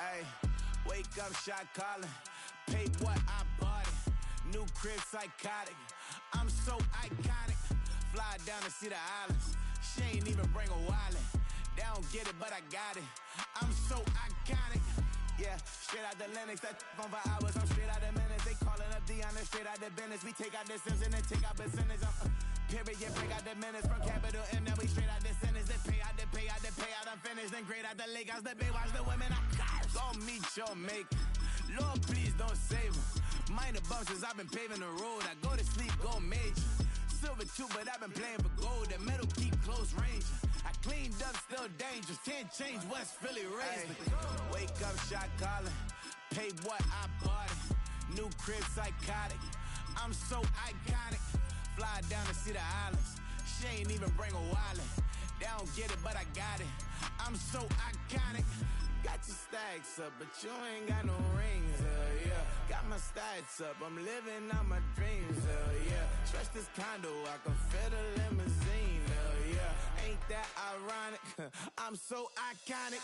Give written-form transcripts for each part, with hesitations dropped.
Ay, wake up, shot calling. Pay what I bought it. New crib, psychotic. I'm so iconic. Fly down to see the islands. She ain't even bring a wallet. They don't get it, but I got it. I'm so iconic. Yeah, straight out the Lennox. That phone for hours. I'm straight out the minutes. They calling up Dion, straight out the business. We take out the Sims and then take out percentage. Period, break out the minutes from capital M. Now we straight out the sentence. They pay out, they pay out, they pay out. I'm finished. Then grade out the lake house. The bay watch the women. I got go meet your maker. Lord, please don't save them. Minor bumps as I've been paving the road. I go to sleep, go major. Silver too, but I've been playing for gold. The metal keep close range. I cleaned up, still dangerous. Can't change West Philly raised me. Wake up, shot calling. Pay what I bought it. New crib, psychotic. I'm so iconic. Fly down to see the islands. She ain't even bring a wallet. They don't get it, but I got it. I'm so iconic. Got your stacks up, but you ain't got no rings, yeah. Got my stats up, I'm living out my dreams, yeah. Stretch this condo, I can fit a limousine, yeah. Ain't that ironic? I'm so iconic.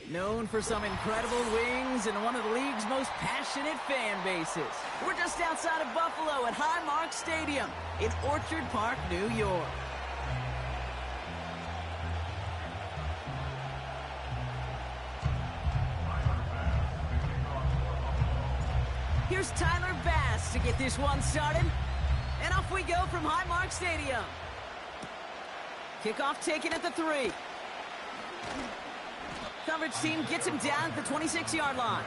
Known for some incredible wings and one of the league's most passionate fan bases. We're just outside of Buffalo at Highmark Stadium in Orchard Park, New York. Here's Tyler Bass to get this one started. And off we go from Highmark Stadium. Kickoff taken at the 3. Coverage team gets him down at the 26-yard line.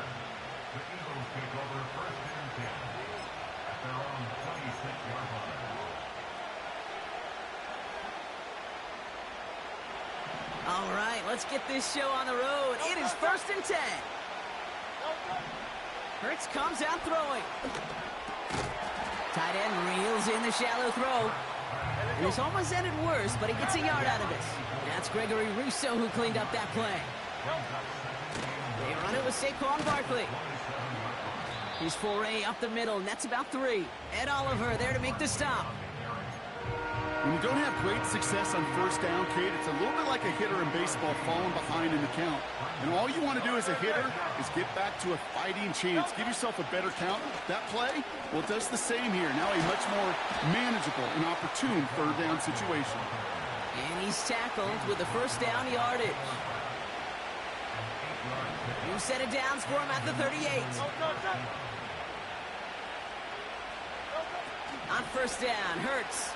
All right, let's get this show on the road. It is 1st and 10. Hurts comes out throwing. Tight end reels in the shallow throw. And it's almost ended worse, but he gets a yard out of it. That's Gregory Rousseau who cleaned up that play. They run it with Saquon Barkley. His foray up the middle, and that's about 3. Ed Oliver there to make the stop. When you don't have great success on 1st down, Kate, it's a little bit like a hitter in baseball falling behind in the count. And all you want to do as a hitter is get back to a fighting chance. Give yourself a better count. That play, well, it does the same here. Now a much more manageable and opportune 3rd down situation. And he's tackled with the 1st down yardage. New set of downs for him at the 38. On 1st down, Hurts.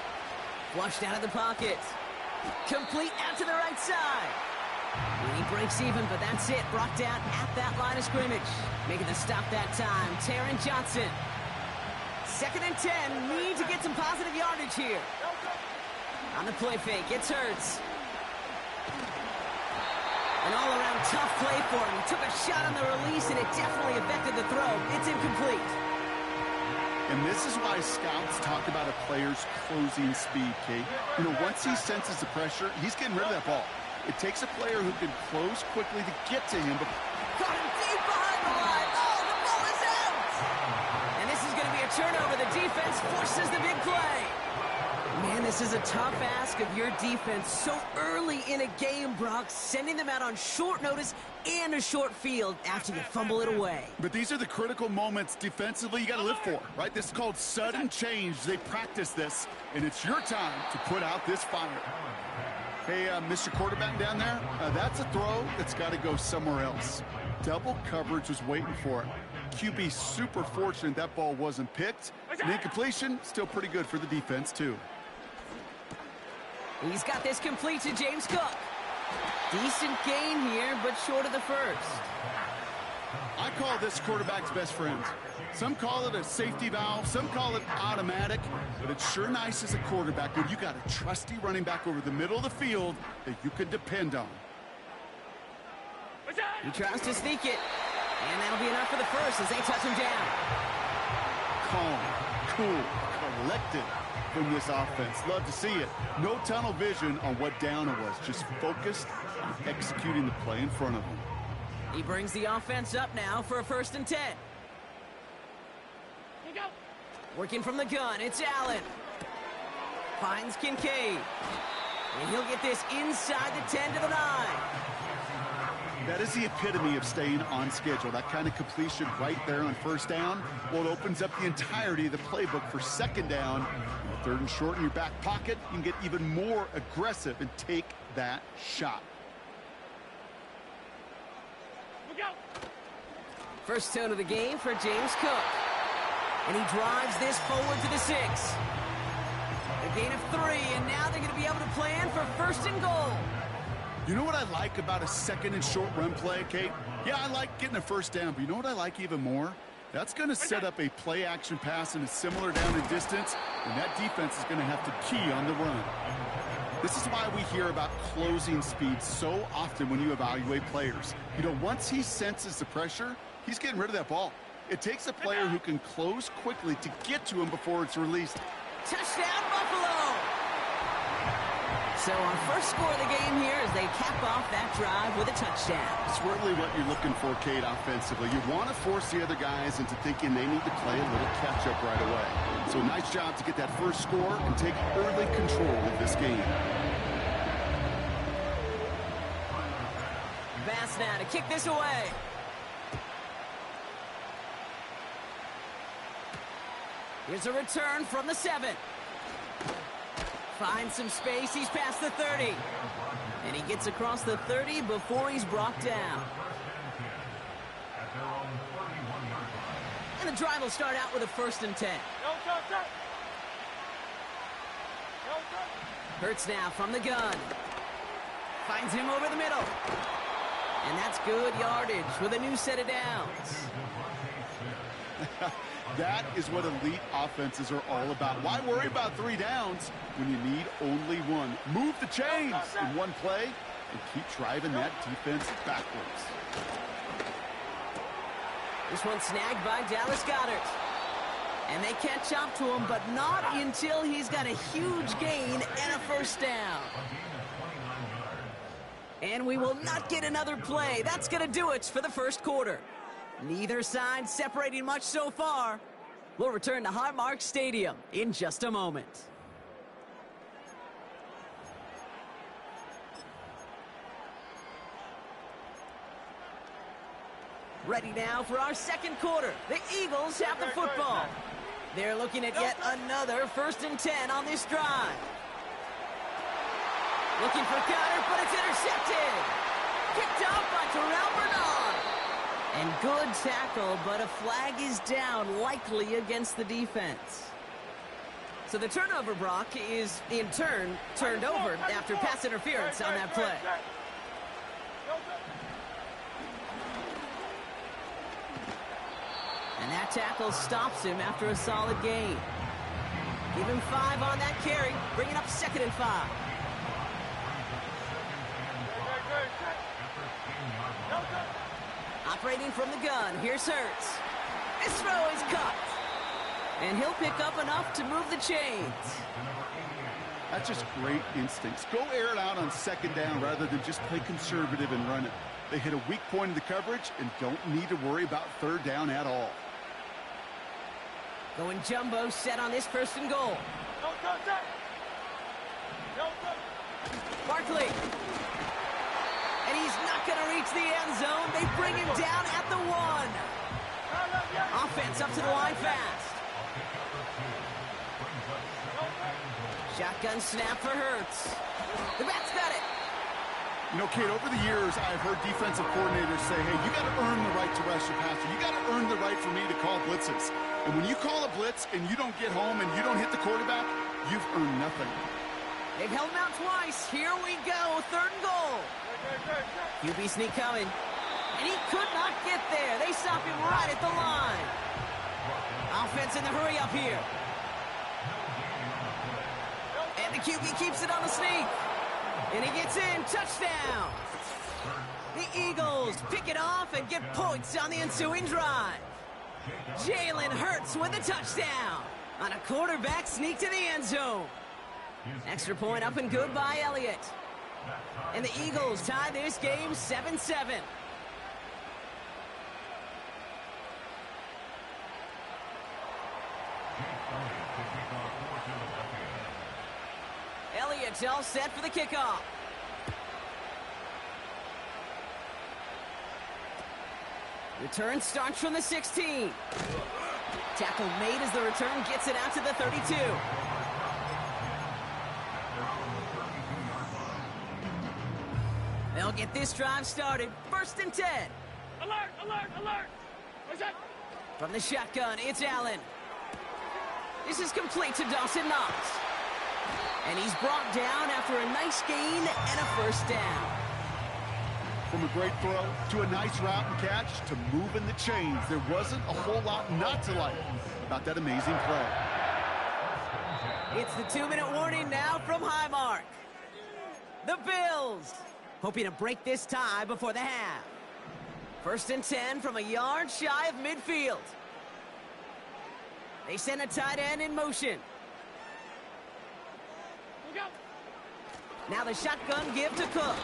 Flushed out of the pocket. Complete out to the right side. And he breaks even, but that's it. Brought down at that line of scrimmage. Making the stop that time, Taron Johnson. 2nd and 10. Need to get some positive yardage here. On the play fake, it's Hurts. An all-around tough play for him. He took a shot on the release, and it definitely affected the throw. It's incomplete. And this is why scouts talk about a player's closing speed, Kate. You know, once he senses the pressure, he's getting rid of that ball. It takes a player who can close quickly to get to him. But caught him deep behind the line. Oh, the ball is out! And this is going to be a turnover. The defense forces the big play. Man, this is a tough ask of your defense so early in a game, Brock, sending them out on short notice and a short field after you fumble it away. But these are the critical moments defensively you got to live for, right? This is called sudden change. They practice this, and it's your time to put out this fire. Hey, Mr. Quarterback down there, that's a throw that's got to go somewhere else. Double coverage was waiting for it. QB super fortunate that ball wasn't picked. And incompletion, still pretty good for the defense, too. He's got this complete to James Cook. Decent gain here, but short of the 1st. I call this quarterback's best friend. Some call it a safety valve, some call it automatic, but it's sure nice as a quarterback when you got a trusty running back over the middle of the field that you can depend on. He tries to sneak it, and that'll be enough for the 1st as they touch him down. Calm, cool, collected from this offense. Love to see it. No tunnel vision on what down it was. Just focused on executing the play in front of him. He brings the offense up now for a 1st and 10. Working from the gun, it's Allen. Finds Kincaid. And he'll get this inside the 10 to the 9. That is the epitome of staying on schedule. That kind of completion right there on first down. Well, it opens up the entirety of the playbook for second down. Third and short in your back pocket, you can get even more aggressive and take that shot. First tone of the game for James Cook. And he drives this forward to the 6. A gain of 3, and now they're going to be able to plan for first and goal. You know what I like about a second and short run play, Kate? Yeah, I like getting a first down, but you know what I like even more? That's going to set up a play action pass in a similar down and distance, and that defense is going to have to key on the run. This is why we hear about closing speed so often when you evaluate players. You know, once he senses the pressure, he's getting rid of that ball. It takes a player who can close quickly to get to him before it's released. Touchdown, Buffalo! So our first score of the game here as they cap off that drive with a touchdown. It's really what you're looking for, Kate, offensively. You want to force the other guys into thinking they need to play a little catch-up right away. So nice job to get that first score and take early control of this game. Bass now to kick this away. Here's a return from the 7. Finds some space. He's past the 30. And he gets across the 30 before he's brought down. And the drive will start out with a first and 10. Hurts now from the gun. Finds him over the middle. And that's good yardage with a new set of downs. That is what elite offenses are all about. Why worry about 3 downs when you need only 1? Move the chains in one play and keep driving that defense backwards. This one snagged by Dallas Goedert. And they catch up to him, but not until he's got a huge gain and a first down. And we will not get another play. That's going to do it for the first quarter. Neither side separating much so far. We'll return to Highmark Stadium in just a moment. Ready now for our second quarter. The Eagles have the football. They're looking at yet another first and 10 on this drive. Looking for Goedert, but it's intercepted. Picked up by Terrell Bernard. And good tackle, but a flag is down, likely against the defense. So the turnover, Brock, is in turn turned over after pass interference on that play. And that tackle stops him after a solid gain. Give him 5 on that carry, bringing up 2nd and 5. Operating from the gun, here's Hurts. This throw is cut. And he'll pick up enough to move the chains. That's just great instincts. Go air it out on second down rather than just play conservative and run it. They hit a weak point in the coverage and don't need to worry about third down at all. Going jumbo set on this first and goal. Barkley. And he's not going to reach the end zone. They bring him down at the 1. Offense up to the line fast. Shotgun snap for Hurts. The back's got it. You know, Kate, over the years, I've heard defensive coordinators say, hey, you got to earn the right to rush your passer. You got to earn the right for me to call blitzes. And when you call a blitz and you don't get home and you don't hit the quarterback, you've earned nothing. They've held him out twice. Here we go. 3rd and goal. QB sneak coming. And he could not get there. They stop him right at the line. Offense in the hurry up here. And the QB keeps it on the sneak. And he gets in. Touchdown. The Eagles pick it off and get points on the ensuing drive. Jalen Hurts with a touchdown on a quarterback sneak to the end zone. Extra point up and good by Elliott. And the Eagles tie this game 7-7. It's all set for the kickoff. Return starts from the 16. Tackle made as the return gets it out to the 32. They'll get this drive started. 1st and 10. Alert, alert, alert! What's that? From the shotgun, it's Allen. This is complete to Dawson Knox. And he's brought down after a nice gain and a 1st down. From a great throw to a nice route and catch to moving the chains, there wasn't a whole lot not to like about that amazing play. It's the 2-minute warning now from Highmark. The Bills hoping to break this tie before the half. 1st and 10 from a yard shy of midfield. They send a tight end in motion. Look out! Now the shotgun give to Cook.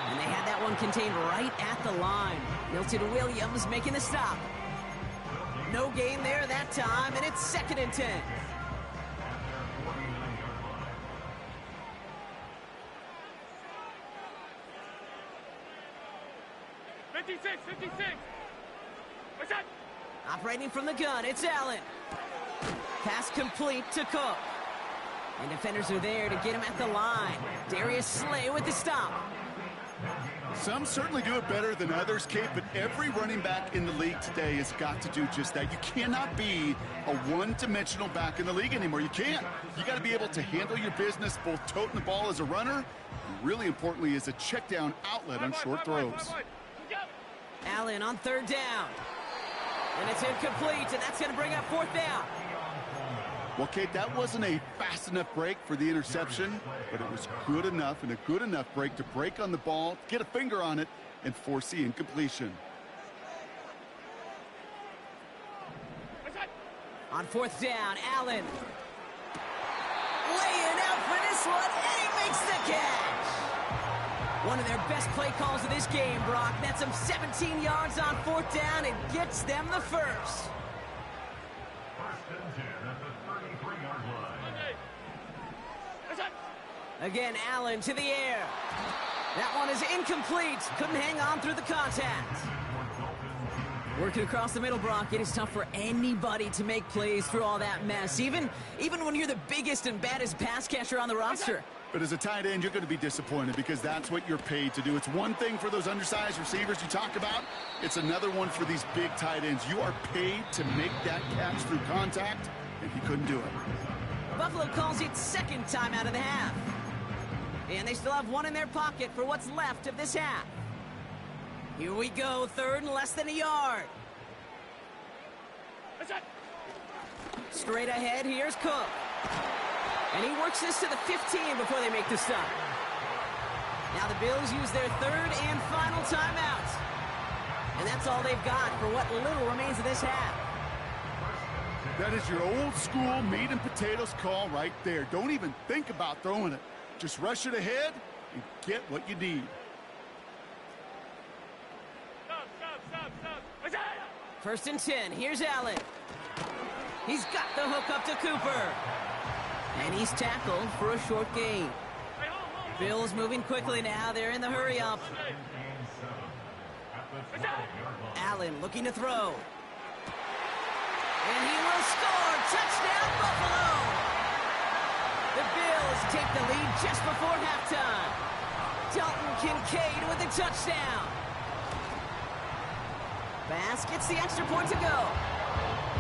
And they had that one contained right at the line. Milton Williams making the stop. No gain there that time, and it's 2nd and 10. What's that? Operating from the gun, it's Allen. Pass complete to Cook. And defenders are there to get him at the line. Darius Slay with the stop. Some certainly do it better than others, Kate, but every running back in the league today has got to do just that. You cannot be a one-dimensional back in the league anymore. You can't. You got to be able to handle your business, both toting the ball as a runner, and really importantly as a check-down outlet on short throws. Allen on 3rd down. And it's incomplete, and that's going to bring up 4th down. Well, Kate, that wasn't a fast enough break for the interception, but it was good enough and a good enough break to break on the ball, get a finger on it, and force the incompletion. On 4th down, Allen. Laying out for this one, and he makes the catch. One of their best play calls of this game, Brock. That's him 17 yards on 4th down and gets them the 1st. Again, Allen to the air. That one is incomplete. Couldn't hang on through the contact. Working across the middle, Brock, it is tough for anybody to make plays through all that mess, even when you're the biggest and baddest pass catcher on the roster. But as a tight end, you're going to be disappointed because that's what you're paid to do. It's one thing for those undersized receivers you talk about. It's another one for these big tight ends. You are paid to make that catch through contact, and he couldn't do it. Buffalo calls it 2nd time out of the half. And they still have one in their pocket for what's left of this half. Here we go, 3rd and less than a yard. Straight ahead, here's Cook. And he works this to the 15 before they make the stop. Now the Bills use their 3rd and final timeout. And that's all they've got for what little remains of this half. That is your old school meat and potatoes call right there. Don't even think about throwing it. Just rush it ahead and get what you need. Stop. 1st and 10, here's Allen. He's got the hook up to Cooper. And he's tackled for a short gain. Bills moving quickly now. They're in the hurry up. Allen looking to throw. And he will score. Touchdown, Buffalo! The Bills take the lead just before halftime. Dalton Kincaid with a touchdown. Bass gets the extra point to go.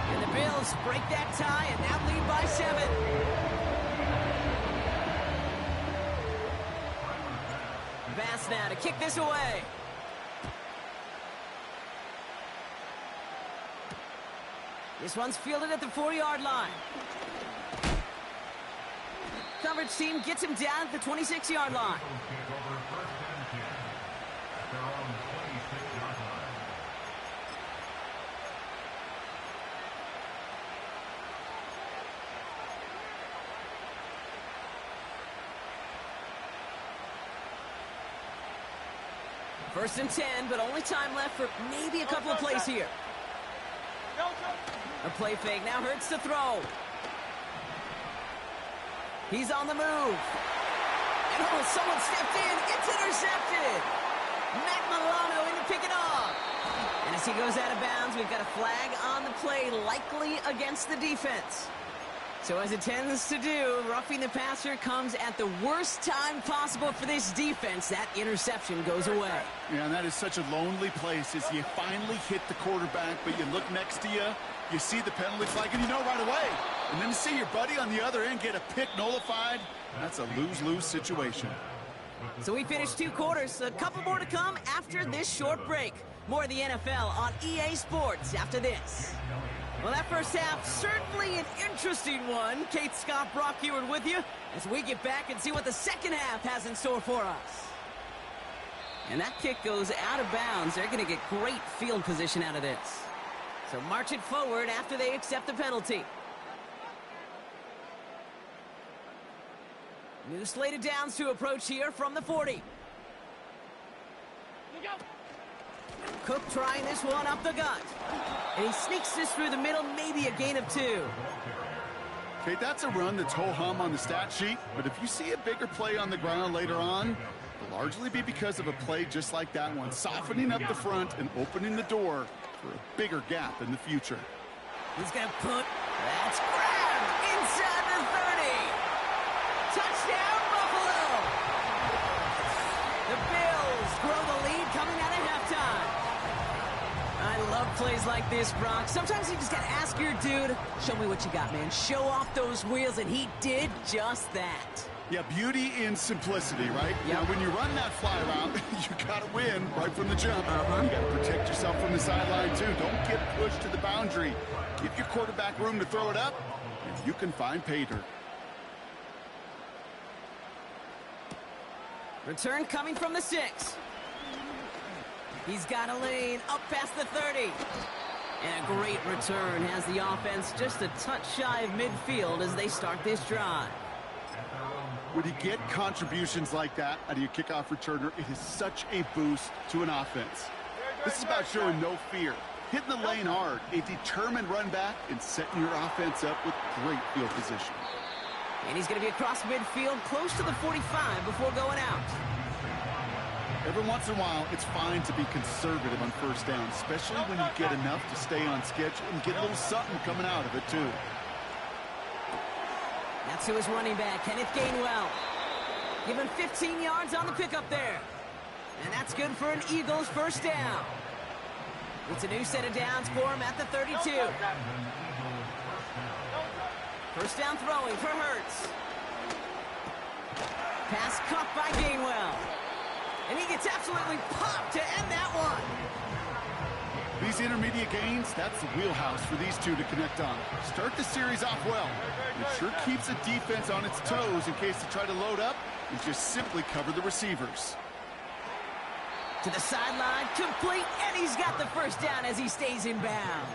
And the Bills break that tie and now lead by 7. Bass now to kick this away. This one's fielded at the 4-yard line. Coverage team gets him down at the 26-yard line. First and 10, but only time left for maybe a couple of plays here. A play fake, now Hurts to throw. He's on the move. And oh, someone stepped in. It's intercepted. Matt Milano in to pick it off. And as he goes out of bounds, we've got a flag on the play, likely against the defense. So as it tends to do, roughing the passer comes at the worst time possible for this defense. That interception goes away. Yeah, and that is such a lonely place as you finally hit the quarterback, but you look next to you, you see the penalty flag, and you know right away. And then to see your buddy on the other end get a pick nullified, that's a lose-lose situation. So we finished 2 quarters. A couple more to come after this short break. More of the NFL on EA Sports after this. Well, that first half, certainly an interesting one. Kate Scott, Brock Heward with you as we get back and see what the second half has in store for us. And that kick goes out of bounds. They're going to get great field position out of this. So march it forward after they accept the penalty. New slated downs to approach here from the 40. Cook trying this one up the gut. And he sneaks this through the middle, maybe a gain of 2. Okay, that's a run that's ho-hum on the stat sheet, but if you see a bigger play on the ground later on, it'll largely be because of a play just like that one, softening up the front and opening the door for a bigger gap in the future. He's going to put, that's grabbed inside the 30. Touchdown, Buffalo! The Bills grow the lead coming out of halftime. I love plays like this, Brock. Sometimes you just got to ask your dude, show me what you got, man. Show off those wheels, and he did just that. Yeah, beauty in simplicity, right? Yep. Now, when you run that fly route, you got to win right from the jump. You got to protect yourself from the sideline, too. Don't get pushed to the boundary. Give your quarterback room to throw it up, and you can find pay dirt. Return coming from the 6. He's got a lane up past the 30. And a great return has the offense just a touch shy of midfield as they start this drive. When you get contributions like that out of your kickoff returner, it is such a boost to an offense. This is about showing no fear, hitting the lane hard, a determined run back, and setting your offense up with great field position. And he's going to be across midfield, close to the 45 before going out. Every once in a while, it's fine to be conservative on first down, especially when you get enough to stay on schedule and get a little something coming out of it, too. That's to his running back, Kenneth Gainwell. Given 15 yards on the pickup there. And that's good for an Eagles first down. It's a new set of downs for him at the 32. First down throwing for Hurts. Pass caught by Gainwell. And he gets absolutely popped to end that one. These intermediate gains, that's the wheelhouse for these two to connect on. Start the series off well. It sure keeps the defense on its toes in case they try to load up and just simply cover the receivers. To the sideline, complete, and he's got the first down as he stays in bounds.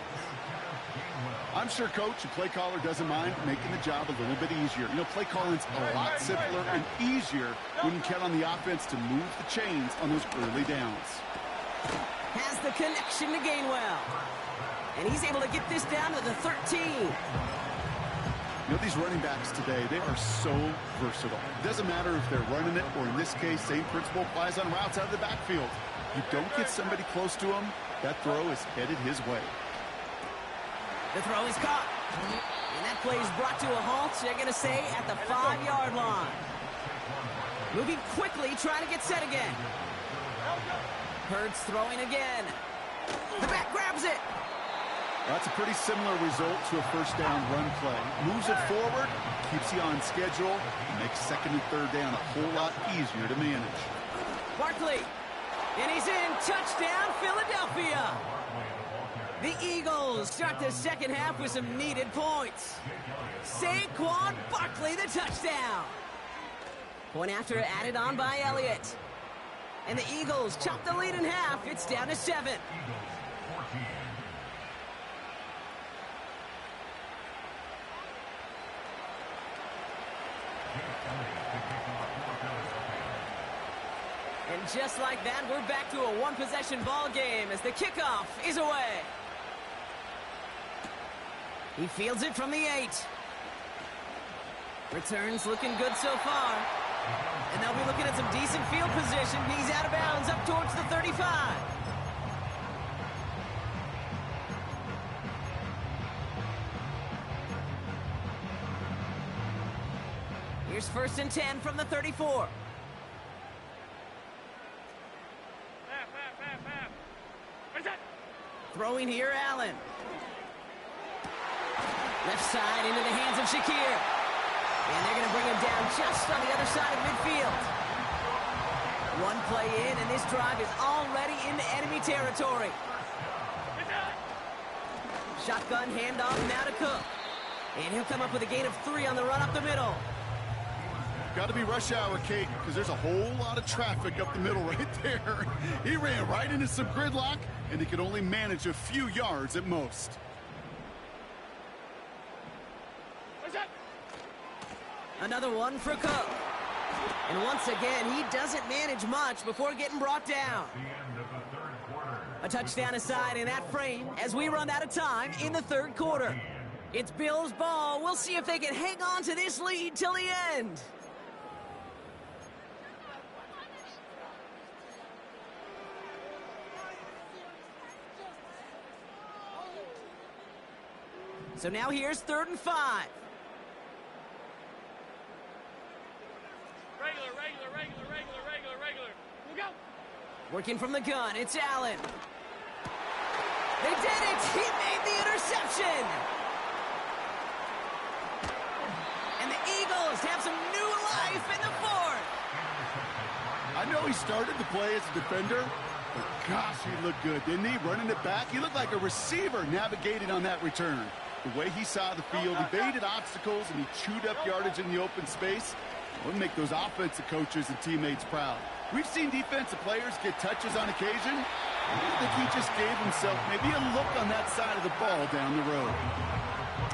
I'm sure coach and play caller doesn't mind making the job a little bit easier. You know, play calling's a lot simpler and easier when you count on the offense to move the chains on those early downs. Has the connection to Gainwell. And he's able to get this down to the 13. You know, these running backs today, they are so versatile. It doesn't matter if they're running it, or in this case, same principle applies on routes out of the backfield. You don't get somebody close to him, that throw is headed his way. The throw is caught. And that play is brought to a halt, they're going to say, at the 5-yard line. Moving quickly, trying to get set again. Hurts throwing again. The back grabs it. That's a pretty similar result to a first down run play. Moves it forward, keeps you on schedule, and makes second and third down a whole lot easier to manage. Barkley. And he's in. Touchdown, Philadelphia. The Eagles start the second half with some needed points. Saquon Barkley, the touchdown. Point after added on by Elliott. And the Eagles chop the lead in half. It's down to 7. And just like that, we're back to a one-possession ball game as the kickoff is away. He fields it from the 8. Returns looking good so far. And they'll be looking at some decent field position. He's out of bounds up towards the 35. Here's 1st and 10 from the 34. Throwing here, Allen. Left side into the hands of Shakir. And they're going to bring him down just on the other side of midfield. One play in, and this drive is already into enemy territory. Shotgun handoff now to Cook. And he'll come up with a gain of 3 on the run up the middle. Got to be rush hour, Kate, because there's a whole lot of traffic up the middle right there. He ran right into some gridlock, and he could only manage a few yards at most. Another one for Cook. And once again, he doesn't manage much before getting brought down. A touchdown aside in that frame as we run out of time in the 3rd quarter. It's Bills ball. We'll see if they can hang on to this lead till the end. So now here's 3rd and 5. Regular. We'll go. Working from the gun, it's Allen. They did it! He made the interception! And the Eagles have some new life in the 4th. I know he started to play as a defender, but gosh, he looked good, didn't he? Running it back, he looked like a receiver navigating on that return. The way he saw the field, he baited obstacles, and he chewed up yardage in the open space. We'll make those offensive coaches and teammates proud. We've seen defensive players get touches on occasion. I think he just gave himself maybe a look on that side of the ball down the road.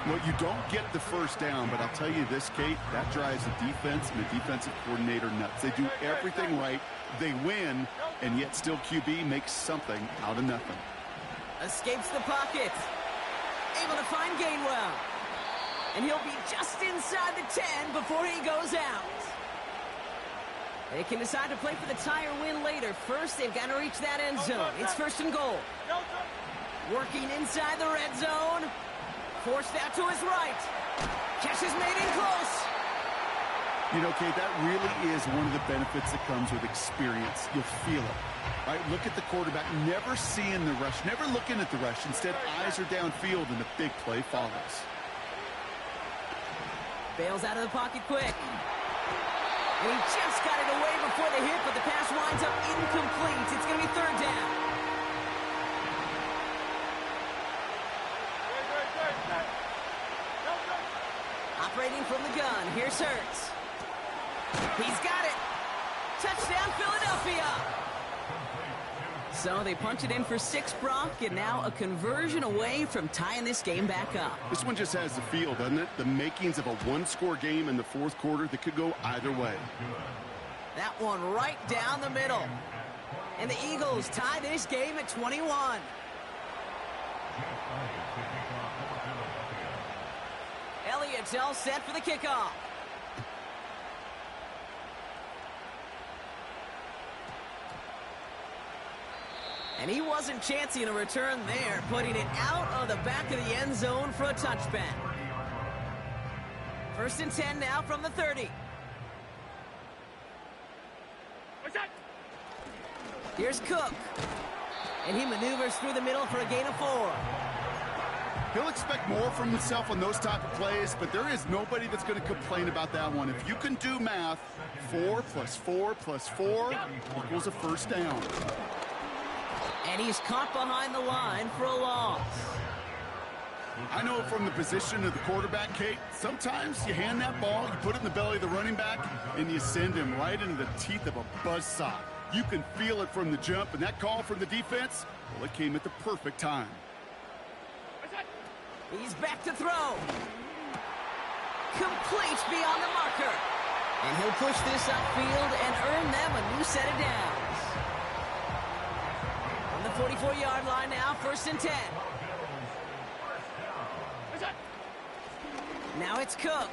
Well, you don't get the first down, but I'll tell you this, Kate, that drives the defense and the defensive coordinator nuts. They do everything right. They win, and yet still QB makes something out of nothing. Escapes the pocket. Able to find Gainwell. And he'll be just inside the 10 before he goes out. They can decide to play for the tire win later. First, they've got to reach that end zone. It's 1st and goal. Working inside the red zone. Forced out to his right. Catch is made in close. You know, Kate, that really is one of the benefits that comes with experience. You'll feel it. Right? Look at the quarterback, never seeing the rush, never looking at the rush. Instead, eyes are downfield, and the big play follows. Bails out of the pocket quick. And he just got it away before the hit, but the pass winds up incomplete. It's going to be 3rd down. Operating from the gun, here's Hurts. He's got it. Touchdown, Philadelphia. So they punch it in for 6, Brock, and now a conversion away from tying this game back up. This one just has the feel, doesn't it? The makings of a one-score game in the 4th quarter that could go either way. That one right down the middle. And the Eagles tie this game at 21. Elliott's all set for the kickoff. And he wasn't chancing a return there, putting it out of the back of the end zone for a touchback. 1st and 10 now from the 30. Here's Cook. And he maneuvers through the middle for a gain of 4. He'll expect more from himself on those type of plays, but there is nobody that's going to complain about that one. If you can do math, 4 plus 4 plus 4 equals a 1st down. And he's caught behind the line for a loss. I know from the position of the quarterback, Kate, sometimes you hand that ball, you put it in the belly of the running back, and you send him right into the teeth of a buzzsaw. You can feel it from the jump, and that call from the defense, well, it came at the perfect time. He's back to throw. Complete beyond the marker. And he'll push this upfield and earn them a new set of downs. On the 44-yard line now, 1st and 10. Now it's Cook.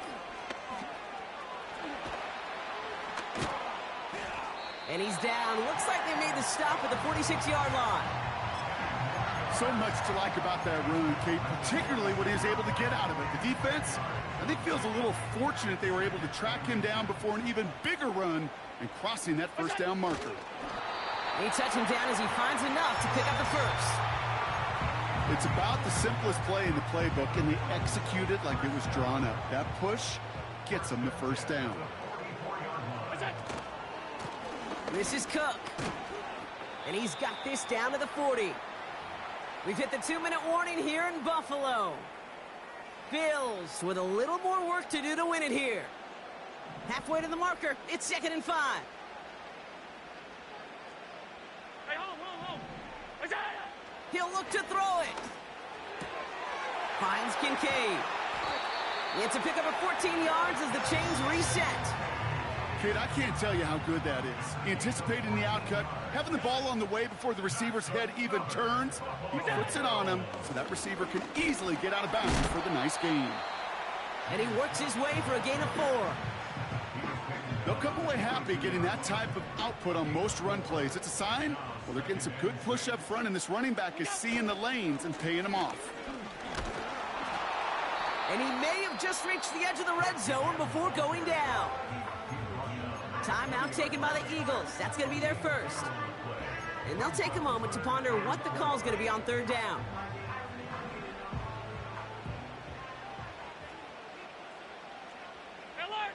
And he's down. Looks like they made the stop at the 46-yard line. So much to like about that run, Kate, particularly what he was able to get out of it. The defense, I think, feels a little fortunate they were able to track him down before an even bigger run and crossing that first down marker. They touch him down as he finds enough to pick up the first. It's about the simplest play in the playbook, and they execute it like it was drawn up. That push gets them the first down. This is Cook. And he's got this down to the 40. We've hit the 2-minute warning here in Buffalo. Bills with a little more work to do to win it here. Halfway to the marker, it's 2nd and 5. Hey, hold. He'll look to throw it. Finds Kincaid. It's a pickup of 14 yards as the chains reset. Kid, I can't tell you how good that is. Anticipating the outcut, having the ball on the way before the receiver's head even turns. He puts it on him so that receiver can easily get out of bounds for the nice gain. And he works his way for a gain of 4. They'll come away happy getting that type of output on most run plays. It's a sign, well, they're getting some good push up front, and this running back is seeing the lanes and paying them off. And he may have just reached the edge of the red zone before going down. Timeout taken by the Eagles. That's going to be their first. And they'll take a moment to ponder what the call is going to be on 3rd down. Alert!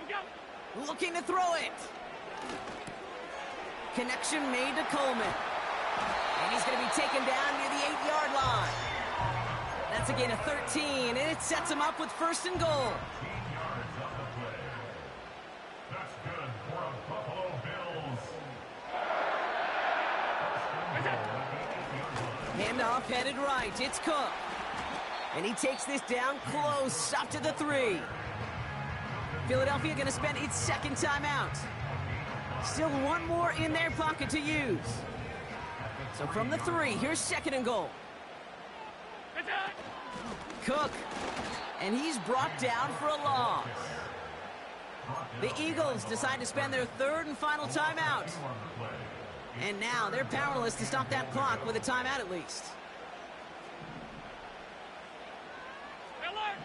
Look out! Looking to throw it. Connection made to Coleman. And he's going to be taken down near the 8-yard line. That's a gain of 13, and it sets him up with 1st and goal. Handoff headed right. It's Cook. And he takes this down close, up to the 3. Philadelphia going to spend its 2nd timeout. Still one more in their pocket to use. So from the 3, here's 2nd and goal. Cook. And he's brought down for a loss. The Eagles decide to spend their 3rd and final timeout. And now they're powerless to stop that clock with a timeout at least. Alert!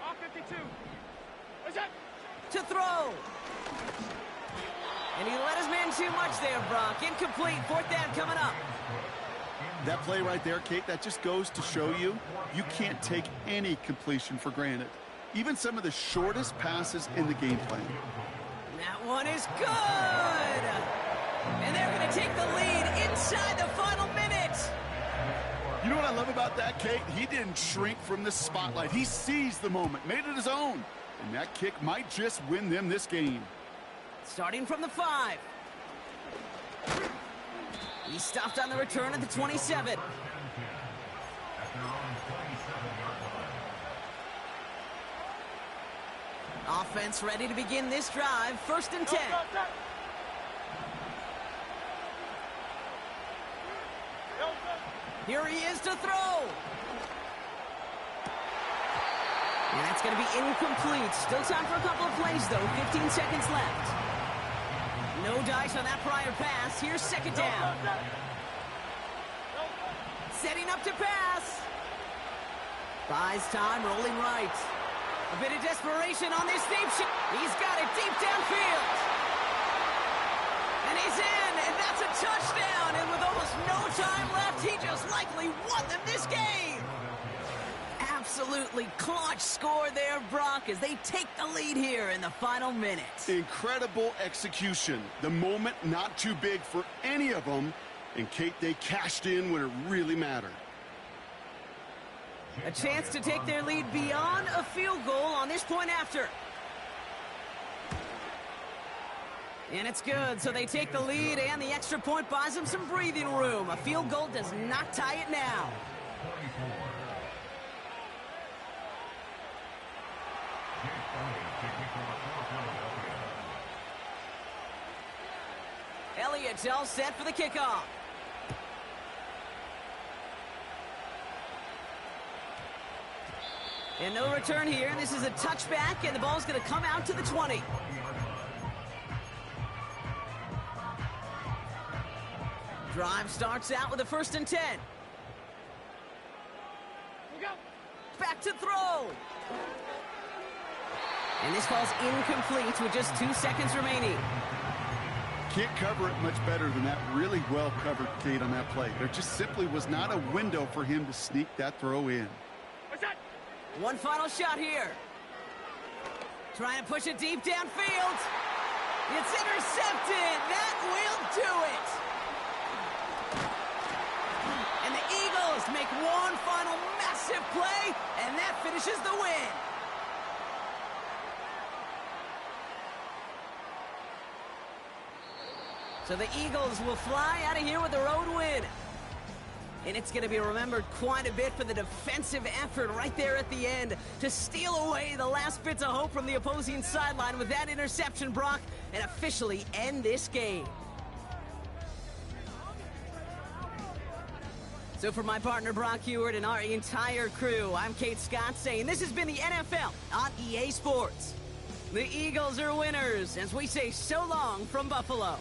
Off 52. What's that? To throw. And he let his man too much there, Brock. Incomplete. 4th down coming up. That play right there, Kate, that just goes to show you can't take any completion for granted. Even some of the shortest passes in the game plan. That one is good. And they're going to take the lead inside the final minute. You know what I love about that, Kate? He didn't shrink from the spotlight. He seized the moment, made it his own. And that kick might just win them this game. Starting from the 5. He stopped on the return at the 27. Offense ready to begin this drive. 1st and 10. Here he is to throw. And that's going to be incomplete. Still time for a couple of plays, though. 15 seconds left. No dice on that prior pass. Here's 2nd down. Setting up to pass. Buys time, rolling right. A bit of desperation on this deep shot. He's got it deep downfield. And he's in, and that's a touchdown. And with almost no time left, he just likely won them this game. Absolutely clutch score there, Brock, as they take the lead here in the final minute. Incredible execution. The moment not too big for any of them. And, Kate, they cashed in when it really mattered. A chance to take their lead beyond a field goal on this point after. And it's good, so they take the lead, and the extra point buys them some breathing room. A field goal does not tie it now. Elliott's all set for the kickoff. And no return here. This is a touchback, and the ball's going to come out to the 20. Drive starts out with a 1st and 10. Back to throw. And this ball's incomplete with just 2 seconds remaining. Can't cover it much better than that. Really well covered, Kate, on that play. There just simply was not a window for him to sneak that throw in. One final shot here. Trying to push it deep downfield. It's intercepted. That will do it. And the Eagles make one final massive play, and that finishes the win. So the Eagles will fly out of here with a road win. And it's going to be remembered quite a bit for the defensive effort right there at the end to steal away the last bits of hope from the opposing sideline with that interception, Brock, and officially end this game. So for my partner Brock Huard and our entire crew, I'm Kate Scott saying this has been the NFL on EA Sports. The Eagles are winners as we say so long from Buffalo.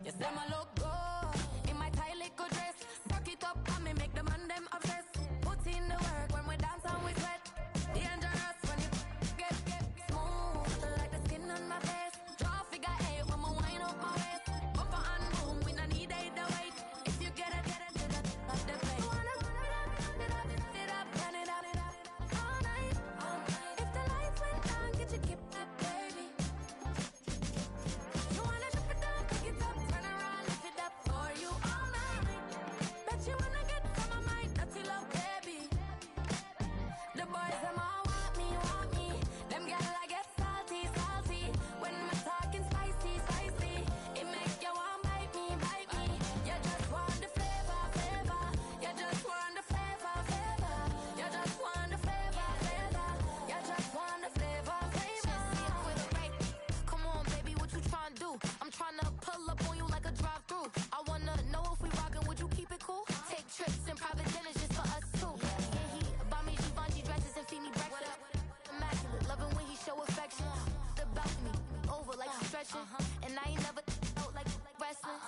Yes, them a look good in my tight little dress. Rock it up and me make the man them obsessed. Put in the work when we dance and we sweat. Dangerous when you get smooth like the skin on my face. Draw figure 8 when we wind up my waist. Bumper and boom, we no need either wait. If you get it to the top of the place. You wanna run it up, turn it up all night. If the lights went down, get you kept it, baby. You wanna drop it down, pick it up. For you all night. Bet you wanna get some of my dirty love, baby. The boys them all want me. Them girl I get salty. When my talking spicy. It make you want bite me. You just want the flavor. You just want the flavor. You just want the flavor. You just want the flavor. With a right. Come on, baby, what you tryna do? I'm tryna pull up on you like a drive-through. I wanna know if we rockin', would you keep it cool? Take trips and private dinners just for us two. Yeah, he buy me Givenchy dresses and feed me breakfast. Immaculate, loving when he show affection. The balcony, over like she's stretching. And I ain't never out like wrestling.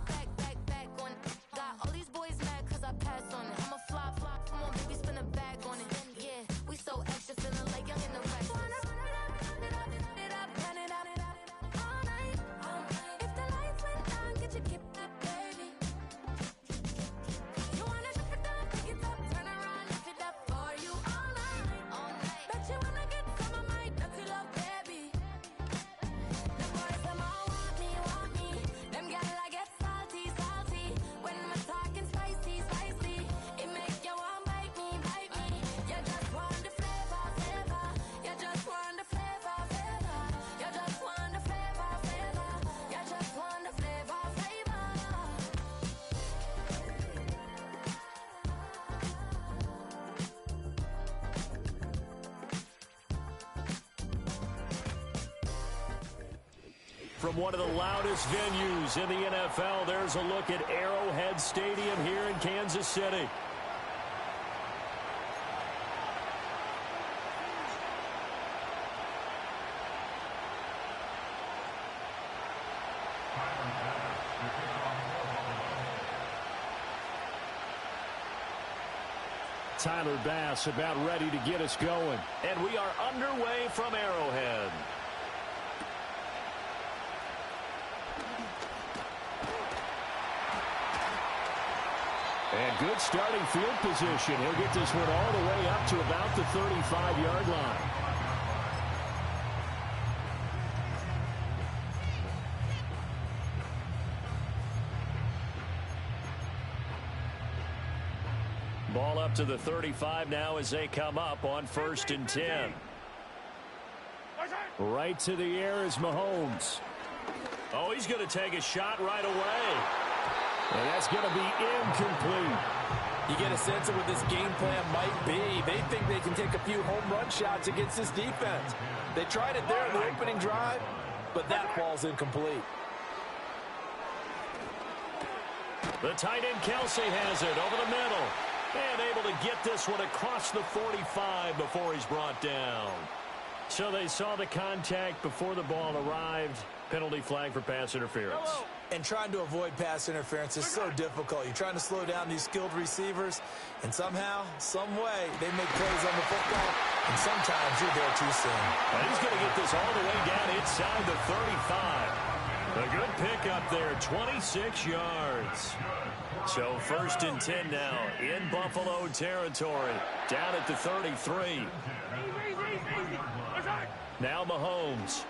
Back on it. Got all these boys mad cause I passed on it. I'm a flop. Come on, baby, spin a bag on it. Yeah, we so extra, feeling like young in the rest. From one of the loudest venues in the NFL, there's a look at Arrowhead Stadium here in Kansas City. Tyler Bass about ready to get us going. And we are underway from Arrowhead. And good starting field position. He'll get this one all the way up to about the 35-yard line. Ball up to the 35 now as they come up on 1st and 10. Right to the air is Mahomes. Oh, he's going to take a shot right away. And that's going to be incomplete. You get a sense of what this game plan might be. They think they can take a few home run shots against this defense. They tried it there in the opening drive, but that ball's incomplete. The tight end Kelsey has it over the middle. And able to get this one across the 45 before he's brought down. So they saw the contact before the ball arrived. Penalty flag for pass interference. And trying to avoid pass interference is so difficult. You're trying to slow down these skilled receivers, and somehow, some way, they make plays on the football, and sometimes you're there too soon. And he's going to get this all the way down inside the 35. A good pickup there, 26 yards. So 1st and 10 now in Buffalo territory, down at the 33. Now Mahomes.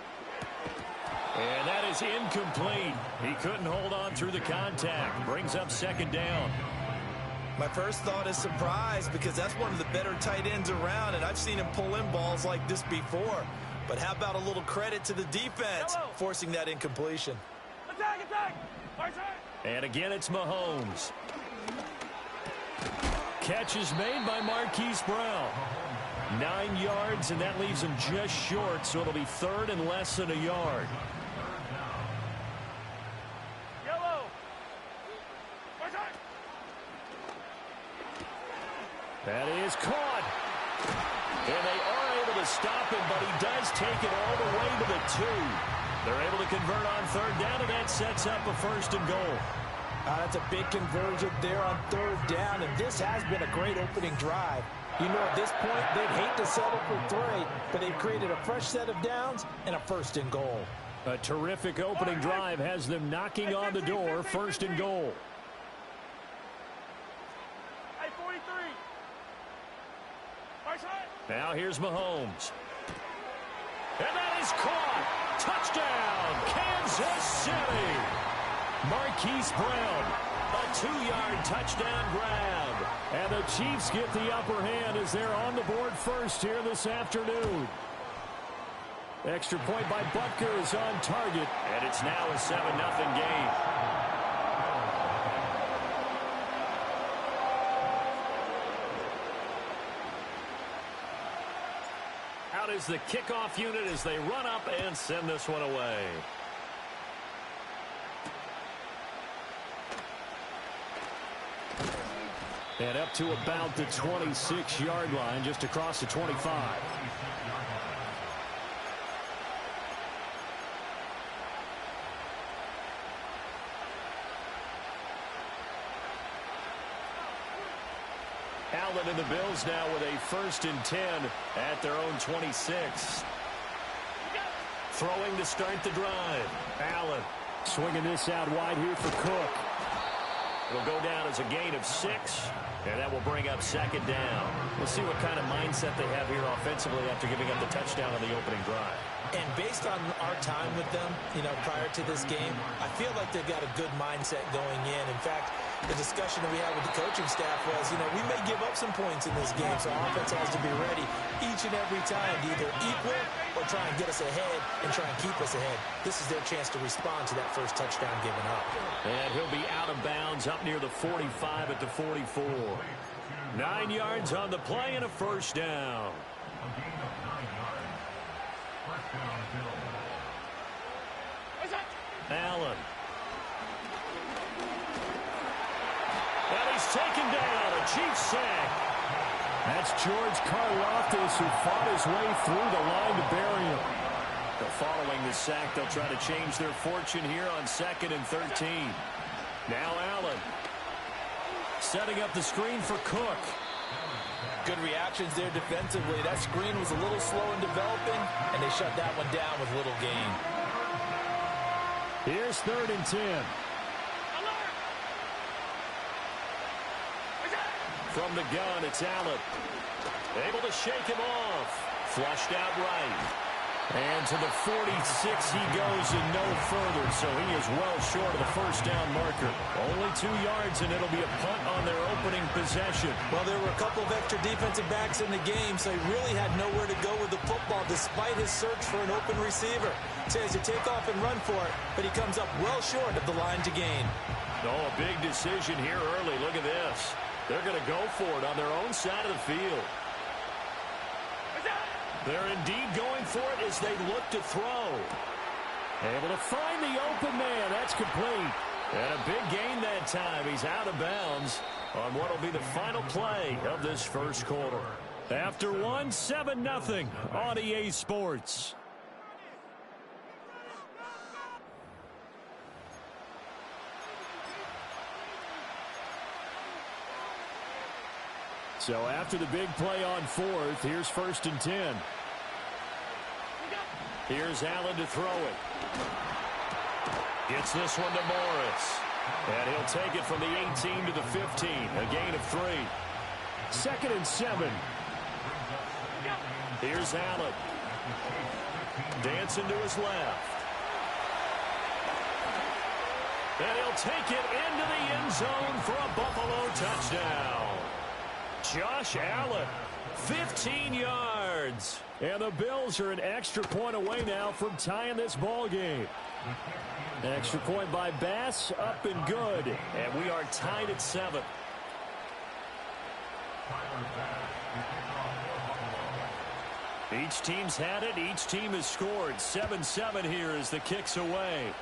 And that is incomplete. He couldn't hold on through the contact. Brings up 2nd down. My first thought is surprise because that's one of the better tight ends around, and I've seen him pull in balls like this before. But how about a little credit to the defense forcing that incompletion? Attack, attack! And again, it's Mahomes. Catch is made by Marquise Brown. 9 yards, and that leaves him just short, so it'll be 3rd and less than a yard. Yellow! That is caught. And they are able to stop him, but he does take it all the way to the 2. They're able to convert on 3rd down, and that sets up a 1st and goal. That's a big conversion there on 3rd down, and this has been a great opening drive. You know, at this point, they'd hate to settle for 3, but they've created a fresh set of downs and a 1st and goal. A terrific opening drive has them knocking on the door, 1st and goal. Hey, 43. Now here's Mahomes. And that is caught. Touchdown, Kansas City. Marquise Brown, a 2-yard touchdown grab. And the Chiefs get the upper hand as they're on the board first here this afternoon. Extra point by Butker is on target, and it's now a 7-0 game. Out is the kickoff unit as they run up and send this one away. And up to about the 26-yard line, just across the 25. Allen and the Bills now with a 1st and 10 at their own 26. Throwing to start the drive. Allen swinging this out wide here for Cook. It'll go down as a gain of 6, and that will bring up 2nd down. We'll see what kind of mindset they have here offensively after giving up the touchdown on the opening drive. And based on our time with them, you know, prior to this game, I feel like they've got a good mindset going in. In fact, the discussion that we had with the coaching staff was, you know, we may give up some points in this game, so offense has to be ready each and every time to either equal or try and get us ahead and try and keep us ahead. This is their chance to respond to that first touchdown given up. And he'll be out of bounds up near the 45 at the 44. 9 yards on the play and a 1st down. Allen. And he's taken down, a Chiefs sack. That's George Karlaftis who fought his way through the line to bury him. Following the sack, they'll try to change their fortune here on 2nd and 13. Now Allen. Setting up the screen for Cook. Good reactions there defensively. That screen was a little slow in developing, and they shut that one down with little gain. Here's 3rd and 10. From the gun, it's Allen. Able to shake him off. Flushed out right. And to the 46 he goes and no further, so he is well short of the 1st down marker. Only 2 yards, and it'll be a punt on their opening possession. Well, there were a couple of extra defensive backs in the game, so he really had nowhere to go with the football despite his search for an open receiver. So he has to take off and run for it, but he comes up well short of the line to gain. Oh, a big decision here early. Look at this. They're going to go for it on their own side of the field. They're indeed going for it as they look to throw. Able to find the open man. That's complete. And a big gain that time. He's out of bounds on what will be the final play of this first quarter. After one, 7-0 on EA Sports. So after the big play on fourth, here's 1st and 10. Here's Allen to throw it. Gets this one to Morris. And he'll take it from the 18 to the 15. A gain of 3. 2nd and 7. Here's Allen. Dancing to his left. And he'll take it into the end zone for a Buffalo touchdown. Josh Allen, 15 yards. And the Bills are an extra point away now from tying this ball game. Extra point by Bass, up and good. And we are tied at 7. Each team's had it. Each team has scored. 7-7 here as the kick's away.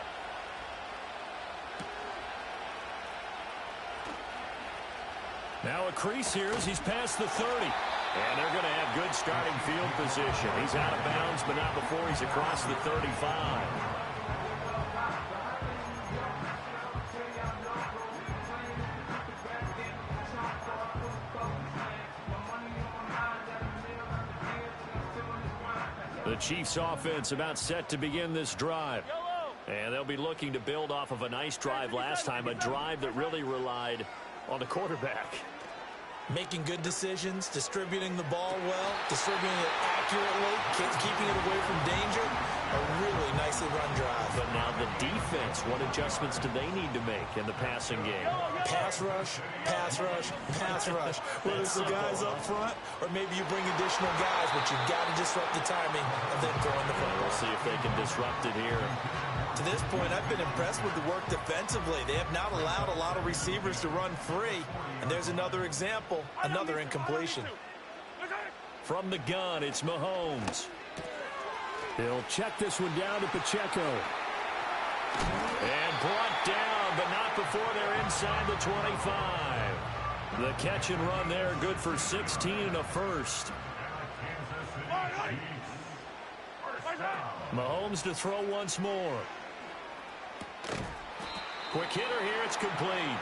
Now a crease here as he's past the 30. And they're going to have good starting field position. He's out of bounds, but not before he's across the 35. The Chiefs offense about set to begin this drive. And they'll be looking to build off of a nice drive last time, a drive that really relied on the quarterback. Making good decisions, distributing the ball well, distributing it accurately, keeping it away from danger. A really nicely run drive. But now the defense, what adjustments do they need to make in the passing game? Pass rush, pass rush, pass rush. Whether it's the guys up front or maybe you bring additional guys, but you've got to disrupt the timing of them throwing the football. We'll see if they can disrupt it here. To this point, I've been impressed with the work defensively. They have not allowed a lot of receivers to run free. And there's another example, another incompletion. From the gun, it's Mahomes. He'll check this one down to Pacheco. And brought down, but not before they're inside the 25. The catch and run there, good for 16 and a first. Mahomes to throw once more. Quick hitter here, it's complete.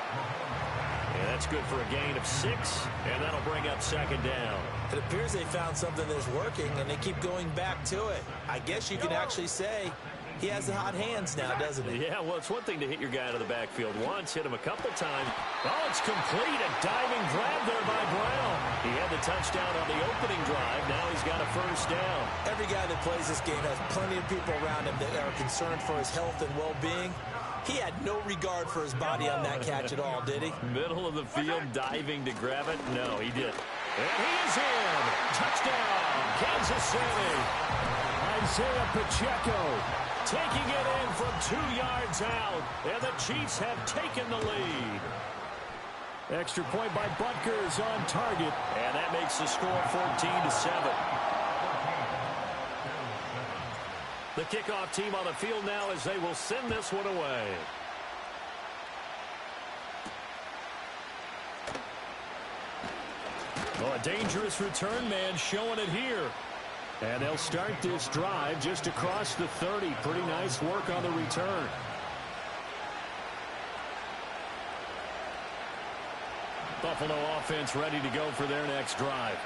And that's good for a gain of 6, and that'll bring up 2nd down. It appears they found something that's working, and they keep going back to it. I guess you can actually say he has the hot hands now, doesn't he? Yeah, well, it's one thing to hit your guy out of the backfield once, hit him a couple times. Oh, it's complete. A diving grab there by Brown. He had the touchdown on the opening drive. Now he's got a 1st down. Every guy that plays this game has plenty of people around him that are concerned for his health and well-being. He had no regard for his body on that catch at all, did he? Middle of the field, diving to grab it. No, he didn't. And he is in. Touchdown, Kansas City. Isaiah Pacheco taking it in from 2 yards out. And the Chiefs have taken the lead. Extra point by Butker is on target. And that makes the score 14-7. The kickoff team on the field now as they will send this one away. Oh, a dangerous return man showing it here. And they'll start this drive just across the 30. Pretty nice work on the return. Buffalo offense ready to go for their next drive.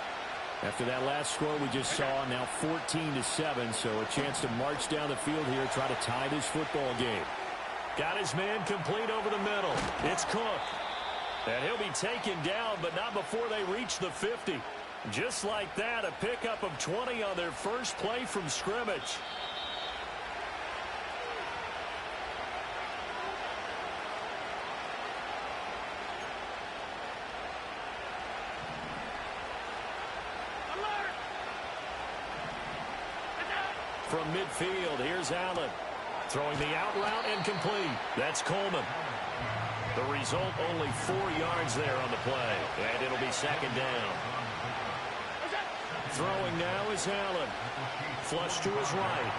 After that last score we just saw, now 14-7, so a chance to march down the field here, try to tie this football game. Got his man complete over the middle. It's Cook. And he'll be taken down, but not before they reach the 50. Just like that, a pickup of 20 on their first play from scrimmage. From midfield, here's Allen. Throwing the out route and complete. That's Coleman. The result, only 4 yards there on the play. And it'll be second down. Throwing now is Allen. Flush to his right.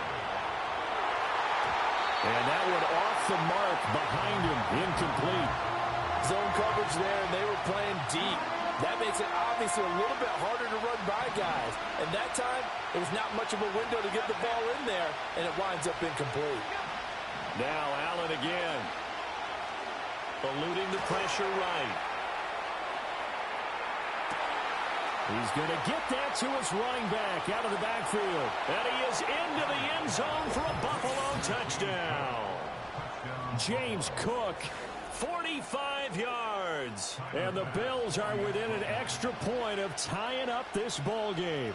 And that one off the mark behind him. Incomplete. Zone coverage there, and they were playing deep. That makes it obviously a little bit harder to run by guys. And that time, there was not much of a window to get the ball in there, and it winds up incomplete. Now Allen again. Eluding the pressure right. He's going to get that to his running back out of the backfield. And he is into the end zone for a Buffalo touchdown. James Cook, 45 yards. And the Bills are within an extra point of tying up this ball game.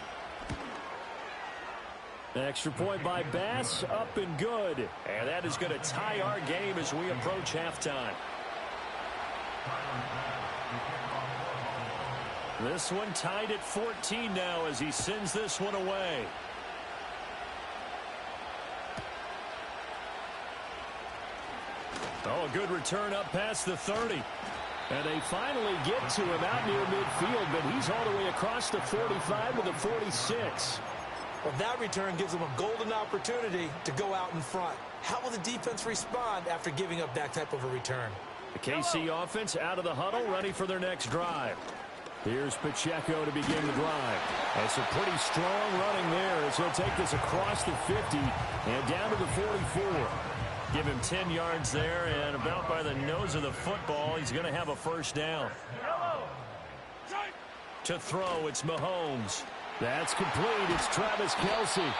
Extra point by Bass, up and good. And that is going to tie our game as we approach halftime. This one tied at 14 now as he sends this one away. Oh, a good return up past the 30. And they finally get to him out near midfield, but he's all the way across the 45 to the 46. Well, that return gives them a golden opportunity to go out in front. How will the defense respond after giving up that type of a return? The KC offense out of the huddle, ready for their next drive. Here's Pacheco to begin the drive. That's a pretty strong running there as he'll take this across the 50 and down to the 44. Give him 10 yards there, and about by the nose of the football, he's going to have a first down. To throw, it's Mahomes. That's complete. It's Travis Kelce.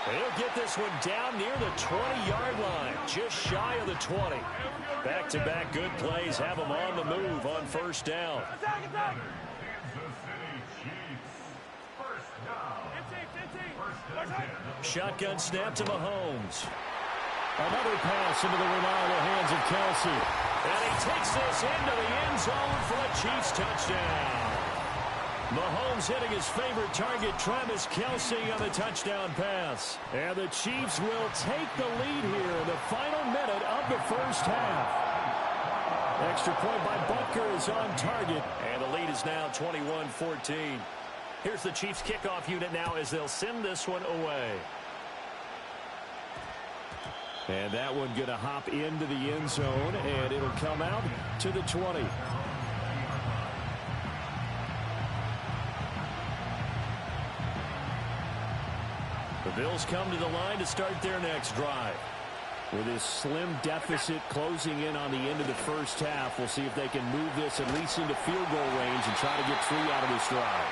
He'll get this one down near the 20-yard line, just shy of the 20. Back-to-back good plays have him on the move on first down. Shotgun snap to Mahomes. Another pass into the reliable hands of Kelce. And he takes this into the end zone for a Chiefs touchdown. Mahomes hitting his favorite target, Travis Kelce, on the touchdown pass. And the Chiefs will take the lead here in the final minute of the first half. Extra point by Butker is on target. And the lead is now 21-14. Here's the Chiefs kickoff unit now as they'll send this one away. And that one going to hop into the end zone, and it'll come out to the 20. The Bills come to the line to start their next drive. With this slim deficit closing in on the end of the first half, we'll see if they can move this at least into field goal range and try to get 3 out of this drive.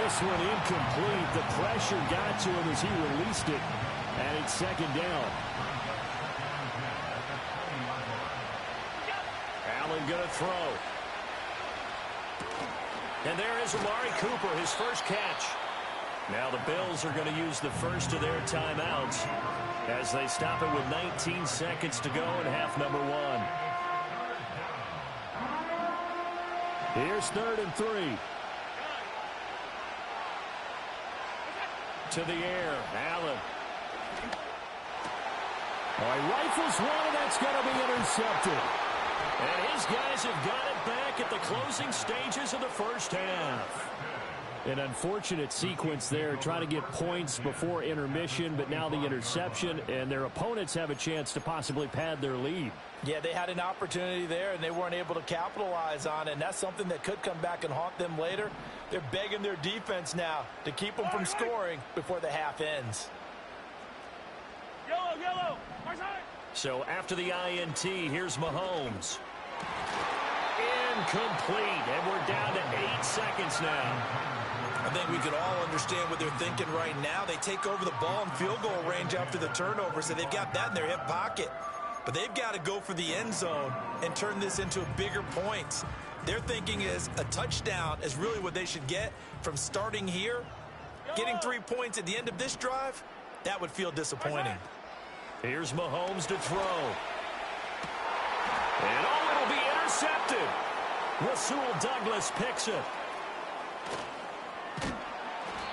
This one incomplete. The pressure got to him as he released it, and it's second down. Allen going to throw. And there is Amari Cooper, his first catch. Now the Bills are going to use the first of their timeouts as they stop it with 19 seconds to go in half number 1. Here's 3rd and 3. To the air, Allen. He rifles one, and that's going to be intercepted. And his guys have got it back at the closing stages of the first half. An unfortunate sequence there, trying to get points before intermission, but now the interception, and their opponents have a chance to possibly pad their lead. Yeah, they had an opportunity there, and they weren't able to capitalize on it, and that's something that could come back and haunt them later. They're begging their defense now to keep them from scoring before the half ends. Yellow. So after the INT, here's Mahomes. Incomplete, and we're down to 8 seconds now. I think we could all understand what they're thinking right now. They take over the ball in field goal range after the turnover, so they've got that in their hip pocket. But they've got to go for the end zone and turn this into bigger points. Their thinking is a touchdown is really what they should get from starting here. Getting 3 points at the end of this drive, that would feel disappointing. Here's Mahomes to throw. And it'll be intercepted. Rasul Douglas picks it.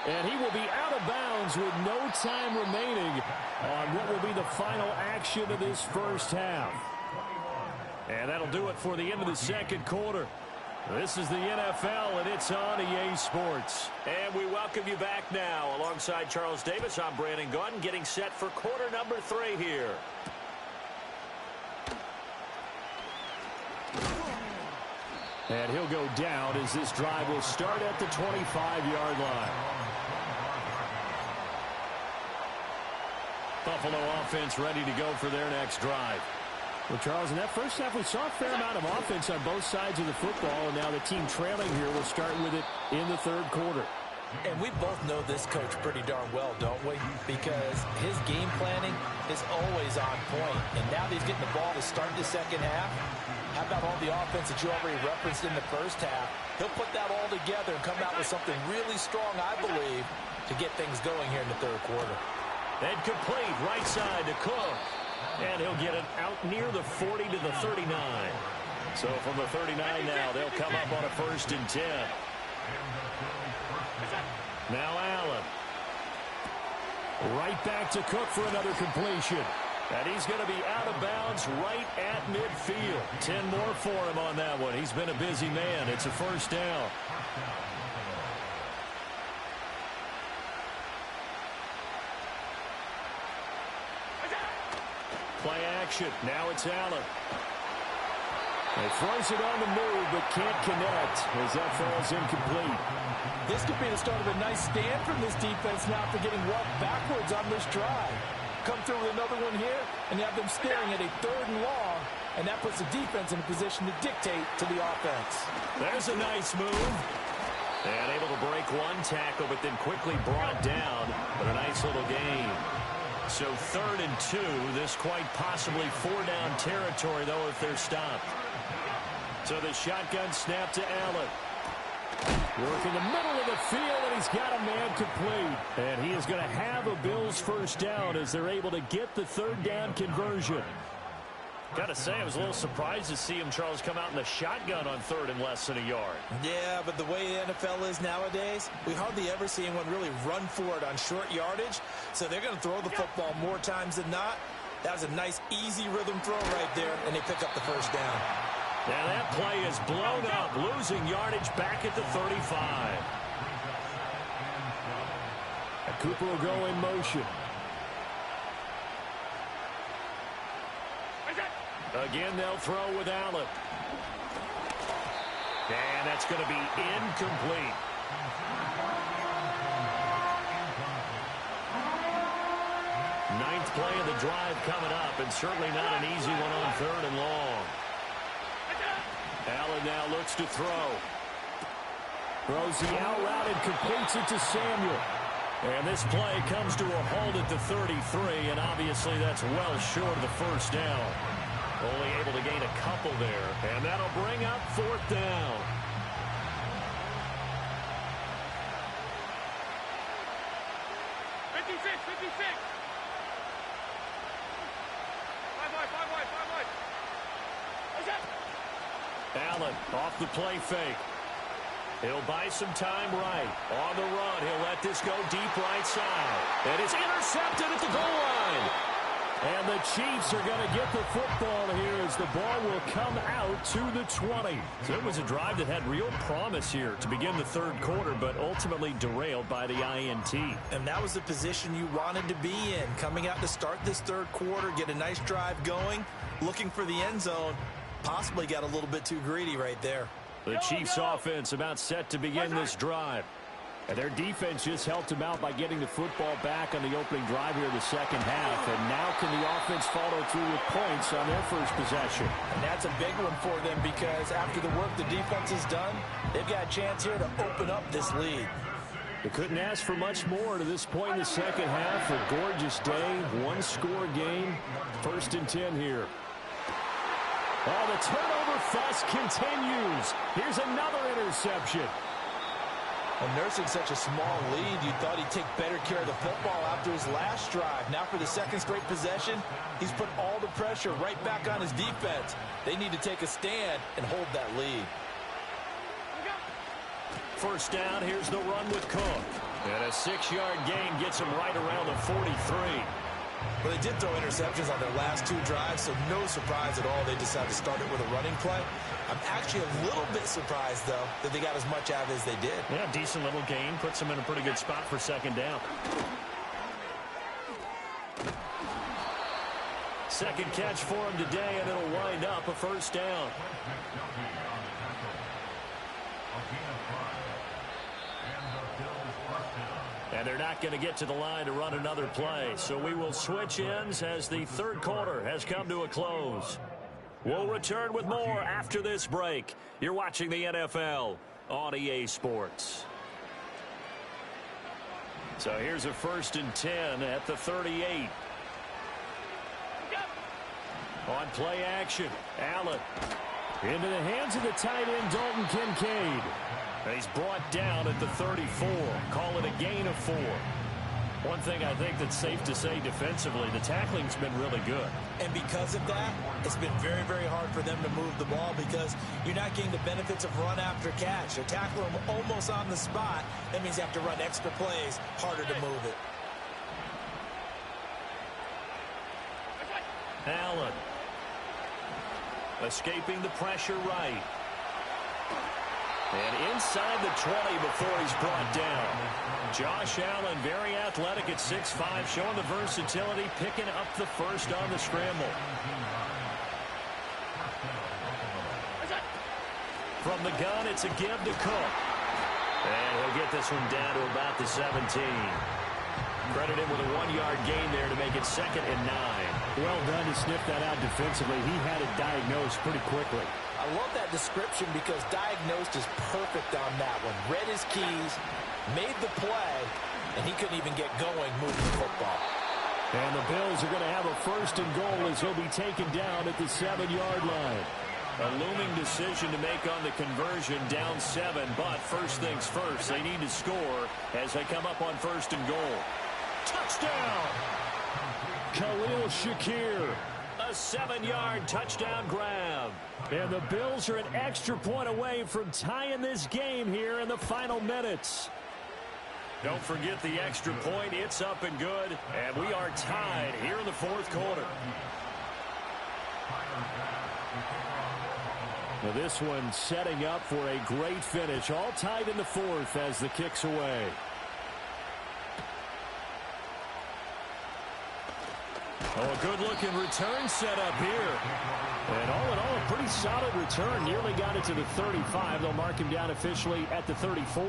And he will be out of bounds with no time remaining on what will be the final action of this first half. And that'll do it for the end of the second quarter. This is the NFL, and it's on EA Sports. And we welcome you back now. Alongside Charles Davis, I'm Brandon Gaudin, getting set for quarter number 3 here. And he'll go down as this drive will start at the 25-yard line. Buffalo offense ready to go for their next drive. Well, Charles, in that first half, we saw a fair amount of offense on both sides of the football, and now the team trailing here will start with it in the third quarter. And we both know this coach pretty darn well, don't we? Because his game planning is always on point. And now that he's getting the ball to start the second half, how about all the offense that you already referenced in the first half? He'll put that all together and come out with something really strong, I believe, to get things going here in the third quarter. And complete right side to Cook. And he'll get it out near the 40 to the 39. So from the 39 now, they'll come up on a 1st and 10. Now Allen. Right back to Cook for another completion. And he's going to be out of bounds right at midfield. 10 more for him on that one. He's been a busy man. It's a 1st down. Play action. Now it's Allen. He throws it on the move, but can't connect as that falls incomplete. This could be the start of a nice stand from this defense now after getting walked backwards on this drive. Come through with another one here, and you have them staring at a 3rd and long, and that puts the defense in a position to dictate to the offense. There's a nice move. And able to break one tackle, but then quickly brought down. But a nice little gain. So 3rd and 2. This quite possibly 4-down territory, though, if they're stopped. So the shotgun snap to Allen. Work in the middle of the field, and he's got a man complete. And he is going to have a Bills 1st down as they're able to get the 3rd down conversion. Got to say, I was a little surprised to see him, Charles, come out in the shotgun on 3rd and less than a yard. Yeah, but the way the NFL is nowadays, we hardly ever see anyone really run for it on short yardage. So they're going to throw the football more times than not. That was a nice, easy rhythm throw right there, and they pick up the 1st down. Now that play is blown up, losing yardage back at the 35. And Cooper will go in motion. Again, they'll throw with Allen. And that's going to be incomplete. Ninth play of the drive coming up, and certainly not an easy one on 3rd and long. Allen now looks to throw. Throws the out route and completes it to Samuel. And this play comes to a halt at the 33, and obviously that's well short of the 1st down. Only able to gain a couple there, and that'll bring up 4th down. Allen off the play fake. He'll buy some time right. On the run, he'll let this go deep right side. And it's intercepted at the goal line. And the Chiefs are going to get the football here as the ball will come out to the 20. So it was a drive that had real promise here to begin the 3rd quarter, but ultimately derailed by the INT. And that was the position you wanted to be in. Coming out to start this 3rd quarter, get a nice drive going, looking for the end zone. Possibly got a little bit too greedy right there. The Chiefs offense about set to begin this drive. And their defense just helped them out by getting the football back on the opening drive here in the second half. And now can the offense follow through with points on their first possession? And that's a big one for them because after the work the defense has done, they've got a chance here to open up this lead. They couldn't ask for much more to this point in the second half. A gorgeous day, 1-score game, 1st and 10 here. Oh, the turnover fuss continues. Here's another interception. And nursing such a small lead, you thought he'd take better care of the football after his last drive. Now for the 2nd straight possession, he's put all the pressure right back on his defense. They need to take a stand and hold that lead. 1st down, here's the run with Cook. And a 6-yard gain gets him right around the 43. Well, they did throw interceptions on their last 2 drives, so no surprise at all they decided to start it with a running play. I'm actually a little bit surprised, though, that they got as much out of it as they did. Yeah, decent little gain. Puts them in a pretty good spot for second down. Second catch for him today, and it'll wind up a first down. And they're not going to get to the line to run another play. So we will switch ends as the third quarter has come to a close. We'll return with more after this break. You're watching the NFL on EA Sports. So here's a 1st and 10 at the 38. On play action, Allen. Into the hands of the tight end, Dalton Kincaid. He's brought down at the 34. Call it a gain of 4. One thing I think that's safe to say defensively, the tackling's been really good. And because of that, it's been very, very hard for them to move the ball because you're not getting the benefits of run after catch. They're tackling them almost on the spot. That means you have to run extra plays, harder to move it. Allen. Escaping the pressure right. And inside the 20 before he's brought down. Josh Allen, very athletic at 6'5", showing the versatility, picking up the first on the scramble. From the gun, it's a give to Cook. And he'll get this one down to about the 17. Credit him with a 1-yard gain there to make it 2nd and 9. Well done to sniff that out defensively. He had it diagnosed pretty quickly. I love that description because diagnosed is perfect on that one. Read his keys, made the play, and he couldn't even get going moving the football. And the Bills are going to have a 1st and goal as he'll be taken down at the 7-yard line. A looming decision to make on the conversion, down 7, but first things first, they need to score as they come up on 1st and goal. Touchdown! Khalil Shakir. A 7-yard touchdown grab. And the Bills are an extra point away from tying this game here in the final minutes. Don't forget the extra point. It's up and good. And we are tied here in the 4th quarter. Now this one setting up for a great finish. All tied in the 4th as the kick's away. Oh, a good-looking return set up here. And all in all, a pretty solid return. Nearly got it to the 35. They'll mark him down officially at the 34.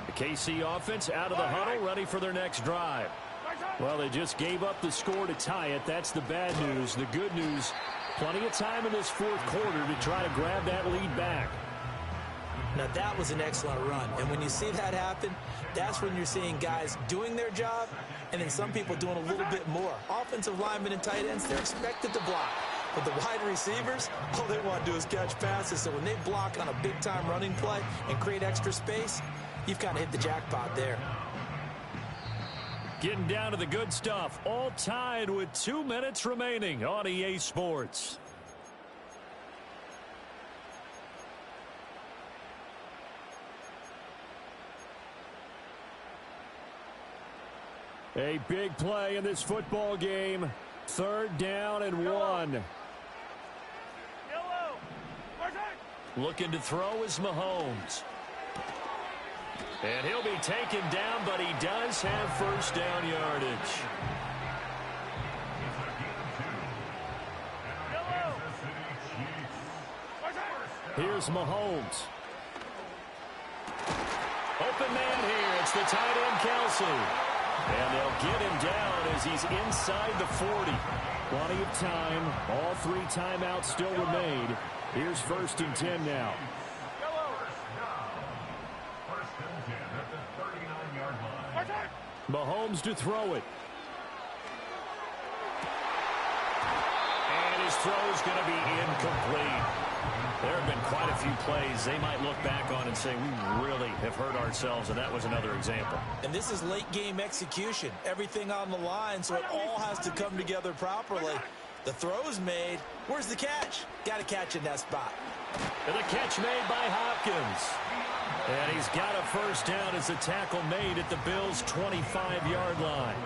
The KC offense out of the huddle, ready for their next drive. Well, they just gave up the score to tie it. That's the bad news. The good news, plenty of time in this 4th quarter to try to grab that lead back. Now, that was an excellent run. And when you see that happen, that's when you're seeing guys doing their job and then some people doing a little bit more. Offensive linemen and tight ends, they're expected to block. But the wide receivers, all they want to do is catch passes. So when they block on a big-time running play and create extra space, you've kind of hit the jackpot there. Getting down to the good stuff. All tied with 2 minutes remaining on EA Sports. A big play in this football game. 3rd down and 1. Looking to throw is Mahomes. And he'll be taken down, but he does have 1st down yardage. Here's Mahomes. Open man here. It's the tight end, Kelsey. And they'll get him down as he's inside the 40. Plenty of time. All 3 timeouts still remain. Here's 1st and 10 now. Mahomes to throw it. And his throw's going to be incomplete. There have been quite a few plays they might look back on and say, we really have hurt ourselves, and that was another example. And this is late game execution. Everything on the line, so it all has to come together properly. The throw's made. Where's the catch? Got to catch in that spot. And the catch made by Hopkins. And he's got a first down as the tackle made at the Bills' 25-yard line.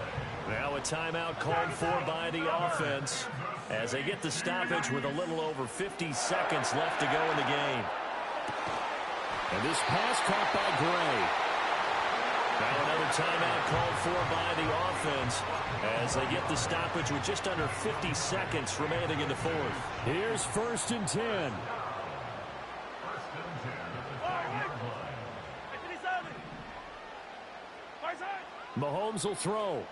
Now a timeout called for by the offense as they get the stoppage with a little over 50 seconds left to go in the game. And this pass caught by Gray. Now another timeout called for by the offense as they get the stoppage with just under 50 seconds remaining in the fourth. Here's 1st and 10. Mahomes will throw.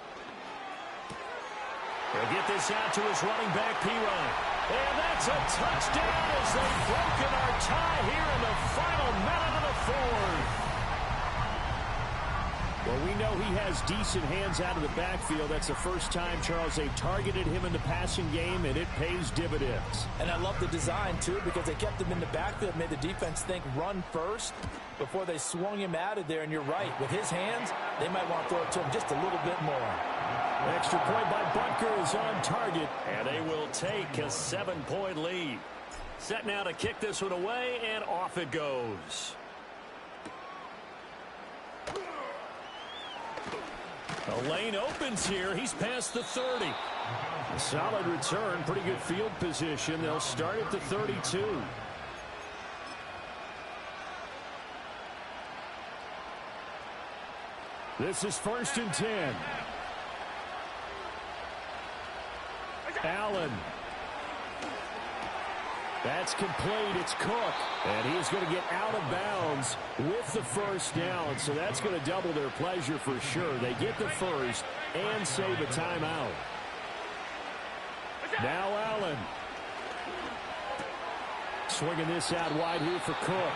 He'll get this out to his running back, P-Ryan. And that's a touchdown as they've broken our tie here in the final minute of the fourth. Well, we know he has decent hands out of the backfield. That's the first time, Charles, they've targeted him in the passing game, and it pays dividends. And I love the design, too, because they kept him in the backfield, made the defense think run first before they swung him out of there. And you're right, with his hands, they might want to throw it to him just a little bit more. Extra point by Butker is on target. And they will take a 7-point lead. Set now to kick this one away, and off it goes. The lane opens here. He's past the 30. A solid return. Pretty good field position. They'll start at the 32. This is 1st and 10. Allen. That's complete. It's Cook. And he's going to get out of bounds with the first down. So that's going to double their pleasure for sure. They get the first and save a timeout. Now Allen. Swinging this out wide here for Cook.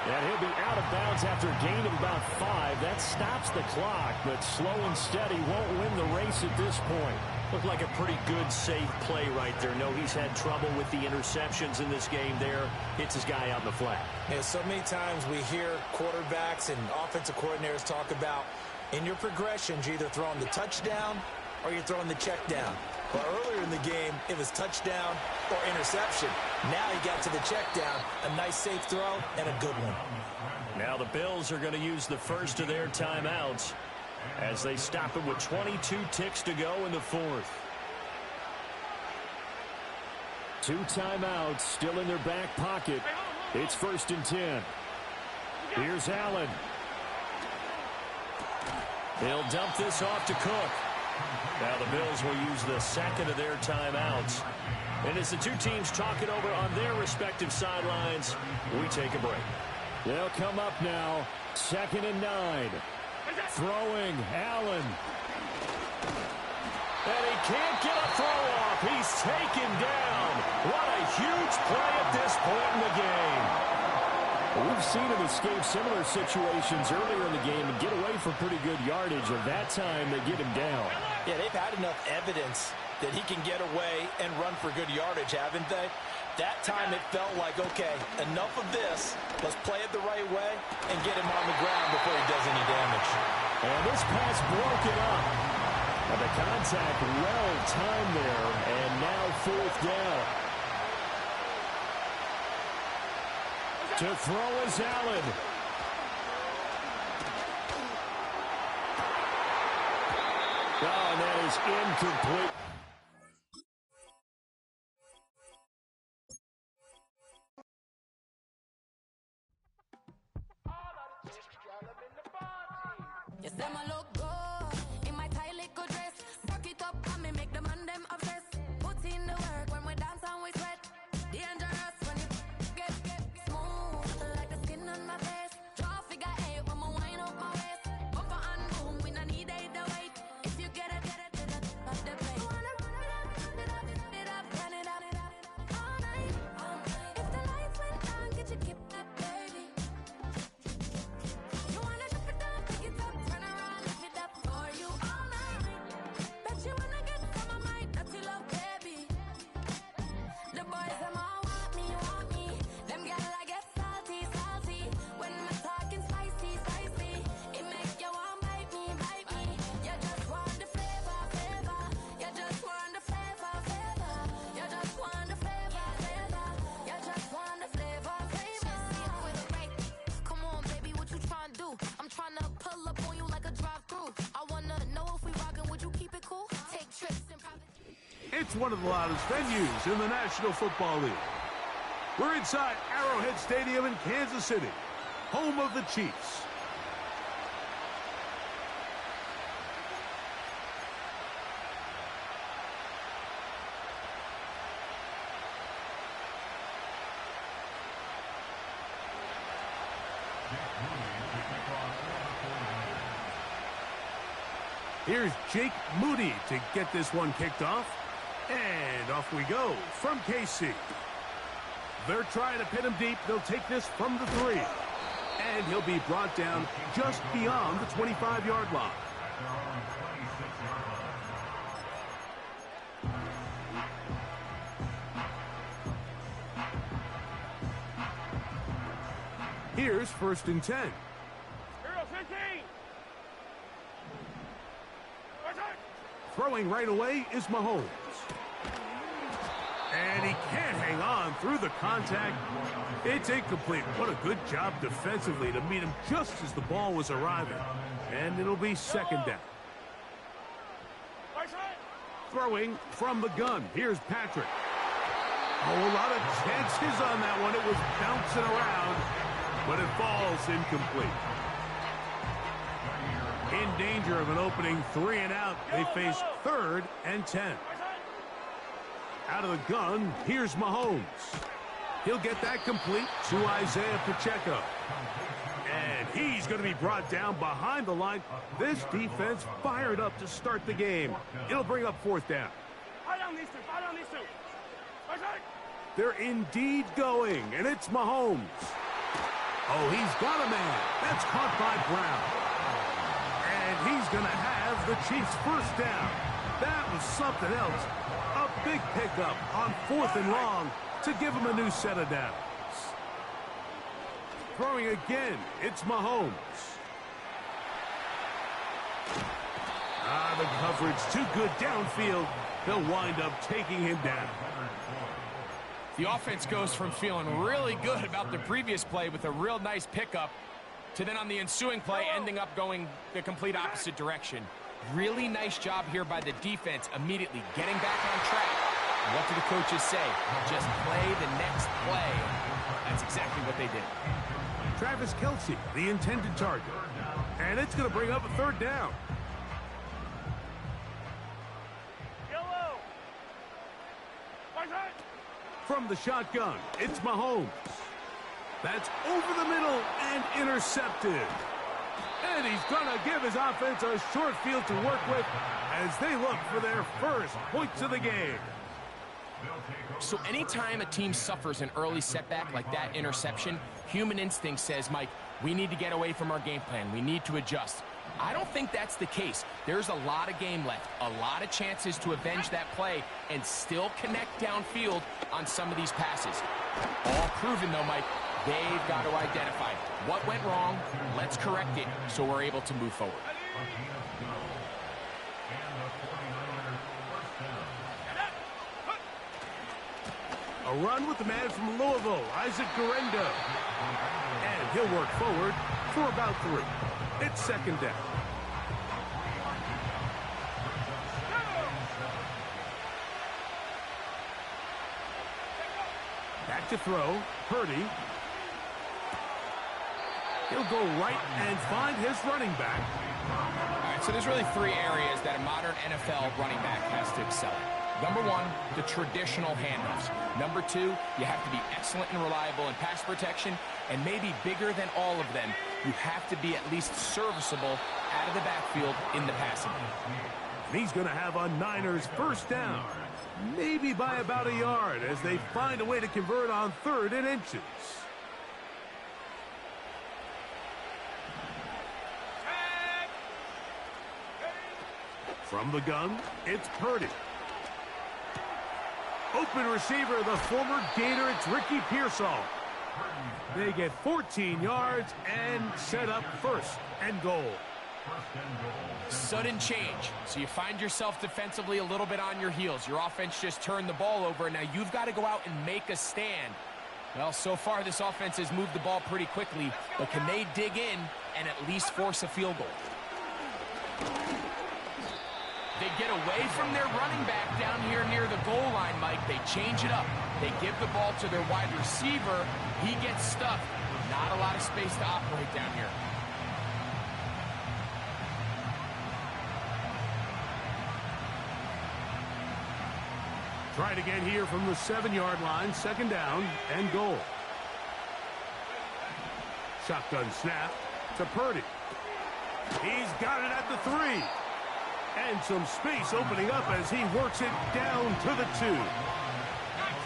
And he'll be out of bounds after a gain of about 5. That stops the clock, but slow and steady won't win the race at this point. Looked like a pretty good, safe play right there. No, he's had trouble with the interceptions in this game there. Hits his guy out in the flat. Yeah, so many times we hear quarterbacks and offensive coordinators talk about in your progressions, you're either throwing the touchdown or you're throwing the check down. Well, earlier in the game, it was touchdown or interception. Now he got to the check down, a nice safe throw, and a good one. Now the Bills are going to use the first of their timeouts as they stop it with 22 ticks to go in the fourth. 2 timeouts still in their back pocket. It's 1st and 10. Here's Allen. They'll dump this off to Cook. Now the Bills will use the second of their timeouts. And as the two teams talk it over on their respective sidelines, we take a break. They'll come up now. 2nd and 9. Throwing, Allen. And he can't get a throw off. He's taken down. What a huge play at this point in the game. We've seen him escape similar situations earlier in the game and get away from pretty good yardage. And that time, they get him down. Yeah, they've had enough evidence that he can get away and run for good yardage, haven't they? That time it felt like, okay, enough of this. Let's play it the right way and get him on the ground before he does any damage. And this pass broken up. And the contact well timed there. And now 4th down. To throw is Allen. Oh, and that is incomplete. You say my look good in my tight little dress. Rock it up and me make the man them obsessed. Put in the work when we dance and we sweat. Dangerous when you get smooth like the skin on my face. Draw figure 8 when I wind up my waist. Bumper and boom, we don't need either weight. If you get it to the top of the plate. Wanna run it up, run it up, all night. If the lights went down, get your keep up, baby. You wanna drop it down, pick it up, turn around, lift It's one of the loudest venues in the National Football League. We're inside Arrowhead Stadium in Kansas City, home of the Chiefs. Here's Jake Moody to get this one kicked off. And off we go from KC. They're trying to pin him deep. They'll take this from the 3. And he'll be brought down just beyond the 25-yard line. Here's 1st and 10. Throwing right away is Mahomes. And he can't hang on through the contact. It's incomplete. What a good job defensively to meet him just as the ball was arriving. And it'll be 2nd down. Throwing from the gun. Here's Patrick. Oh, a lot of chances on that one. It was bouncing around, but it falls incomplete. In danger of an opening 3 and out. They face 3rd and 10. Out of the gun, here's Mahomes. He'll get that complete to Isaiah Pacheco. And he's going to be brought down behind the line. This defense fired up to start the game. It'll bring up 4th down. They're indeed going, and it's Mahomes. Oh, he's got a man. That's caught by Brown. And he's going to have the Chiefs' 1st down. That was something else. A big pickup on 4th and long to give him a new set of downs. Throwing again, it's Mahomes. The coverage too good downfield. They'll wind up taking him down. The offense goes from feeling really good about the previous play with a real nice pickup to then on the ensuing play ending up going the complete opposite direction. Really nice job here by the defense immediately getting back on track. What do the coaches say? Just play the next play. That's exactly what they did. Travis Kelce, the intended target. And it's going to bring up a 3rd down. Yellow. From the shotgun, it's Mahomes. That's over the middle and intercepted. And he's going to give his offense a short field to work with as they look for their 1st points of the game. So anytime a team suffers an early setback like that interception, human instinct says, Mike, we need to get away from our game plan. We need to adjust. I don't think that's the case. There's a lot of game left, a lot of chances to avenge that play and still connect downfield on some of these passes. All proven, though, Mike. They've got to identify what went wrong, let's correct it so we're able to move forward. A run with the man from Louisville, Isaac Guerendo. And he'll work forward for about 3. It's 2nd down. Back to throw, Purdy. He'll go right and find his running back. All right, so there's really 3 areas that a modern NFL running back has to excel at. Number 1, the traditional handoffs. Number 2, you have to be excellent and reliable in pass protection. And maybe bigger than all of them, you have to be at least serviceable out of the backfield in the passing game. He's going to have a Niners 1st down. Maybe by about a yard as they find a way to convert on 3rd and inches. From the gun, it's Purdy. Open receiver, the former Gator, it's Ricky Pearsall. They get 14 yards and set up 1st and goal. Sudden change. So you find yourself defensively a little bit on your heels. Your offense just turned the ball over. Now you've got to go out and make a stand. Well, so far this offense has moved the ball pretty quickly, but can they dig in and at least force a field goal? They get away from their running back down here near the goal line, Mike. They change it up. They give the ball to their wide receiver. He gets stuffed. Not a lot of space to operate down here. Try it again here from the 7-yard line. 2nd down and goal. Shotgun snap to Purdy. He's got it at the 3. And some space opening up as he works it down to the 2.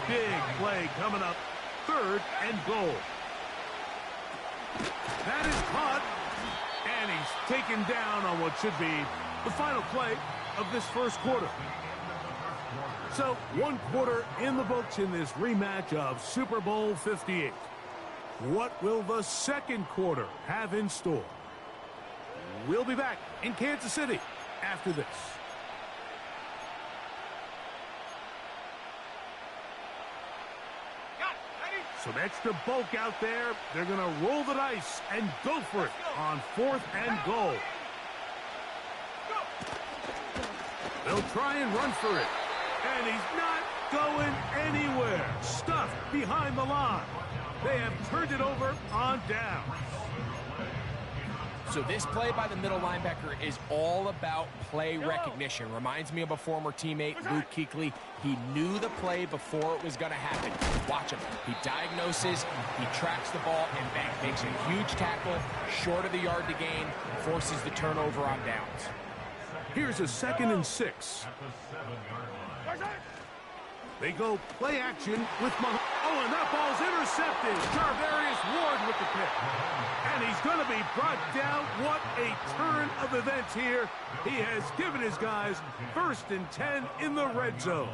Big play coming up. 3rd and goal. That is caught. And he's taken down on what should be the final play of this first quarter. So, 1 quarter in the books in this rematch of Super Bowl 58. What will the second quarter have in store? We'll be back in Kansas City after this. Some extra bulk out there. They're going to roll the dice and go for it on 4th and goal. They'll try and run for it. And he's not going anywhere. Stuffed behind the line. They have turned it over on downs. So this play by the middle linebacker is all about play recognition. Reminds me of a former teammate, Luke Kuechly. He knew the play before it was going to happen. Watch him. He diagnoses, he tracks the ball, and bang, makes a huge tackle, short of the yard to gain, forces the turnover on downs. Here's a 2nd and 6. They go play action with oh, and that ball's intercepted. Charvarius Ward with the pick. And he's going to be brought down. What a turn of events here. He has given his guys 1st and 10 in the red zone.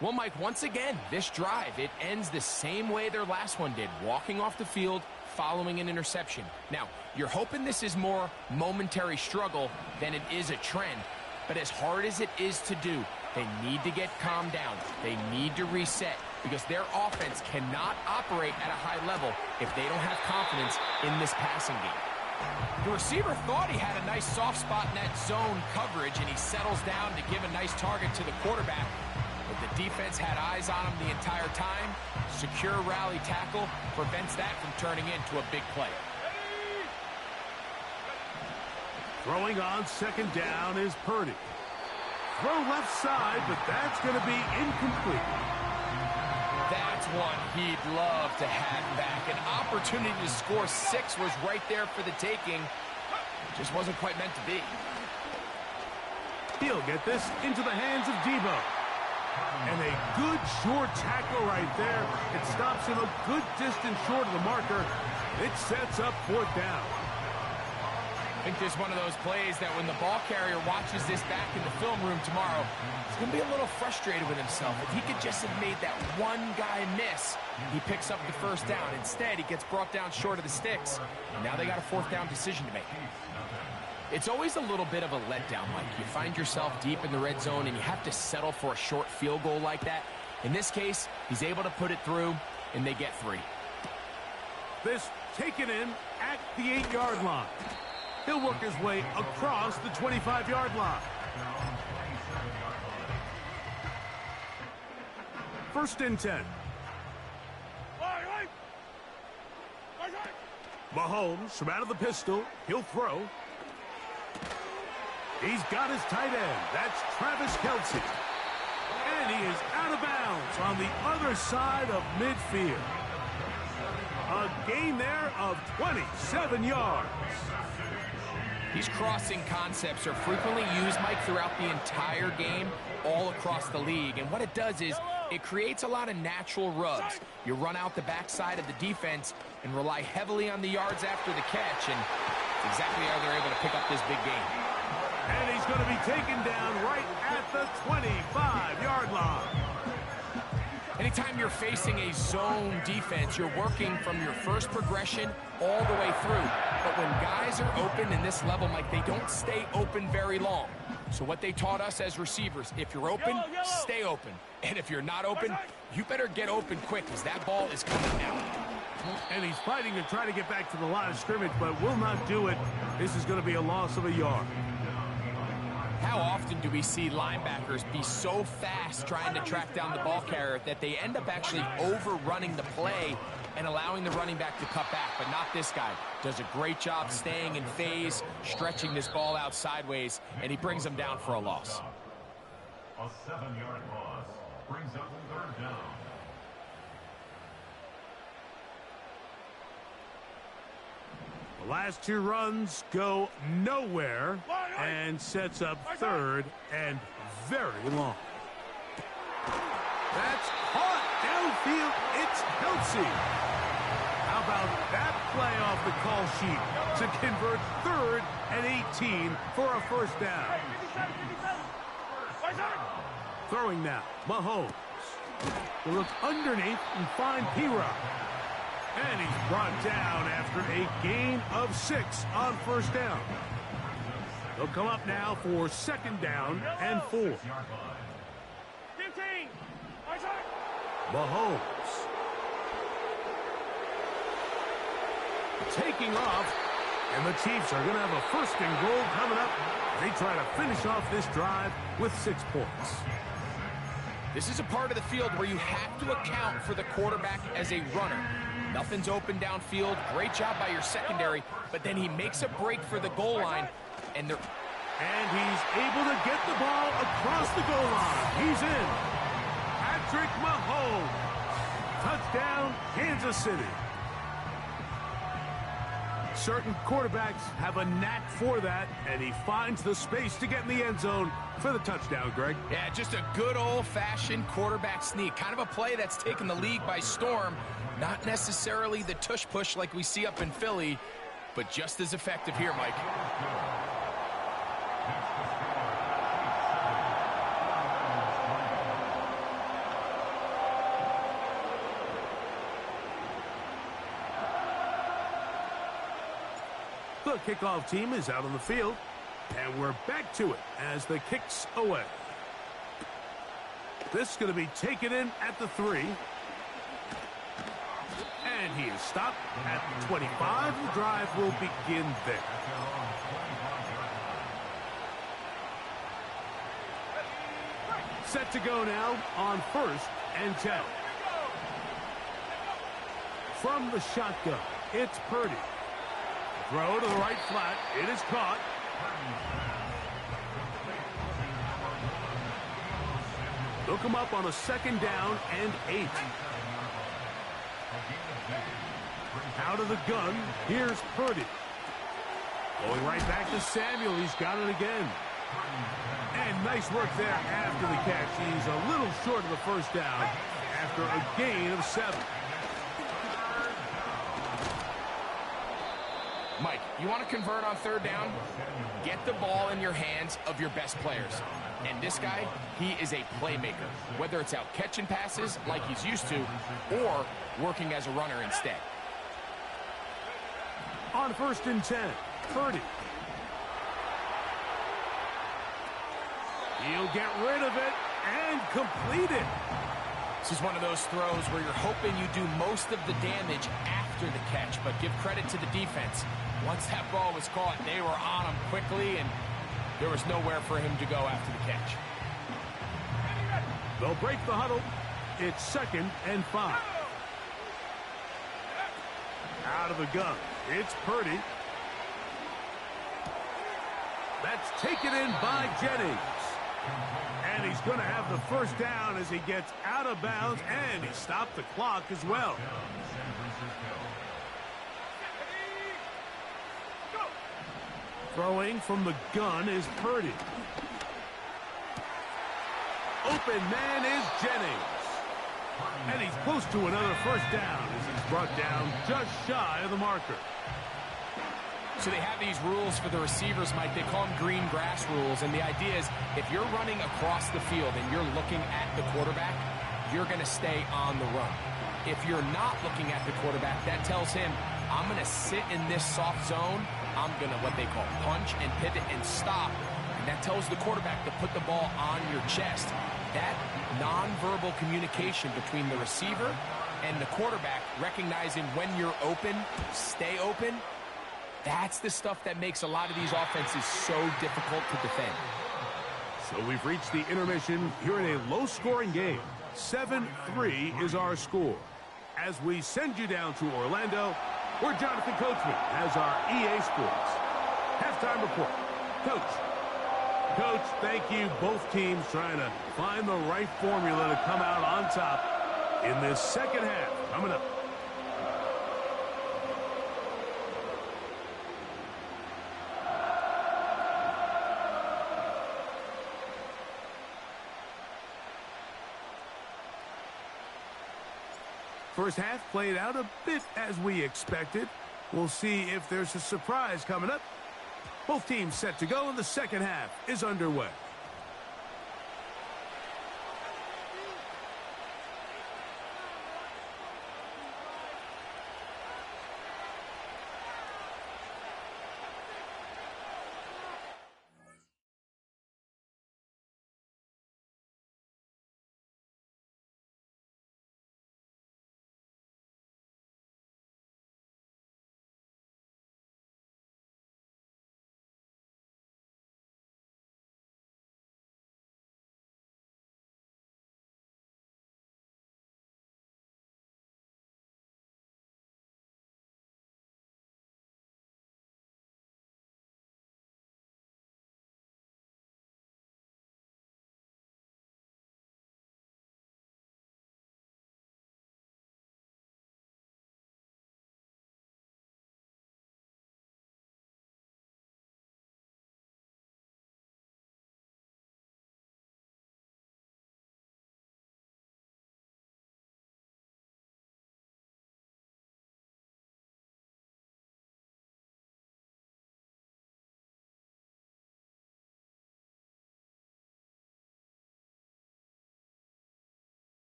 Well, Mike, once again, this drive, it ends the same way their last one did. Walking off the field, following an interception. Now, you're hoping this is more momentary struggle than it is a trend. But as hard as it is to do, they need to get calmed down. They need to reset because their offense cannot operate at a high level if they don't have confidence in this passing game. The receiver thought he had a nice soft spot in that zone coverage, and he settles down to give a nice target to the quarterback. But the defense had eyes on him the entire time. Secure rally tackle prevents that from turning into a big play. Throwing on 2nd down is Purdy. Throw left side, but that's going to be incomplete. That's one he'd love to have back. An opportunity to score 6 was right there for the taking. Just wasn't quite meant to be. He'll get this into the hands of Debo. And a good short tackle right there. It stops him a good distance short of the marker. It sets up 4th down. I think this is one of those plays that when the ball carrier watches this back in the film room tomorrow, he's going to be a little frustrated with himself. If he could just have made that one guy miss, he picks up the 1st down. Instead, he gets brought down short of the sticks, and now they got a 4th down decision to make. It's always a little bit of a letdown, Mike. You find yourself deep in the red zone, and you have to settle for a short field goal like that. In this case, he's able to put it through, and they get 3. This taken in at the 8-yard line. He'll work his way across the 25-yard line. 1st and 10. Mahomes from out of the pistol. He'll throw. He's got his tight end. That's Travis Kelce. And he is out of bounds on the other side of midfield. A gain there of 27 yards. These crossing concepts are frequently used, Mike, throughout the entire game, all across the league. And what it does is it creates a lot of natural rubs. You run out the backside of the defense and rely heavily on the yards after the catch, and it's exactly how they're able to pick up this big game. And he's going to be taken down right at the 25-yard line. Anytime you're facing a zone defense, you're working from your first progression all the way through. But when guys are open in this level, Mike, they don't stay open very long. So what they taught us as receivers, if you're open, stay open. And if you're not open, you better get open quick because that ball is coming out. And he's fighting to try to get back to the line of scrimmage, but will not do it. This is going to be a loss of a yard. How often do we see linebackers be so fast trying to track down the ball carrier that they end up actually overrunning the play and allowing the running back to cut back? But not this guy. Does a great job staying in phase, stretching this ball out sideways, and he brings them down for a loss. A 7-yard loss brings up 3rd down. The last 2 runs go nowhere and sets up 3rd and very long. That's caught downfield. It's Kelce. How about that play off the call sheet to convert 3rd and 18 for a 1st down? Throwing now, Mahomes. They look underneath and find P-Rock. And he's brought down after a gain of 6 on 1st down. They'll come up now for 2nd down and 4. 15. Mahomes. Taking off. And the Chiefs are going to have a 1st and goal coming up. They try to finish off this drive with 6 points. This is a part of the field where you have to account for the quarterback as a runner. Nothing's open downfield. Great job by your secondary, but then he makes a break for the goal line, and he's able to get the ball across the goal line. He's in. Patrick Mahomes. Touchdown, Kansas City. Certain quarterbacks have a knack for that, and he finds the space to get in the end zone for the touchdown, Greg. Yeah, just a good old-fashioned quarterback sneak. Kind of a play that's taken the league by storm. Not necessarily the tush-push like we see up in Philly, but just as effective here, Mike. The kickoff team is out on the field, and we're back to it as the kick's away. This is going to be taken in at the 3. And he is stopped at the 25. The drive will begin there. Set to go now on 1st and 10. From the shotgun, it's Purdy. Throw to the right flat. It is caught. They'll come up on a 2nd down and 8. Out of the gun, here's Purdy. Going right back to Samuel. He's got it again. And nice work there after the catch. He's a little short of the 1st down after a gain of 7. Mike, you want to convert on 3rd down? Get the ball in your hands of your best players. And this guy, he is a playmaker. Whether it's out catching passes like he's used to or working as a runner instead. On 1st and 10, Purdy. He'll get rid of it and complete it. This is one of those throws where you're hoping you do most of the damage after the catch, but give credit to the defense. Once that ball was caught, they were on him quickly, and there was nowhere for him to go after the catch. They'll break the huddle. It's 2nd and 5. Out of the gun, it's Purdy. That's taken in by Jennings. And he's going to have the 1st down as he gets out of bounds, and he stopped the clock as well. Throwing from the gun is Purdy. Open man is Jennings. And he's close to another 1st down as he's brought down just shy of the marker. So they have these rules for the receivers, Mike. They call them green grass rules. And the idea is if you're running across the field and you're looking at the quarterback, you're going to stay on the run. If you're not looking at the quarterback, that tells him, I'm going to sit in this soft zone. I'm going to what they call punch and pivot and stop. And that tells the quarterback to put the ball on your chest. That nonverbal communication between the receiver and the quarterback, recognizing when you're open, stay open, that's the stuff that makes a lot of these offenses so difficult to defend. So we've reached the intermission here in a low-scoring game. 7-3 is our score. As we send you down to Orlando, where Jonathan Coachman has our EA Sports halftime report. Coach, thank you. Both teams trying to find the right formula to come out on top in this second half coming up. First half played out a bit as we expected. We'll see if there's a surprise coming up. Both teams set to go, and the second half is underway.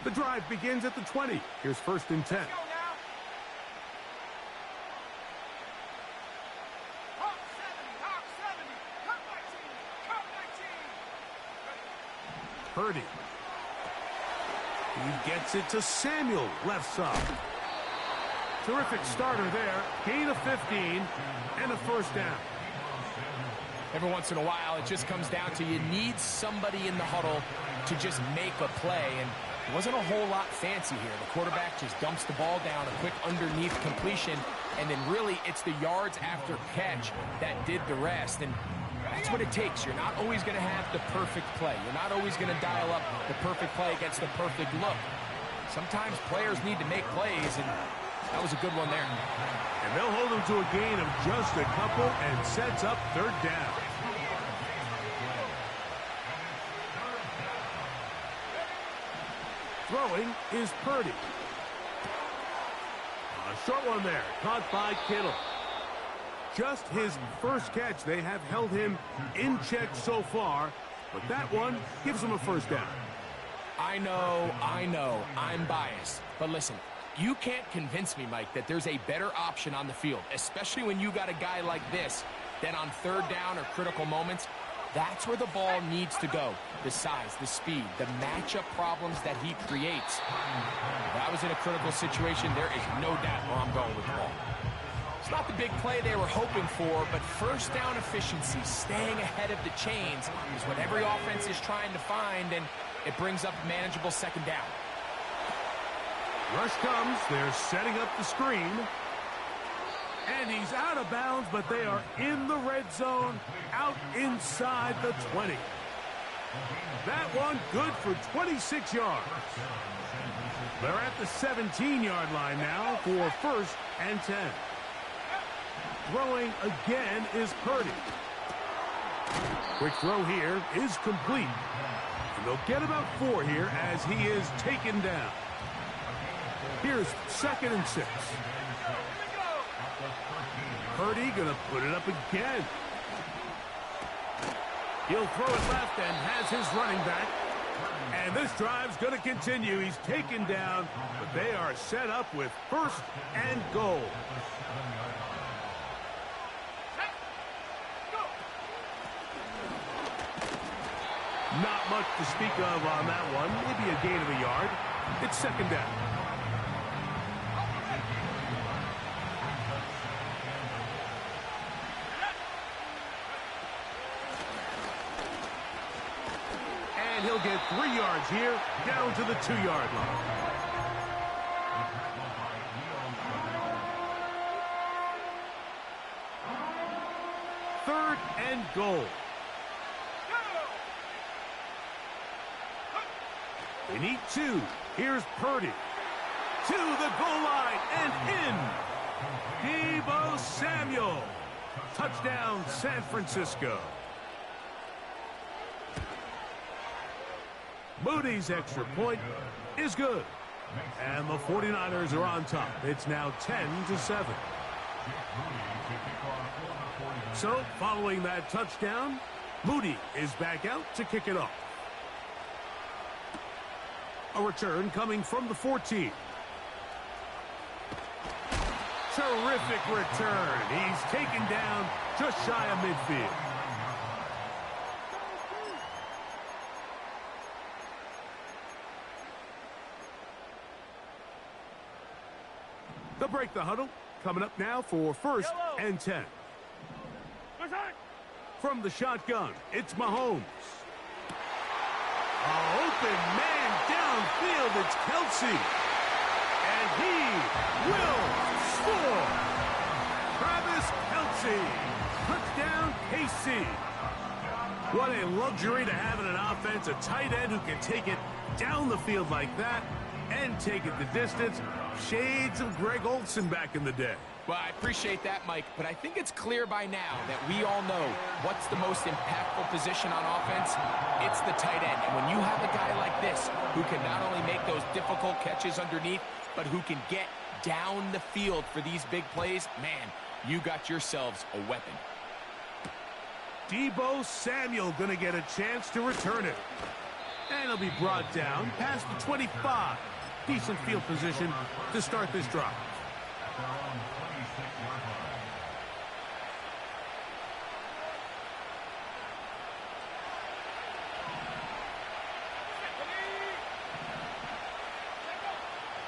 The drive begins at the 20. Here's 1st and 10. Purdy. He gets it to Samuel, left side. Terrific starter there. Gain of 15 and a first down. Every once in a while, it just comes down to you need somebody in the huddle to just make a play, and it wasn't a whole lot fancy here. The quarterback just dumps the ball down, a quick underneath completion, and then really it's the yards after catch that did the rest, and that's what it takes. You're not always going to have the perfect play. You're not always going to dial up the perfect play against the perfect look. Sometimes players need to make plays, and that was a good one there. And they'll hold them to a gain of just a couple and sets up 3rd down. Throwing is Purdy. A short one there, caught by Kittle. Just his first catch. They have held him in check so far, but that one gives him a first down. I know, I'm biased. But listen, you can't convince me, Mike, that there's a better option on the field, especially when you got a guy like this, than on 3rd down or critical moments. That's where the ball needs to go. The size, the speed, the matchup problems that he creates. If I was in a critical situation, there is no doubt where I'm going with the ball. It's not the big play they were hoping for, but first down efficiency, staying ahead of the chains, is what every offense is trying to find, and it brings up a manageable 2nd down. Rush comes. They're setting up the screen. And he's out of bounds, but they are in the red zone, out inside the 20. That one good for 26 yards. They're at the 17-yard line now for 1st and 10. Throwing again is Purdy. Quick throw here is complete. And They'll get about 4 here as he is taken down. Here's 2nd and 6. Purdy going to put it up again. He'll throw it left and has his running back. And this drive's going to continue. He's taken down, but they are set up with 1st and goal. Not much to speak of on that one. Maybe a gain of a yard. It's 2nd down. And he'll get 3 yards here, down to the 2-yard line. Third and goal. They need 2. Here's Purdy. To the goal line and in. Deebo Samuel. Touchdown, San Francisco. Moody's extra point is good. And the 49ers are on top. It's now 10-7. So, following that touchdown, Moody is back out to kick it off. A return coming from the 14. Terrific return. He's taken down just shy of midfield. They'll break the huddle. Coming up now for 1st and 10. From the shotgun, it's Mahomes. Open man downfield, it's Kelsey. And he will score. Travis Kelsey. Touchdown, KC. What a luxury to have in an offense, a tight end who can take it down the field like that and take it the distance. Shades of Greg Olsen back in the day. Well, I appreciate that, Mike, but I think it's clear by now that we all know what's the most impactful position on offense. It's the tight end. And when you have a guy like this who can not only make those difficult catches underneath, but who can get down the field for these big plays, man, you got yourselves a weapon. Deebo Samuel going to get a chance to return it. And he'll be brought down past the 25. Decent field position to start this drive.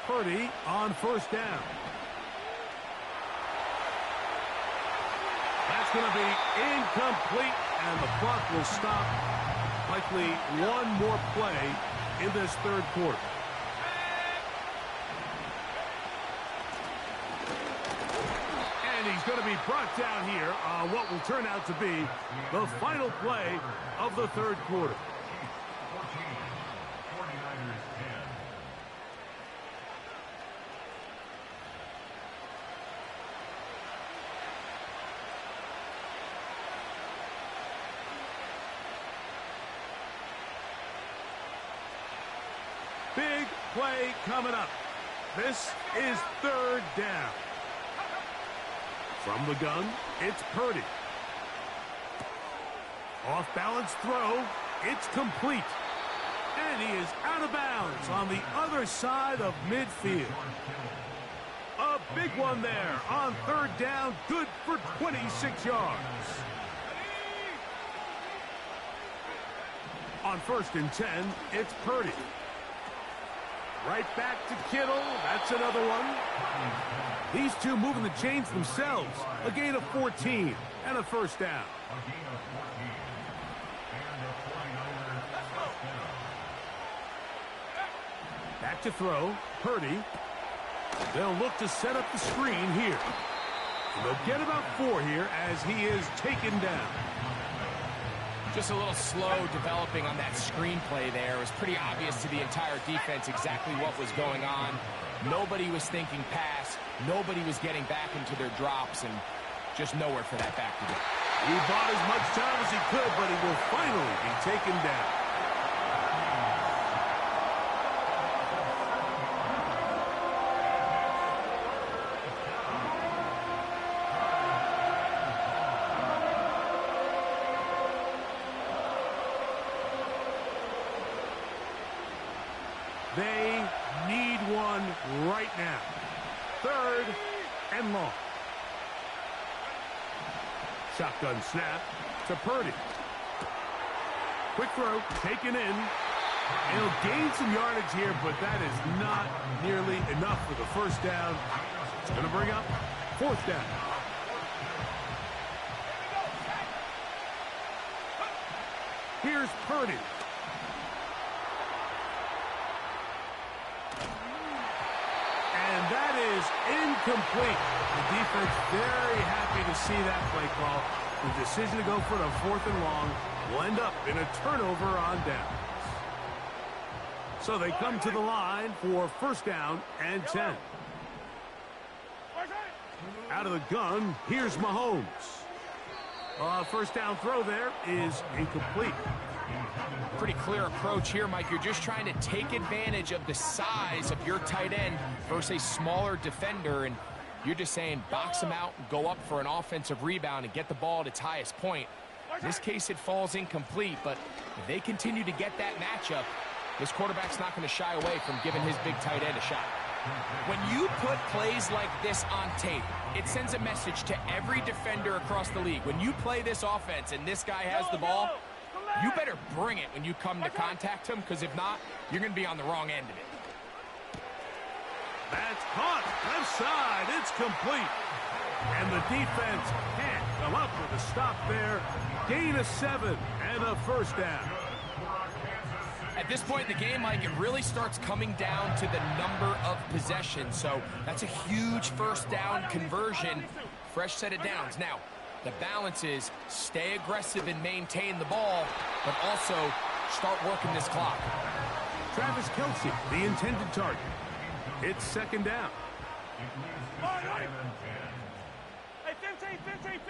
Purdy on 1st down. That's going to be incomplete, and the clock will stop. Likely one more play in this 3rd quarter. And he's going to be brought down here on what will turn out to be the final play of the 3rd quarter. Big play coming up. This is 3rd down. From the gun, it's Purdy. Off-balance throw. It's complete. And he is out of bounds on the other side of midfield. A big one there on 3rd down. Good for 26 yards. On 1st and 10, it's Purdy. Right back to Kittle. That's another one. These two moving the chains themselves. A gain of 14 and a 1st down. Back to throw. Purdy. They'll look to set up the screen here. They'll get about 4 here as he is taken down. Just a little slow developing on that screenplay there. It was pretty obvious to the entire defense exactly what was going on. Nobody was thinking pass. Nobody was getting back into their drops, and just nowhere for that back to go. He bought as much time as he could, but he will finally be taken down. They need one right now. 3rd and long. Shotgun snap to Purdy. Quick throw, taken in. He'll gain some yardage here, but that is not nearly enough for the first down. It's going to bring up 4th down. Here's Purdy. And that is incomplete. The defense very happy to see that play call. The decision to go for the 4th and long will end up in a turnover on downs. So they come to the line for 1st down and 10. Out of the gun, here's Mahomes. 1st down throw there is incomplete. Pretty clear approach here, Mike. You're just trying to take advantage of the size of your tight end versus a smaller defender, and you're just saying box him out and go up for an offensive rebound and get the ball at its highest point. In this case, it falls incomplete, but if they continue to get that matchup, this quarterback's not going to shy away from giving his big tight end a shot. When you put plays like this on tape, it sends a message to every defender across the league. When you play this offense and this guy has the ball, you better bring it when you come to contact him, because if not, you're going to be on the wrong end of it. That's caught. Left side. It's complete. And the defense can't come up with a stop there. Gain of 7 and a 1st down. At this point in the game, Mike, it really starts coming down to the number of possessions. So that's a huge 1st down conversion. Fresh set of downs. Now, the balance is stay aggressive and maintain the ball, but also start working this clock. Travis Kelce, the intended target. It's 2nd down. Hey, 15, 15, 15.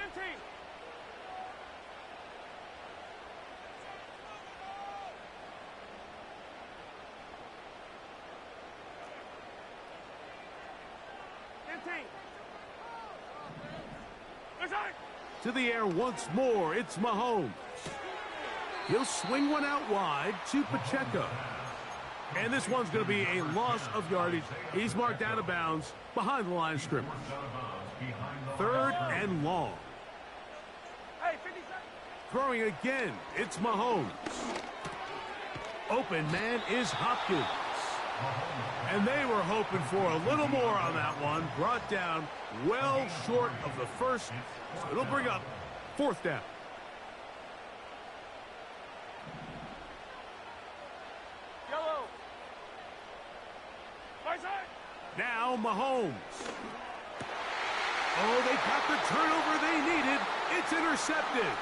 To the air once more, it's Mahomes. He'll swing one out wide to Pacheco. And this one's going to be a loss of yardage. He's marked out of bounds behind the line of scrimmage. 3rd and long. Throwing again, it's Mahomes. Open man is Hopkins. And they were hoping for a little more on that one. Brought down well short of the 1st. So it'll bring up 4th down. Yellow. Now Mahomes. Oh, they got the turnover they needed. It's intercepted.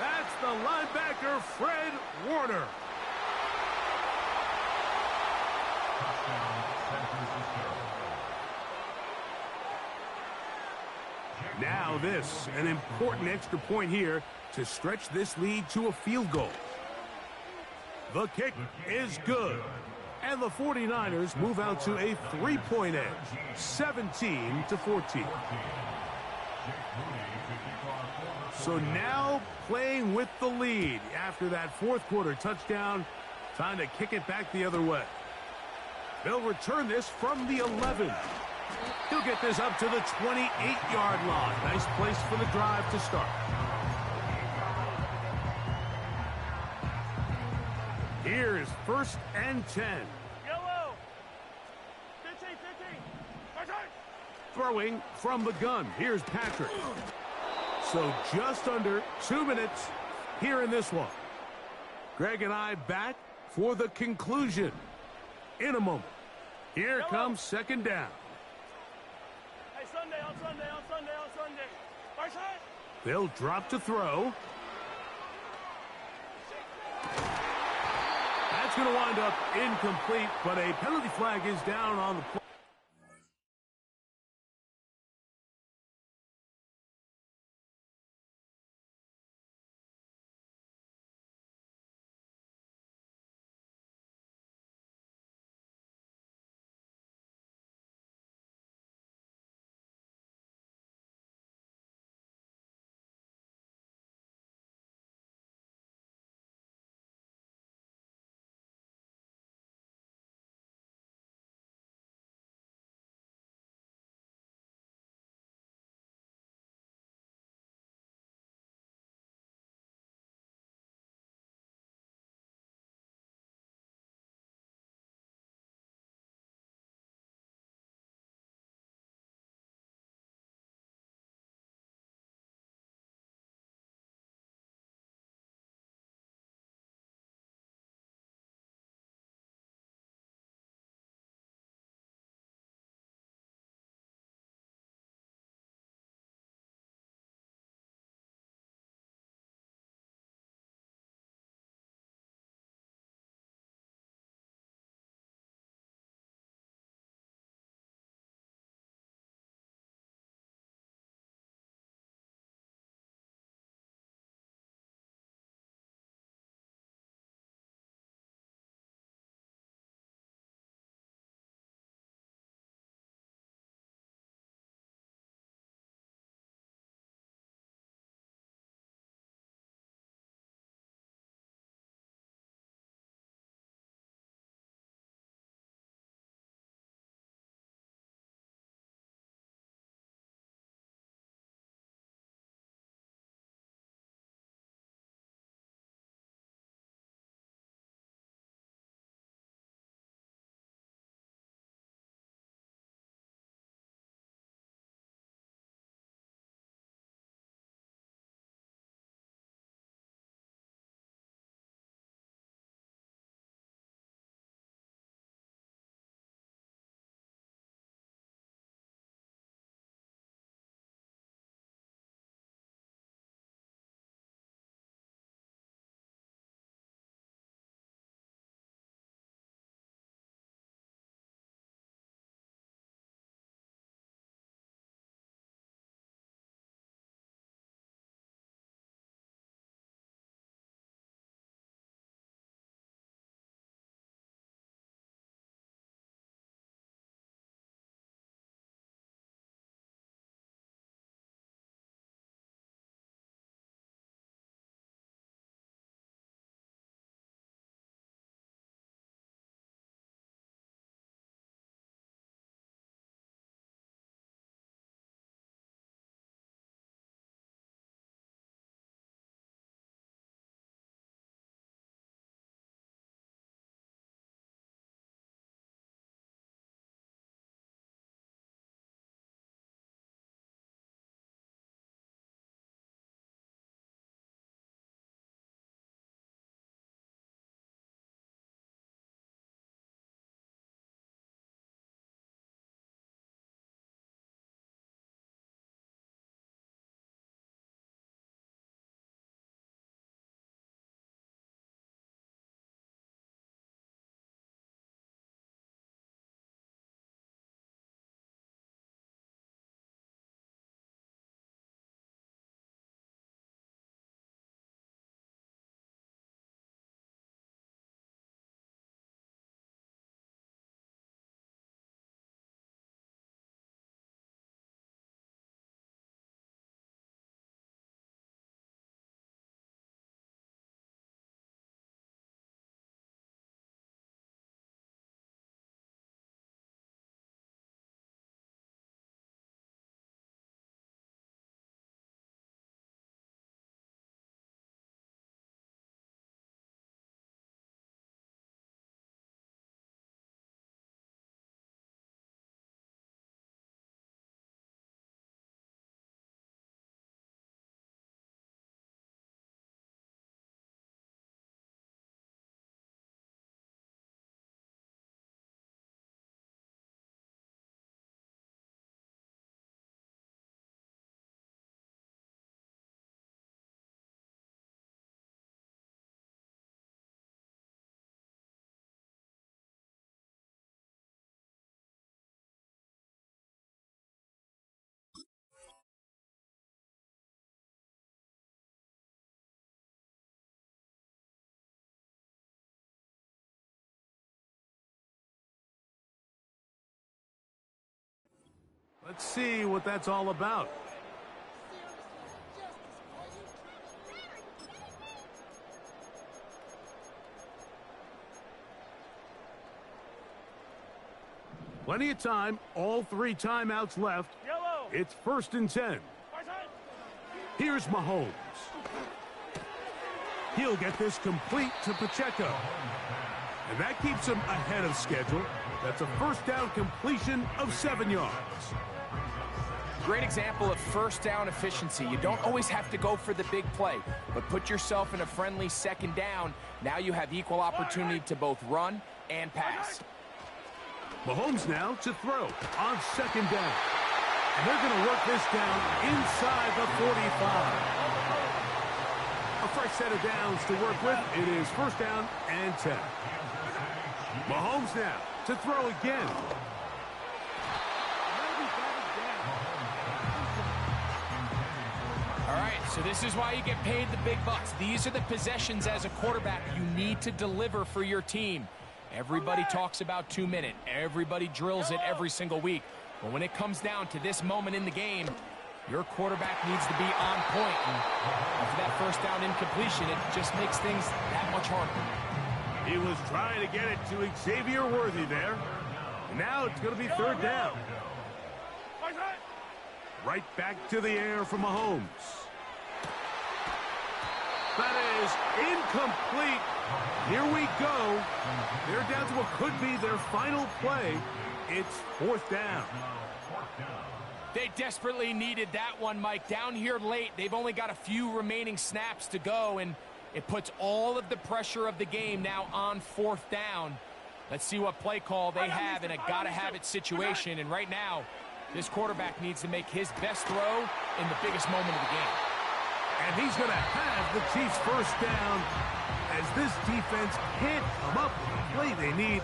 That's the linebacker, Fred Warner. Now this, an important extra point here to stretch this lead to a field goal. The kick is good. And the 49ers move out to a 3-point edge, 17-14. So now playing with the lead after that 4th quarter touchdown, time to kick it back the other way. They'll return this from the 11. He'll get this up to the 28-yard line. Nice place for the drive to start. Here's 1st and 10. Yellow. 15, 15. Throwing from the gun. Here's Patrick. So just under 2 minutes here in this one. Greg and I back for the conclusion in a moment. Here comes 2nd down. Hey, Sunday, on Sunday, on Sunday, on Sunday. Right side. They'll drop to throw. That's going to wind up incomplete, but a penalty flag is down on the play. Let's see what that's all about. Plenty of time, all 3 timeouts left. Yellow. It's 1st and 10. Here's Mahomes. He'll get this complete to Pacheco. And that keeps him ahead of schedule. That's a first down completion of 7 yards. Great example of first down efficiency. You don't always have to go for the big play, but put yourself in a friendly 2nd down. Now you have equal opportunity to both run and pass. Mahomes now to throw on 2nd down. And they're going to work this down inside the 45. A fresh set of downs to work with. It is 1st down and 10. Mahomes now to throw again. All right, so this is why you get paid the big bucks. These are the possessions as a quarterback you need to deliver for your team. Everybody talks about 2-minute. Everybody drills it every single week. But when it comes down to this moment in the game, your quarterback needs to be on point. And after that first down incompletion, it just makes things that much harder. He was trying to get it to Xavier Worthy there. Now it's going to be 3rd down. Right back to the air for Mahomes. That is incomplete. Here we go. They're down to what could be their final play. It's 4th down. They desperately needed that one, Mike. Down here late, they've only got a few remaining snaps to go, and it puts all of the pressure of the game now on 4th down. Let's see what play call they have in a gotta-have-it situation. And right now, this quarterback needs to make his best throw in the biggest moment of the game. And he's going to have the Chiefs' 1st down. As this defense can't come up with the play they need,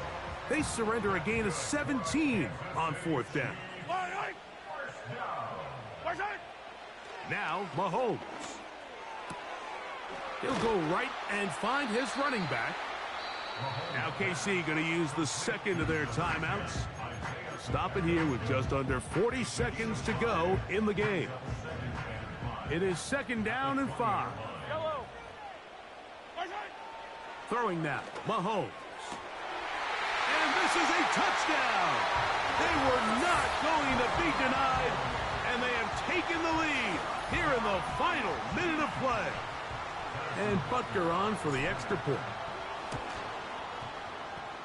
they surrender a gain of 17 on 4th down. Now, Mahomes. He'll go right and find his running back. Now KC going to use the 2nd of their timeouts. Stop it here with just under 40 seconds to go in the game. It is 2nd down and 5. Throwing now, Mahomes. And this is a touchdown. They were not going to be denied, and they have taken the lead here in the final minute of play. And Butker on for the extra point.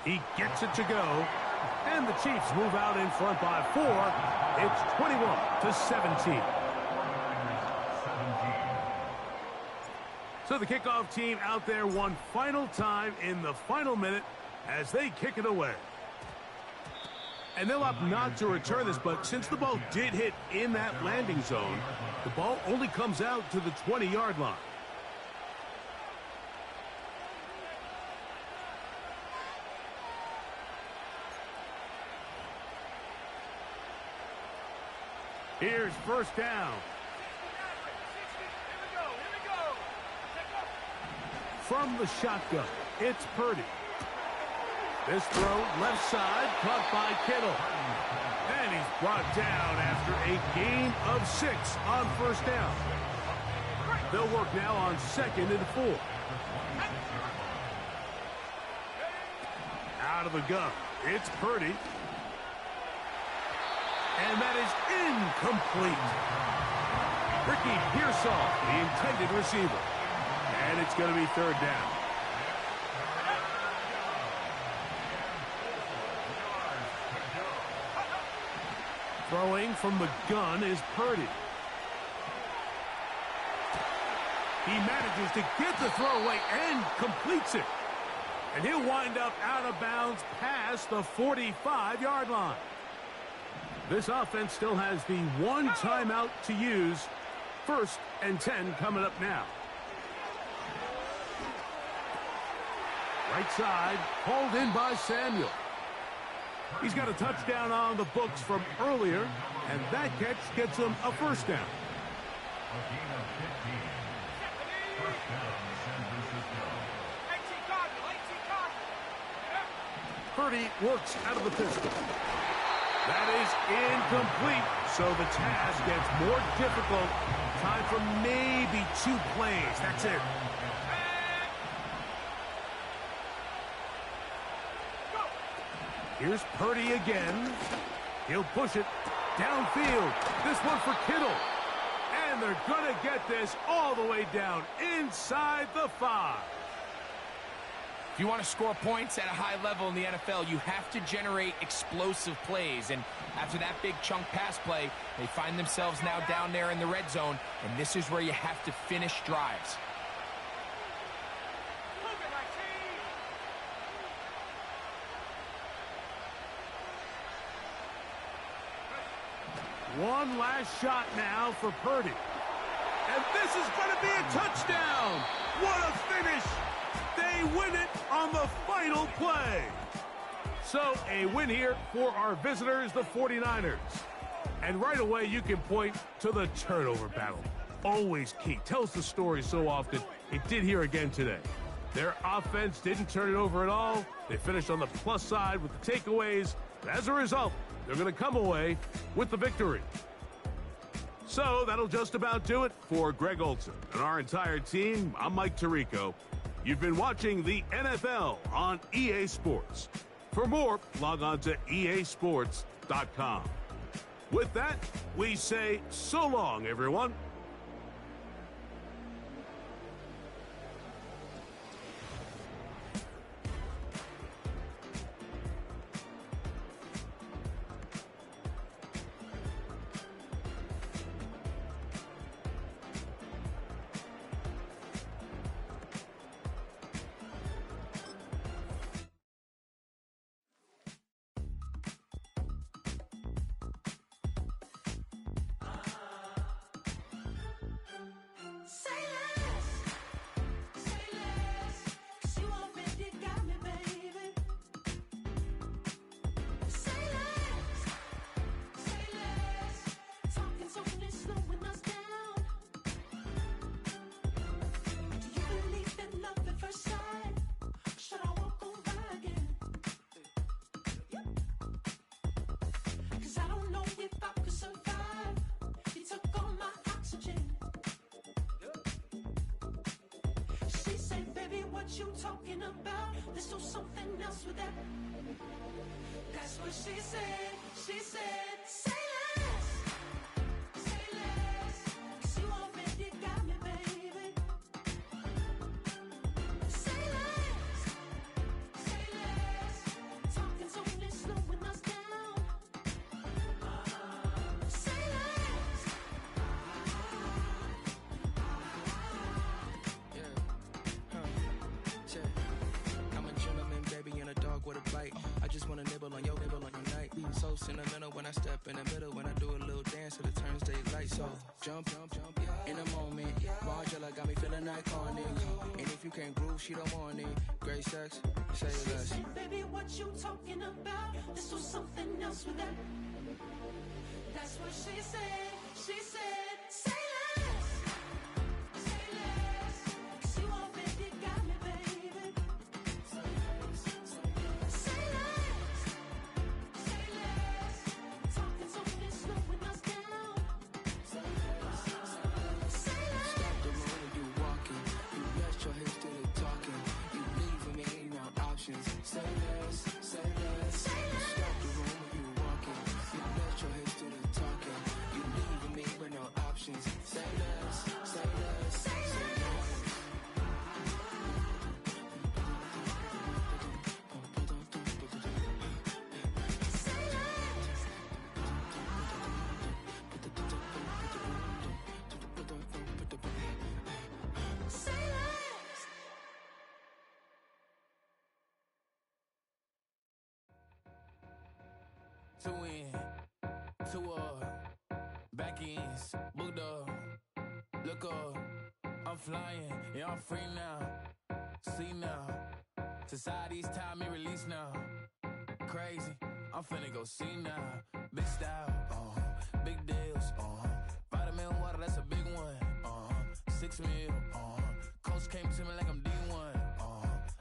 He gets it to go, and the Chiefs move out in front by 4. It's 21-17. So the kickoff team out there one final time in the final minute as they kick it away. And they'll opt not to return this, but since the ball did hit in that landing zone, the ball only comes out to the 20-yard line. Here's 1st down. From the shotgun, it's Purdy. This throw left side, caught by Kittle. And he's brought down after a gain of 6 on 1st down. They'll work now on 2nd and 4. Out of the gun, it's Purdy. And that is incomplete. Ricky Pearsall, the intended receiver. And it's going to be 3rd down. Throwing from the gun is Purdy. He manages to get the throw away and completes it. And he'll wind up out of bounds past the 45-yard line. This offense still has the 1 timeout to use. 1st and 10 coming up now. Right side, hauled in by Samuel. He's got a touchdown on the books from earlier, and that catch gets him a 1st down. Purdy works out of the pistol. That is incomplete, so the task gets more difficult. Time for maybe 2 plays. That's it. Here's Purdy again. He'll push it downfield. This one for Kittle. And they're going to get this all the way down inside the 5. If you want to score points at a high level in the NFL, you have to generate explosive plays. And after that big chunk pass play, they find themselves now down there in the red zone, and this is where you have to finish drives. One last shot now for Purdy. And this is going to be a touchdown. What a finish. They win it on the final play. So a win here for our visitors, the 49ers. And right away, you can point to the turnover battle. Always key. Tells the story so often. It did here again today. Their offense didn't turn it over at all. They finished on the plus side with the takeaways. As a result, they're going to come away with the victory. So that'll just about do it for Greg Olsen and our entire team. I'm Mike Tirico. You've been watching the NFL on EA Sports. For more, log on to easports.com. With that, we say so long, everyone. You talking about? Let's do something else with that. That's what she said. She said, say less. Say less. 'Cause you already got me, baby. Say less. Say less. Talking's only slowing us down. Say less. I'm a gentleman, baby, and a dog with a bite. I just wanna nibble on your night. So sentimental when I step in the middle, when I do a little dance, till it turns daylight. So jump, in a moment. Margella got me feeling iconic. And if you can't groove, she don't want it. Great sex, say less. Say, baby, what you talking about? Let's do something else with that. That's what she said. She said, say less. Say less. 'Cause you already got me, baby. Say less. Say less. Talking's only slowing us down. Say less. Say less. Stop the road when you walking. You rest your hips to the talking. You leaving me no options. Say less, say less. Say You less. stop the road when you walking. You rest your hips to the talking. You leaving me with no options. Say less, say less, say less. Say less. Two in, two back ends, booked up, look up, I'm flying, yeah, I'm free now, see now, society's time me release now, crazy, I'm finna go see now, big style, big deals, vitamin water, that's a big one, 6 mil, coach came to me like I'm D1,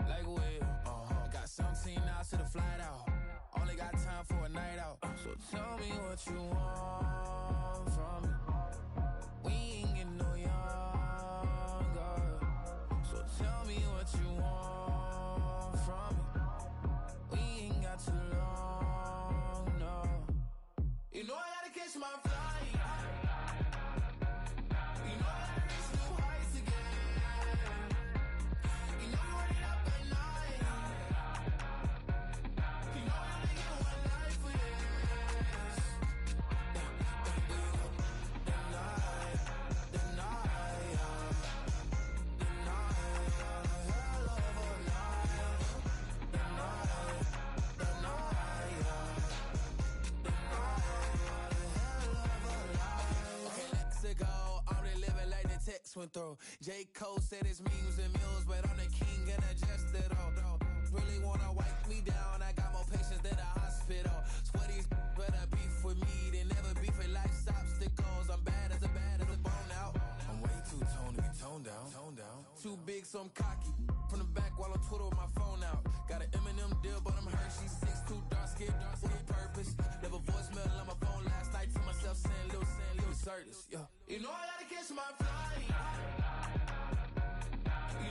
like Will, got 17 hours to the flight out. Only got time for a night out. So tell me what you want from me. We ain't getting no younger. So tell me what you want from me. We ain't got too long, no. You know I gotta catch my flight. You know I gotta reach new heights again. You know you run it up at night. You know I only get one life for this. The night, hell of a night. The night, okay, let's go. I'm really living like the text went through. J. Cole said it's memes and mills, but I'm the king and adjust it all. Really wanna wipe me down. I got more patience than a hospital. Sweaty's better beef with me than never beef with life's obstacles. I'm bad as a bone out. I'm way too toned to be toned down. Too big, so I'm cocky. From the back while on Twitter with my phone out. Got an Eminem deal, but I'm Hershey. 6'2", dark skin, with a purpose. Never voicemail on my phone last night to myself saying Lil Curtis. Yeah. You know I gotta catch my flight. You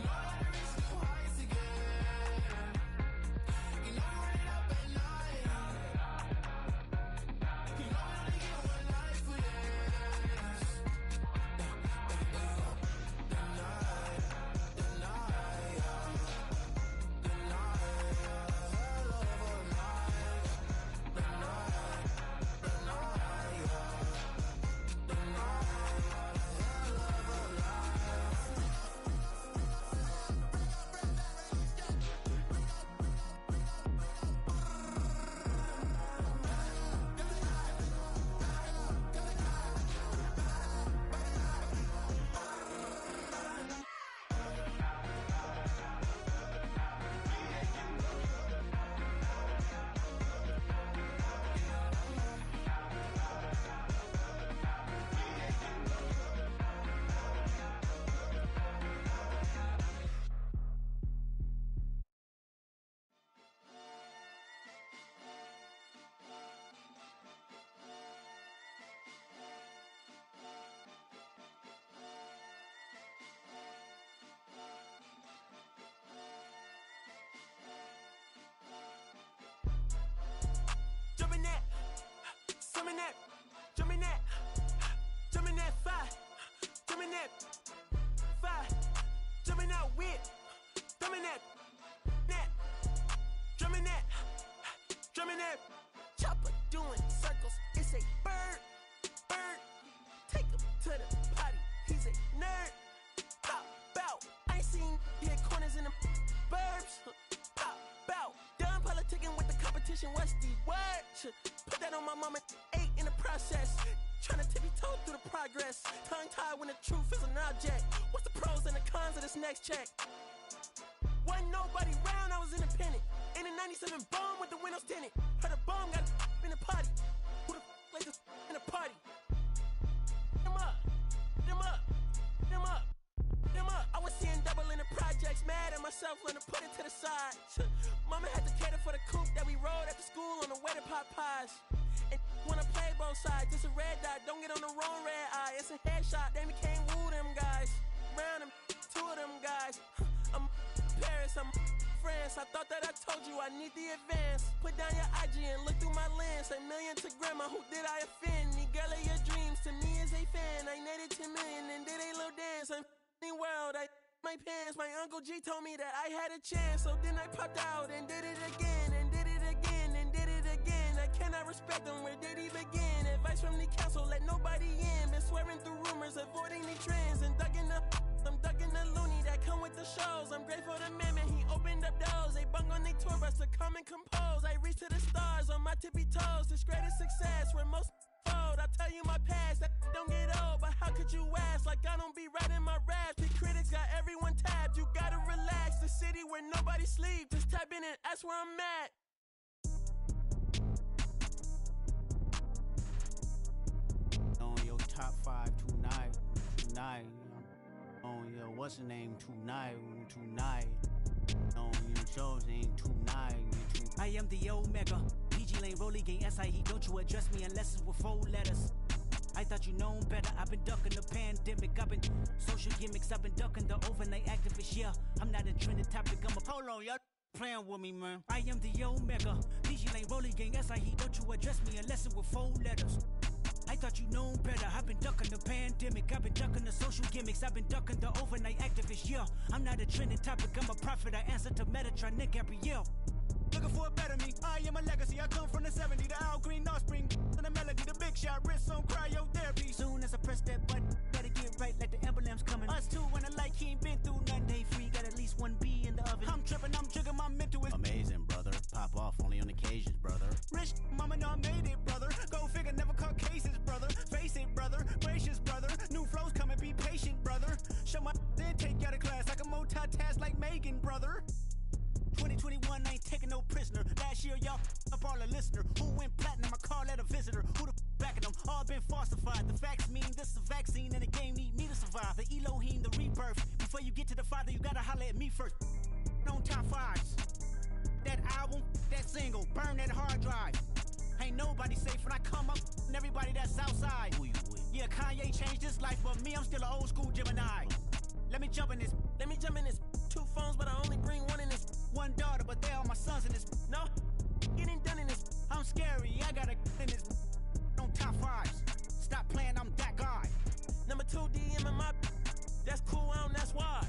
know I gotta reach new heights again. You know you run it up at night. You know I only get one life for this. The night, hell of a night. The night, Jumping that fire, jumping that fire, jumping out with, jumping that, drumming that, chopper doing circles. It's a bird, take him to the potty. He's a nerd. Pop out, I ain't seen hit corners in the burbs. Pop out, done politicking with the competition. What's the word? Put that on my mama. 8 in the process. Trying to tippy-toe through the progress. Tongue-tied when the truth is an object. What's the pros and the cons of this next check? Wasn't nobody round, I was independent. In a 97 bomb with the windows tinted. Heard a bomb got in the party. Who the like this in a party? Them up. I was seeing double in the projects. Mad at myself when I put it to the side. Mama had to cater for the coupe that we rode after school on the way to Popeyes. And wanna play both sides, it's a red dot, don't get on the wrong red eye. It's a headshot, they became woo them guys. Round them, 2 of them guys. I'm Paris, I'm France. I thought that I told you I need the advance. Put down your IG and look through my lens. $1 million to grandma, who did I offend? The girl of your dreams to me is a fan. I netted 10 million and did a little dance. I'm f***ing world, I my pants. My Uncle G told me that I had a chance. So then I popped out and did it again and did it again and did it again. I cannot respect him, where did he begin? Advice from the council, let nobody in. Been swearing through rumors, avoiding the trends. And ducking the loony that come with the shows. I'm grateful to Mammon, he opened up doors. They bung on their tour bus to come and compose. I reach to the stars on my tippy toes. This greatest success where most fold. I tell you my past, that don't get old. But how could you ask? Like I don't be writing my raps. The critics got everyone tapped. You gotta relax. The city where nobody sleeps. Just tap in and ask where I'm at. On your top 5 tonight. On your what's the name tonight. On your show's name tonight. I am the Omega. PG Lane, Rolly gang SIE, don't you address me unless it's with 4 letters. I thought you known better. I've been ducking the pandemic. I've been social gimmicks. I've been ducking the overnight activists. Yeah, I'm not a trending topic. I'm a hold on, y'all playing with me, man. I am the Omega. PG Lane Rolling Gang SIE, don't you address me unless it's with 4 letters. I thought you known better. I've been ducking the pandemic. I've been ducking the social gimmicks. I've been ducking the overnight activists. Yeah, I'm not a trending topic. I'm a prophet. I answer to Metatron, Nick Gabrielle. Looking for a better me. I am a legacy. I come from the 70s. The Al Green, Offspring, and the melody, the big shot, wrist on cryotherapy. Soon as I press that button, better get right like the emblem's coming. Us two when I like he ain't been through nothing. Day free, got at least 1 B in the oven. I'm tripping, I'm jigging, my mental is amazing, brother. Pop off only on occasions, brother. Rich, mama know I made it, brother. Go figure, never caught cases, brother. Face it, brother. Gracious, brother. New flows coming, be patient, brother. Show my then take you out of class like a multitask like Megan, brother. 2021 ain't taking no prisoner. Last year, y'all up all a listener. Who went platinum? I call that a visitor. Who the backing them? All been falsified. The facts mean this is a vaccine and the game need me to survive. The Elohim, the rebirth. Before you get to the Father, you gotta holler at me first. On top 5s. That album, that single, burn that hard drive. Ain't nobody safe when I come up, and everybody that's outside. Who you with? Yeah, Kanye changed his life, but me, I'm still an old school Gemini. Let me jump in this. 2 phones, but I only bring 1 in this. 1 daughter, but they all my sons in this. No, getting done in this. I'm scary, I gotta in this. On top 5s. Stop playing, I'm that guy. Number 2 DM in my. That's cool, that's why.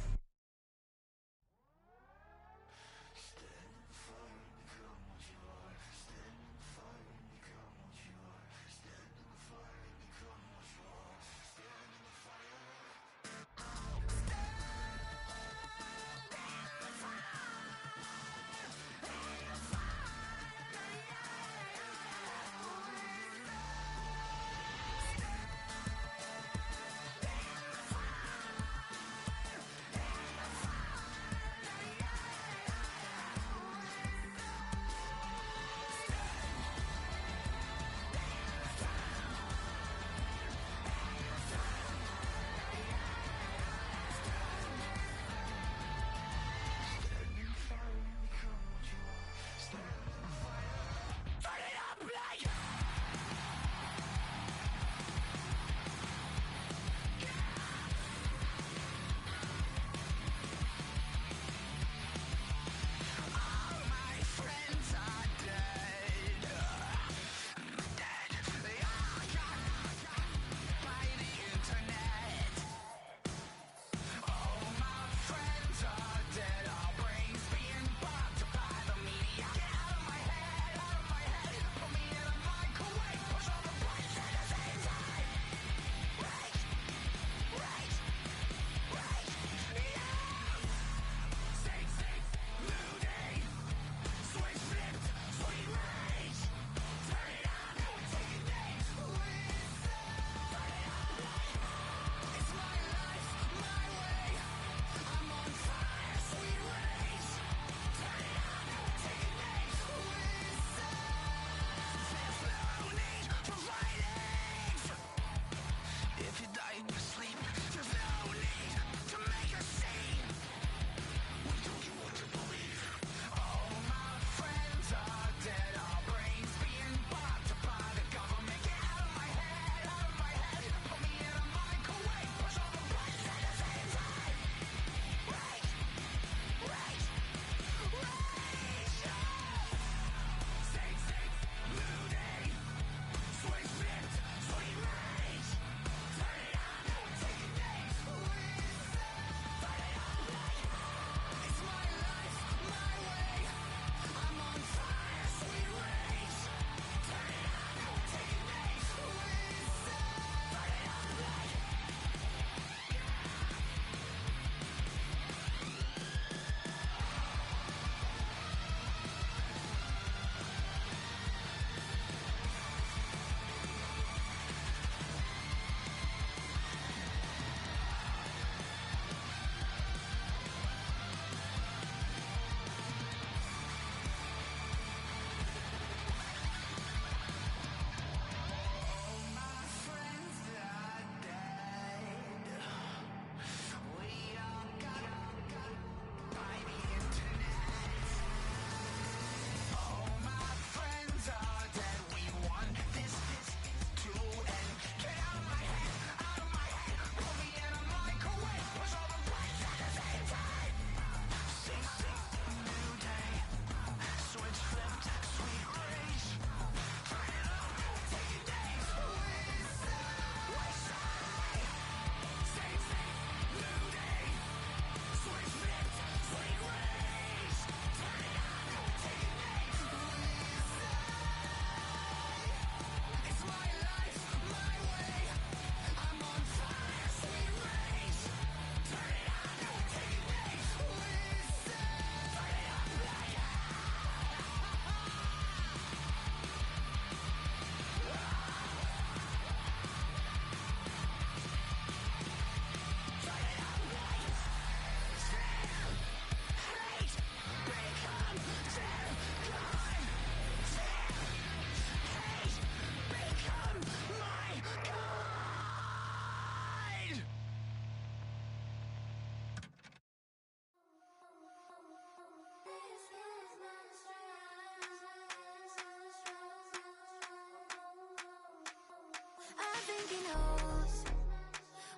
think he knows.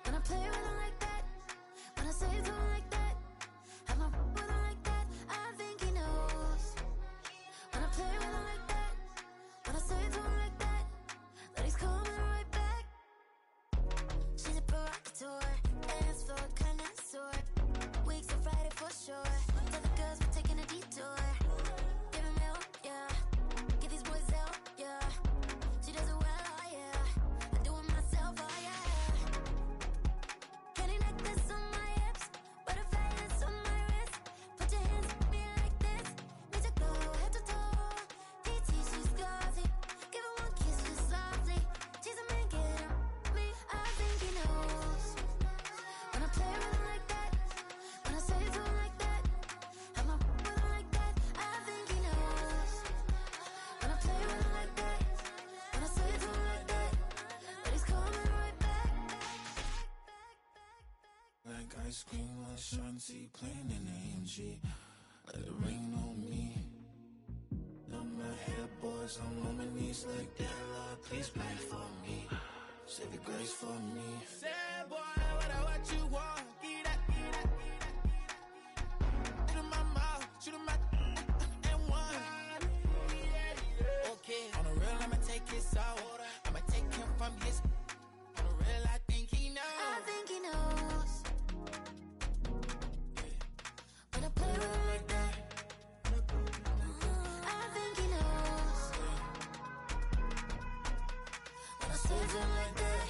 When I play with him like that, when I say it to him like that, have my with him like that, I think he knows. When I play with him like that, when I say it to him like that, that he's coming right back. She's a provocateur, dance floor connoisseur. Weeks of Friday for sure. Tell the girls we're taking a detour. Give him help, yeah. Get these boys out, yeah. She does it well, oh yeah. I do it myself, oh yeah. Candy necklace on my hips, butterflies on my wrist. Put your hands on me like this. Need to go head to toe. TT, she's glossy. Give her one kiss just softly. She's a man, get him me. I think he knows. When I play with him like that, when I say it to him like that, have my with him like that, I think he knows. When I play with him like that, when I say it to him like that, that he's coming right back. Like ice cream on Shanty, playing in AMG. Let it rain on me. On my head, boys, I'm on my knees like that. Lord, please pray for me. Save your grace for me. Say, boy, what you want? Get that, get that, get that. Shoot in my mouth, shoot in my and one. Okay, on the real, I'ma take his out. I'ma take him from his. On the real, I think he knows. I think he knows. When I play with him like that, I think he knows. When I say it to him like that,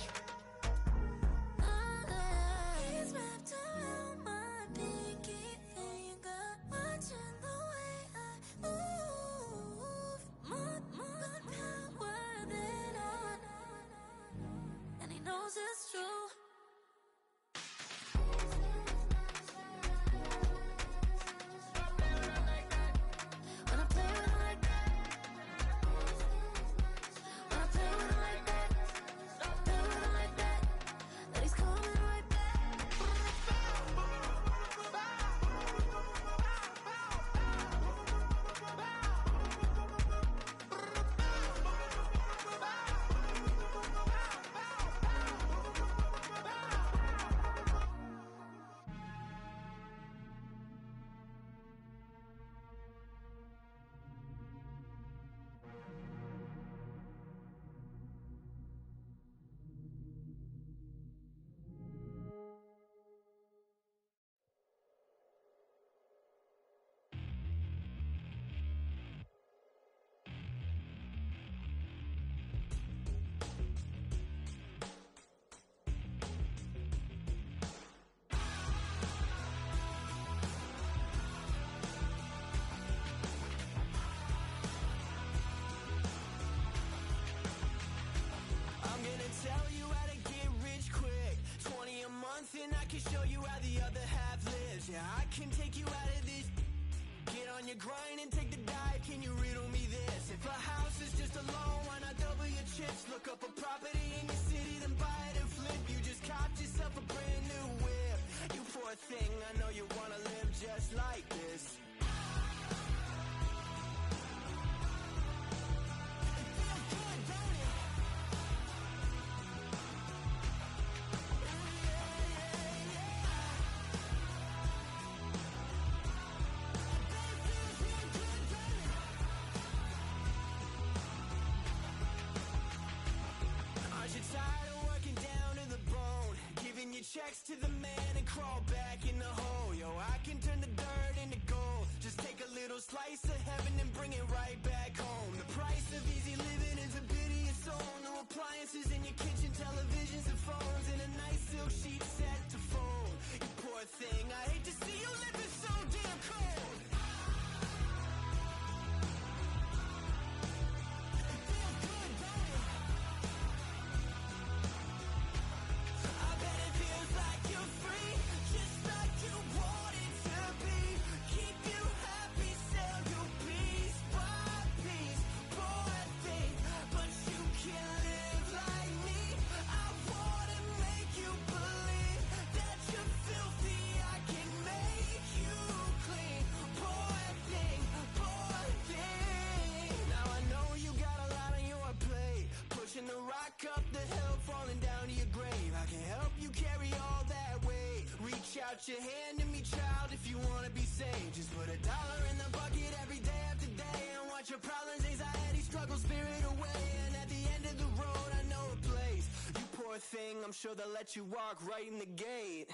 he's wrapped around my pinky finger, watching the way I move. More power than on, and he knows it's true. When I play with him like that, when I play with him like that, play with him like that, that he's coming right back. I'm gonna tell you how to get rich quick. 20 a month and I can show you how the other half lives. Yeah, I can take you out of this. Get on your grind and take the dive. Can you riddle me this? If a house is just a loan, why not double your chips? Look up a property in your city, then buy it and flip. You just copped yourself a brand new whip. You poor thing, I know you wanna live just like this. Aren't you tired of working down to the bone? Giving your checks to the man and crawl back in the hole. Yo, I can turn the dirt into gold. Just take a little slice of heaven and bring it right back home. The price of easy living is a piteous soul. No appliances in your kitchen, televisions and phones, and a nice silk sheet set to fold. You poor thing, I hate to see you living so damn cold. I bet it feels like you're free, just like you want it to be. Keep you happy, sell you piece by piece. Poor thing, but you can live like me. I wanna make you believe that you're filthy. I can Reach out your hand to me, child, if you wanna be saved. Just put $1 in the bucket every day after day, and watch your problems, anxiety, struggle, spirit away. And at the end of the road, I know a place. You poor thing, I'm sure they'll let you walk right in the gate.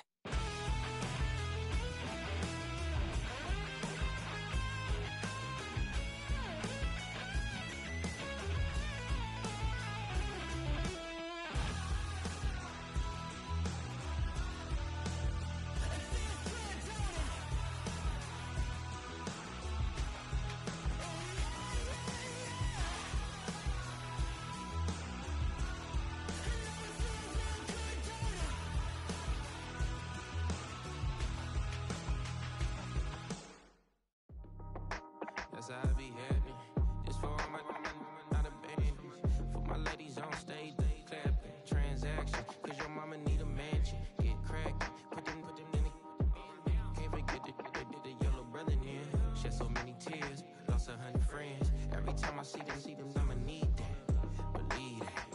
That's how I be happening. Just for all my not abandoned. For my ladies on stage, they clapping. Transaction, cause your mama need a mansion. Get crackin', put them in the. Can't forget the yellow brother in. Shed so many tears, lost 100 friends. Every time I see them, I'ma need that. Believe that.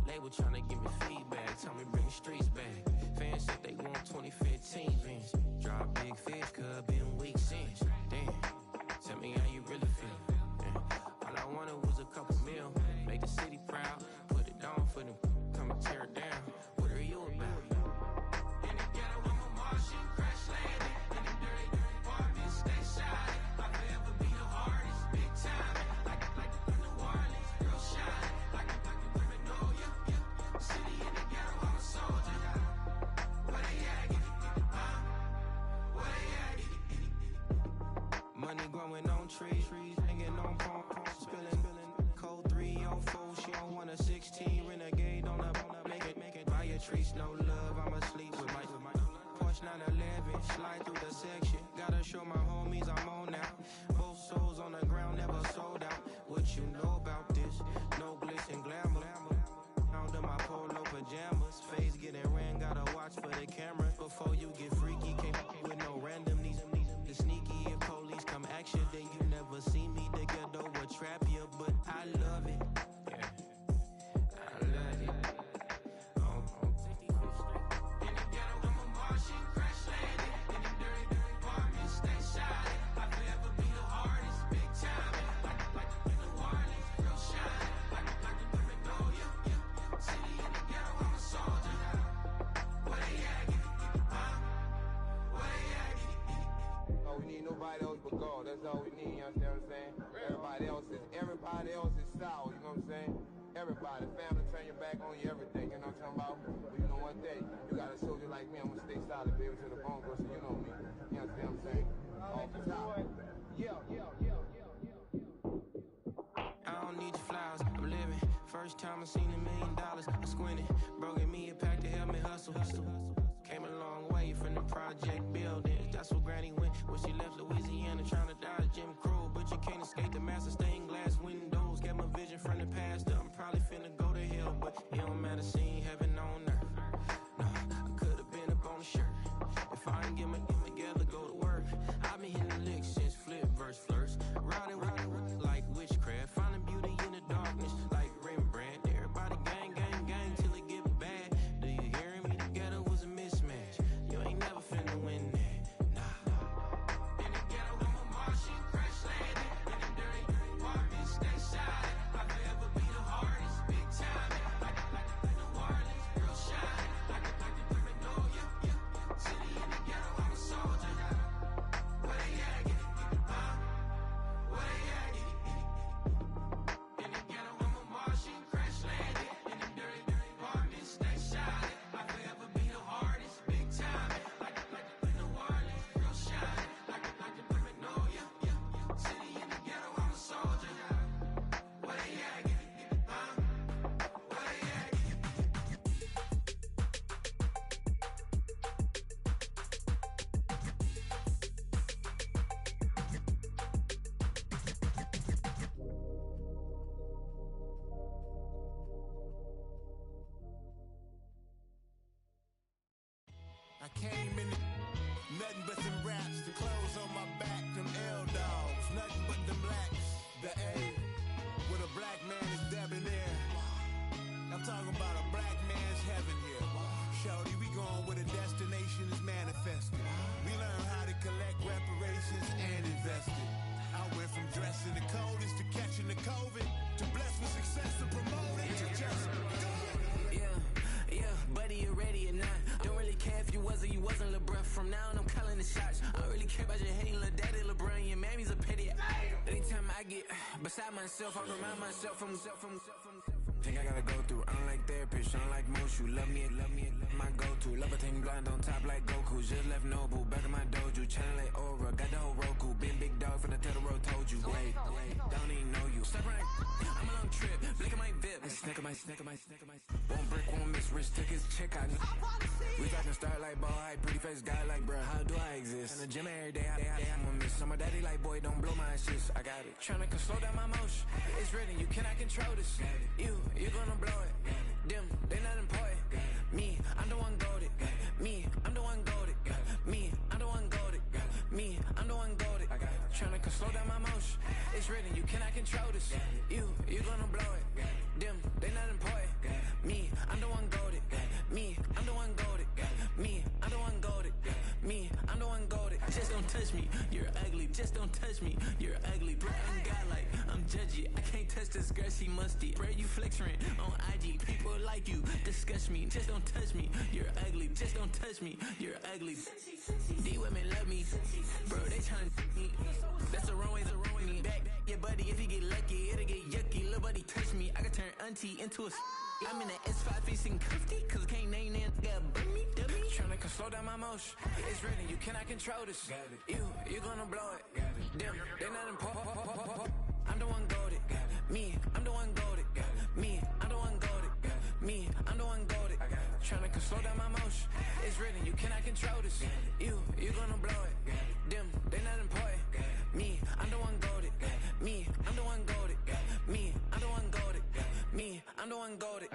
Label tryna give me feedback, tell me bring the streets back. Fans said they want 2015 Vince. Drop big fish, cuz been weeks since. Damn. Tell me how you really feel. Yeah. All I wanted was a couple mil. Make the city proud. Put it down for them. Come and tear it down. What are you about? In the ghetto, I'm a Martian. Crash landing. In the dirty apartment. Stay shiny. I'll forever be the hardest. Big time. Like New Orleans. Real shiny. Like women know you. City in the ghetto, I'm a soldier. Where they at? Where they at? Money growing on trees, hanging on palm, spilling, code 3 on 4. She don't want a 16, renegade on up, make it, buy a trees, no love, I'ma sleep with my Porsche 911, slide through the section, gotta show my homies I'm on now, both souls on the ground, never sold out, what you know about this, no glitz and glamour, under my polo pajamas, face getting ran, gotta watch for the cameras, before you get freaky, can't with no random, these sneaky, if police come action, then you never see me, the ghetto will trap you, but I love it, yeah, I love it, in the ghetto, I'm a Martian, crash landing, in the dirty apartment, stay shiny, I'll forever be the hardest, big time, like New Orleans, real shiny, like the women know you, city in the ghetto, I'm a soldier, where they at, where they at, we need nobody else but God. That's all we need, you understand what I'm saying? Everybody else is sour, you know what I'm saying? Everybody, family, turn your back on you, everything, you know what I'm talking about? But you know one day, you got a soldier like me, I'm gonna stay solid, baby, to the bone, so you know me. You understand what I'm saying? Off the top. I don't need your flowers, I'm living. First time I seen $1 million, I squinted. Broke at me, it packed to help me hustle. Came a long way from the project buildings. That's where Granny went when she left Louisiana, trying to dodge Jim Crow. But you can't escape the master stained glass windows. Get my vision from the past. I'm probably finna go to hell, but it don't matter, seeing heaven on earth. No, I could've been up on the shirt. If I ain't get my together, go to work. I've been hitting the licks since flip verse flirts. Riding like witchcraft, finding beauty in the darkness like Rembrandt. Everybody gang, gang, gang till it get bad. Do you hear me? Together was a mismatch. You ain't never finna win that. Nah. In the ghetto, I'm a Martian, crash landing. In the dirty apartment, stay shiny. I'll forever be the hardest, big time. Like New Orleans, real shiny. Like the women know you. City in the ghetto, I'm a soldier. Where they at? Where they at? In the ghetto, I'm a Martian, crash landing. In the dirty apartment, stay shiny. I'll forever be the hardest, big time. Like New Orleans, real shiny. Like the women know you. City in the ghetto, I'm a soldier. Where they at? Where they at? I came in nothing but some raps, the clothes on my back, them L-dogs, nothing but them blacks. The A, with a black man is debonair. I'm talking about a black man's heaven here. Shorty, we going where the destination is manifest. myself, I remind myself from. Think I gotta go through, unlike therapist, unlike most. You love me, my go-to. Love a thing blind on top like Goku. Just left Noble, back in my dojo. Channel like Aura, got the whole Roku. Big dog from the Tether Road told you. Wait, don't even know you. Step right, I'm a long trip, blick at my VIP. I snack at my. Won't break, won't miss, Rich took his check out. We talking start like ball high, pretty face guy like, bruh, how do I exist? In the gym every day, I'm gonna miss. Some of daddy like, boy, don't blow my assist. I got it. Tryna slow down my motion. It's written, you cannot control this. You gonna blow it. Them, they not important. Me, I'm the one goated. Me, I'm the one goated. Me, I'm the one goated. Me, I'm the one goated. Tryna slow down my motion. It's written, you cannot control this. You gonna blow it. Them, they not important. Me, I'm the one goated. Me, I'm the one goated. Me, I'm the one goated. Me, I'm the one goated. Just don't touch me, you're ugly. Just don't touch me, you're ugly. Bro, I'm godlike, I'm judgy. I can't touch this girl, she musty. Bro, you flexing on IG. People like you disgust me. Just don't touch me, you're ugly. Just don't touch me, you're ugly. These women love me, bro. They tryna me. That's the wrong way, me. Back your buddy, if he get lucky, it'll get yucky. Little buddy touch me, I can turn auntie into a. I'm in the S5 facing cuffy, cause I can't name that guy but me, dummy. Tryna slow down my motion. It's written, you cannot control this. You gonna blow it. Them, they not important. I'm the one goated. Me, I'm the one goated. Me, I'm the one goated. Me, I'm the one goated. Tryna slow down my motion. It's written, you cannot control this. You gonna blow it. Them, they not important. Me, I'm the one goated. Me, I'm the one goated. Me, I'm the one goated. Me, I'm the one goated.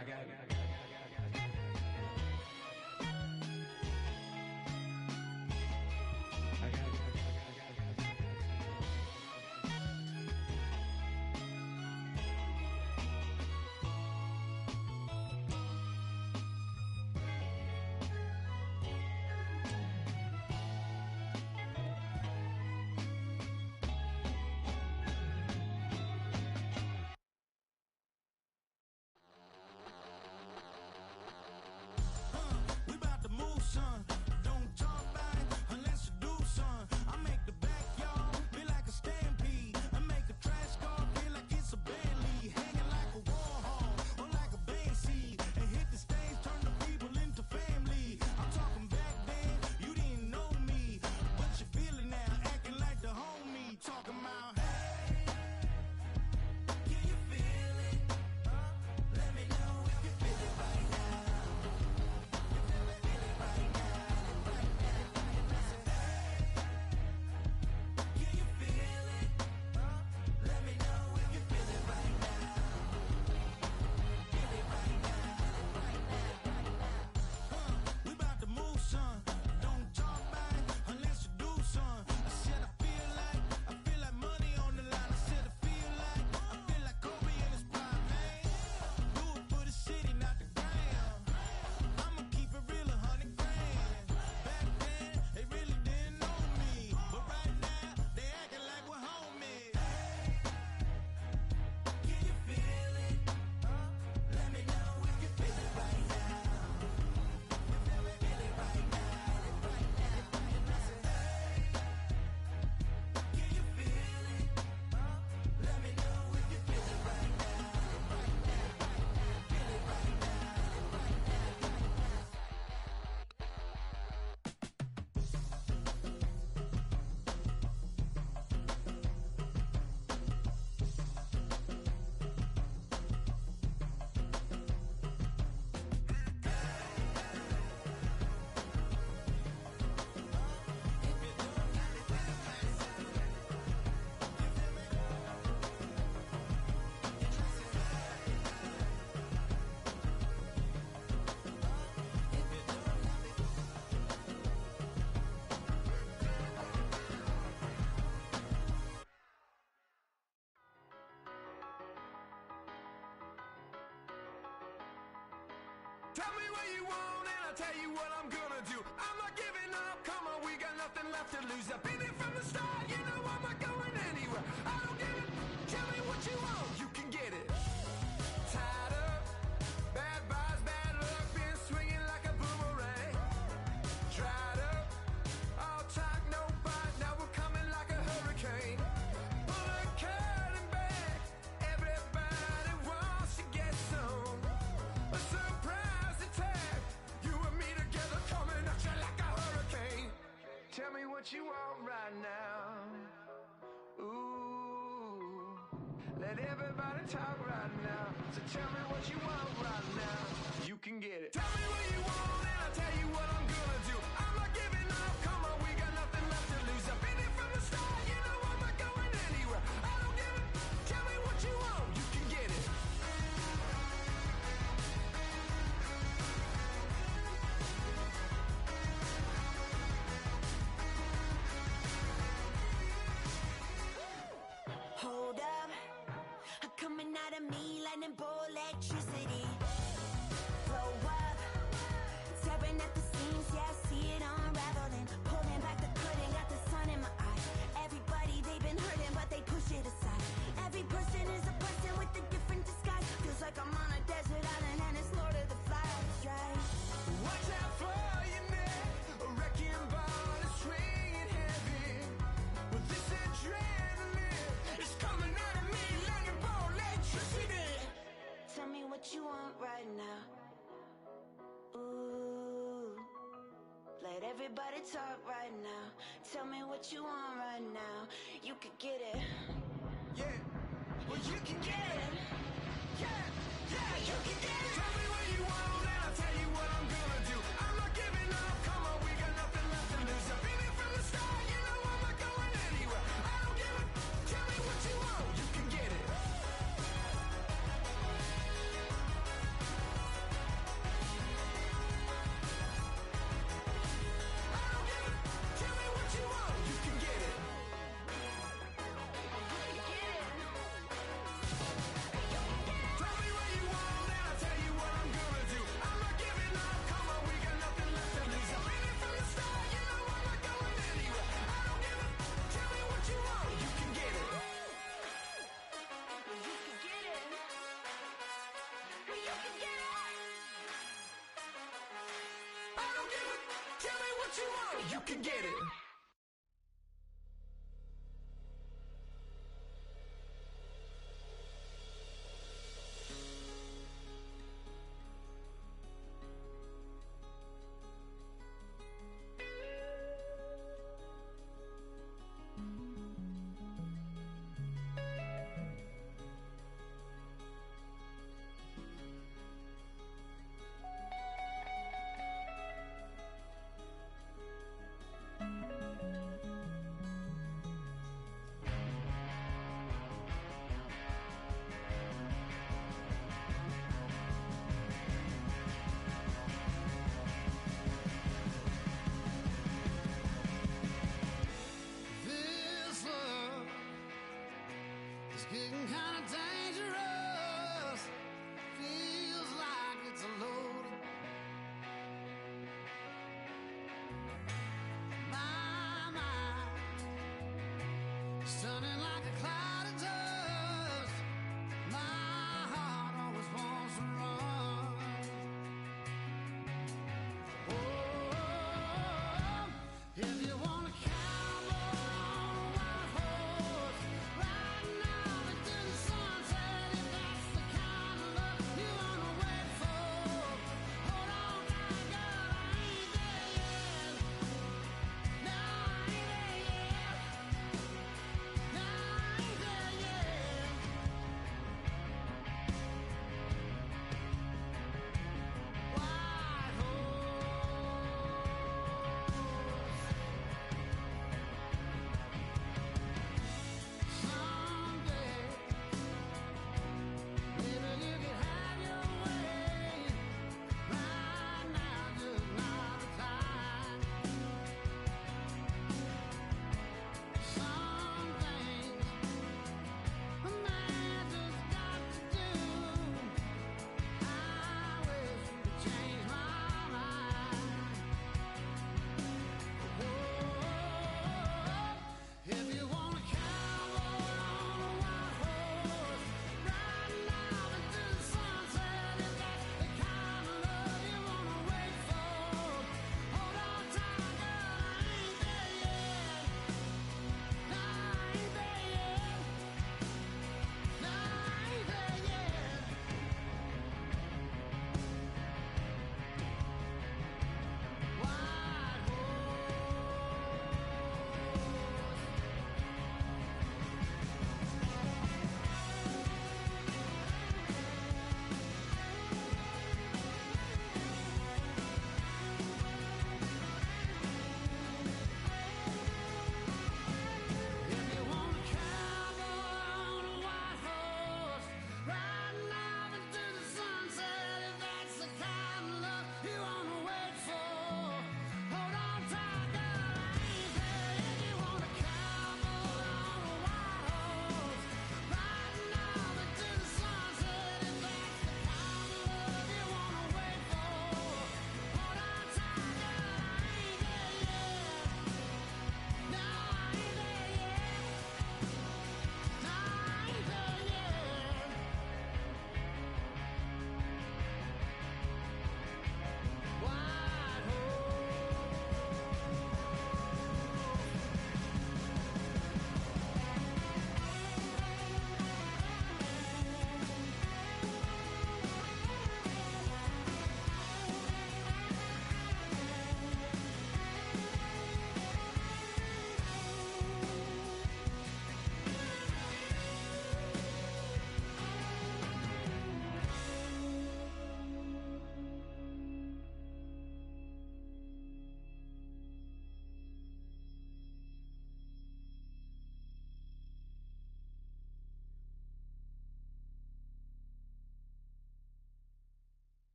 Tell me what you want and I'll tell you what I'm gonna do. I'm not giving up, come on, we got nothing left to lose. I've been here from the start, you know I'm not going anywhere. I don't give it, tell me what you want, you can get it. Tied up, bad vibes, bad luck, been swinging like a boomerang. Dried up, all talk, no bite, now we're coming like a hurricane. Pull the curtain back, Let everybody talk right now. So tell me what you want right now. You can get it. Tell me what you want and I'll tell you what I'm gonna do. I'm not giving up, come on, we got nothing left to lose. I've been here from the start, you know I'm not going anywhere. I don't give it, tell me what you want, you can get it. Hold up, coming out of me, lightning bolt electricity. Blow up, tearing at the seams, yeah, I see it unraveling. Pulling back the curtain, got the sun in my eye. Everybody, they've been hurting, but they push it aside. Every person is a person with a different disguise. Feels like I'm on a desert island and it's Lord of the Flies, right? Watch out for your neck, a wrecking ball is swinging heavy. With this adrenaline, it's coming out of me, lightning bolt electricity. Tell me what you want right now. Ooh, let everybody talk right now. Tell me what you want right now. You can get it. Yeah, well you can get it. Yeah, yeah, you can get it. Tell me what you want and I'll tell you what I'm gonna do. I'm not giving up, come on, we got nothing left to lose. I've been here from the start, you know I'm not going anywhere. I don't give it, tell me what you want, you can get it. I don't give it, tell me what you want, you can get it. Tell me what you want and I'll tell you what I'm gonna do. I'm not giving up, come on, we got nothing left to lose. I've been here from the start, you know I'm not going anywhere. I don't give it, tell me what you want, you can get it. You can get it. You can get it. I don't give it, tell me what you want, you can get it.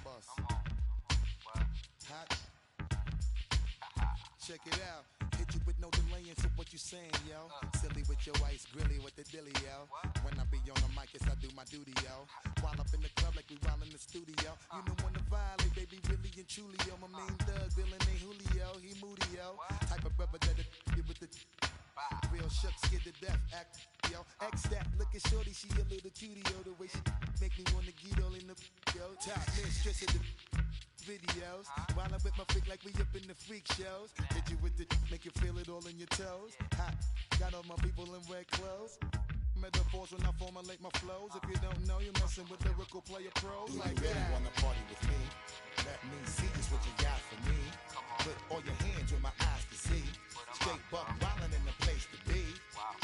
bust. Hot. Check it out. Hit you with no delay into what you saying, yo. Silly with your ice, grilly with the dilly, yo. When I be on the mic, yes, I do my duty, yo. While up in the club like we while in the studio. You know when to violate, baby, really and truly, yo. My main thug, villain ain't Julio, he moody, yo. Type of brother that'll get with the real shook, scared to death, act, yo. X that, looking shorty, she a little cutie, yo. The way she make me wanna get all in the, yo. Top mistress of the videos. While I'm with my freak like we up in the freak shows. Hit you with the make you feel it all in your toes. Hot, got all my people in red clothes. Metaphors when I formulate my flows. If you don't know, you're messing with lyrical player pros. Do like you really that. wanna party with me? Let me see just what you got for me. Put all your hands where my eyes can see. Straight buck wildin' in the place to be.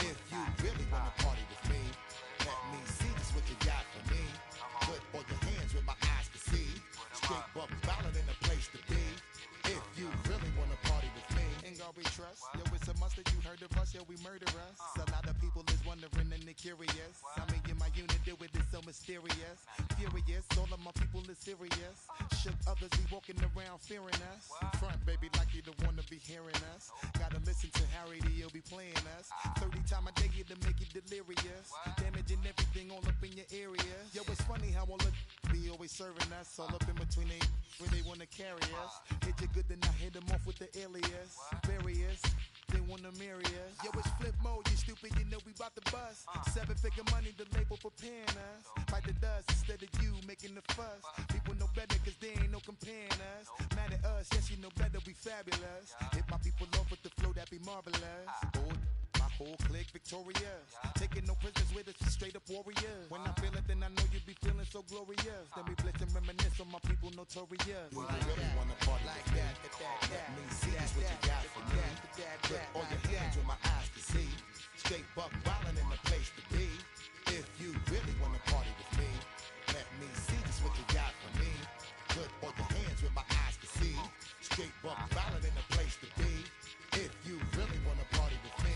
If you really wanna party with me, let me see just what you got for me. Put all your hands where my eyes can see. Straight buck wildin' in the place to be. If you really wanna party with me, ain't gonna be trust. Yo, it's a must that you heard of us, yo, we murder us. A lot of people is wondering and they curious. I mean, in my unit, do it is so mysterious. Furious, all of my people is serious. Shook others be walking around fearing us. Front, baby, like you don't wanna be hearing us. Gotta listen to Harry D, he'll be playing us. 30 times a day to make you delirious. Damaging everything all up in your area. Yo, it's funny how all the be always serving us. All up in between they where they wanna carry us. Hit you good, then I hit them off with the alias. Various, they wanna marry us. Yo, it's flip mode, you stupid, you know we bout to bust. 7-figure money, the label preparing us. Fight the dust instead of you making the fuss. People know better cause they ain't no comparing us. Mad at us, yes, you know better, we fabulous. Hit my people off with the flow, that be marvelous. My whole clique victorious. Taking no prisoners with us, straight up warriors. When I feel it, then I know you be feeling so glorious. Then we blitz and reminisce on my people notorious. Do you really wanna party with me? Let me see just what you got for me. Put all your hands where my eyes can see. Straight buck wildin' in the place to be. If you really wanna party with me, let me see just what you got for me. Put all your hands where my eyes can see. Straight buck wildin' in the place to be. If you really wanna party with me.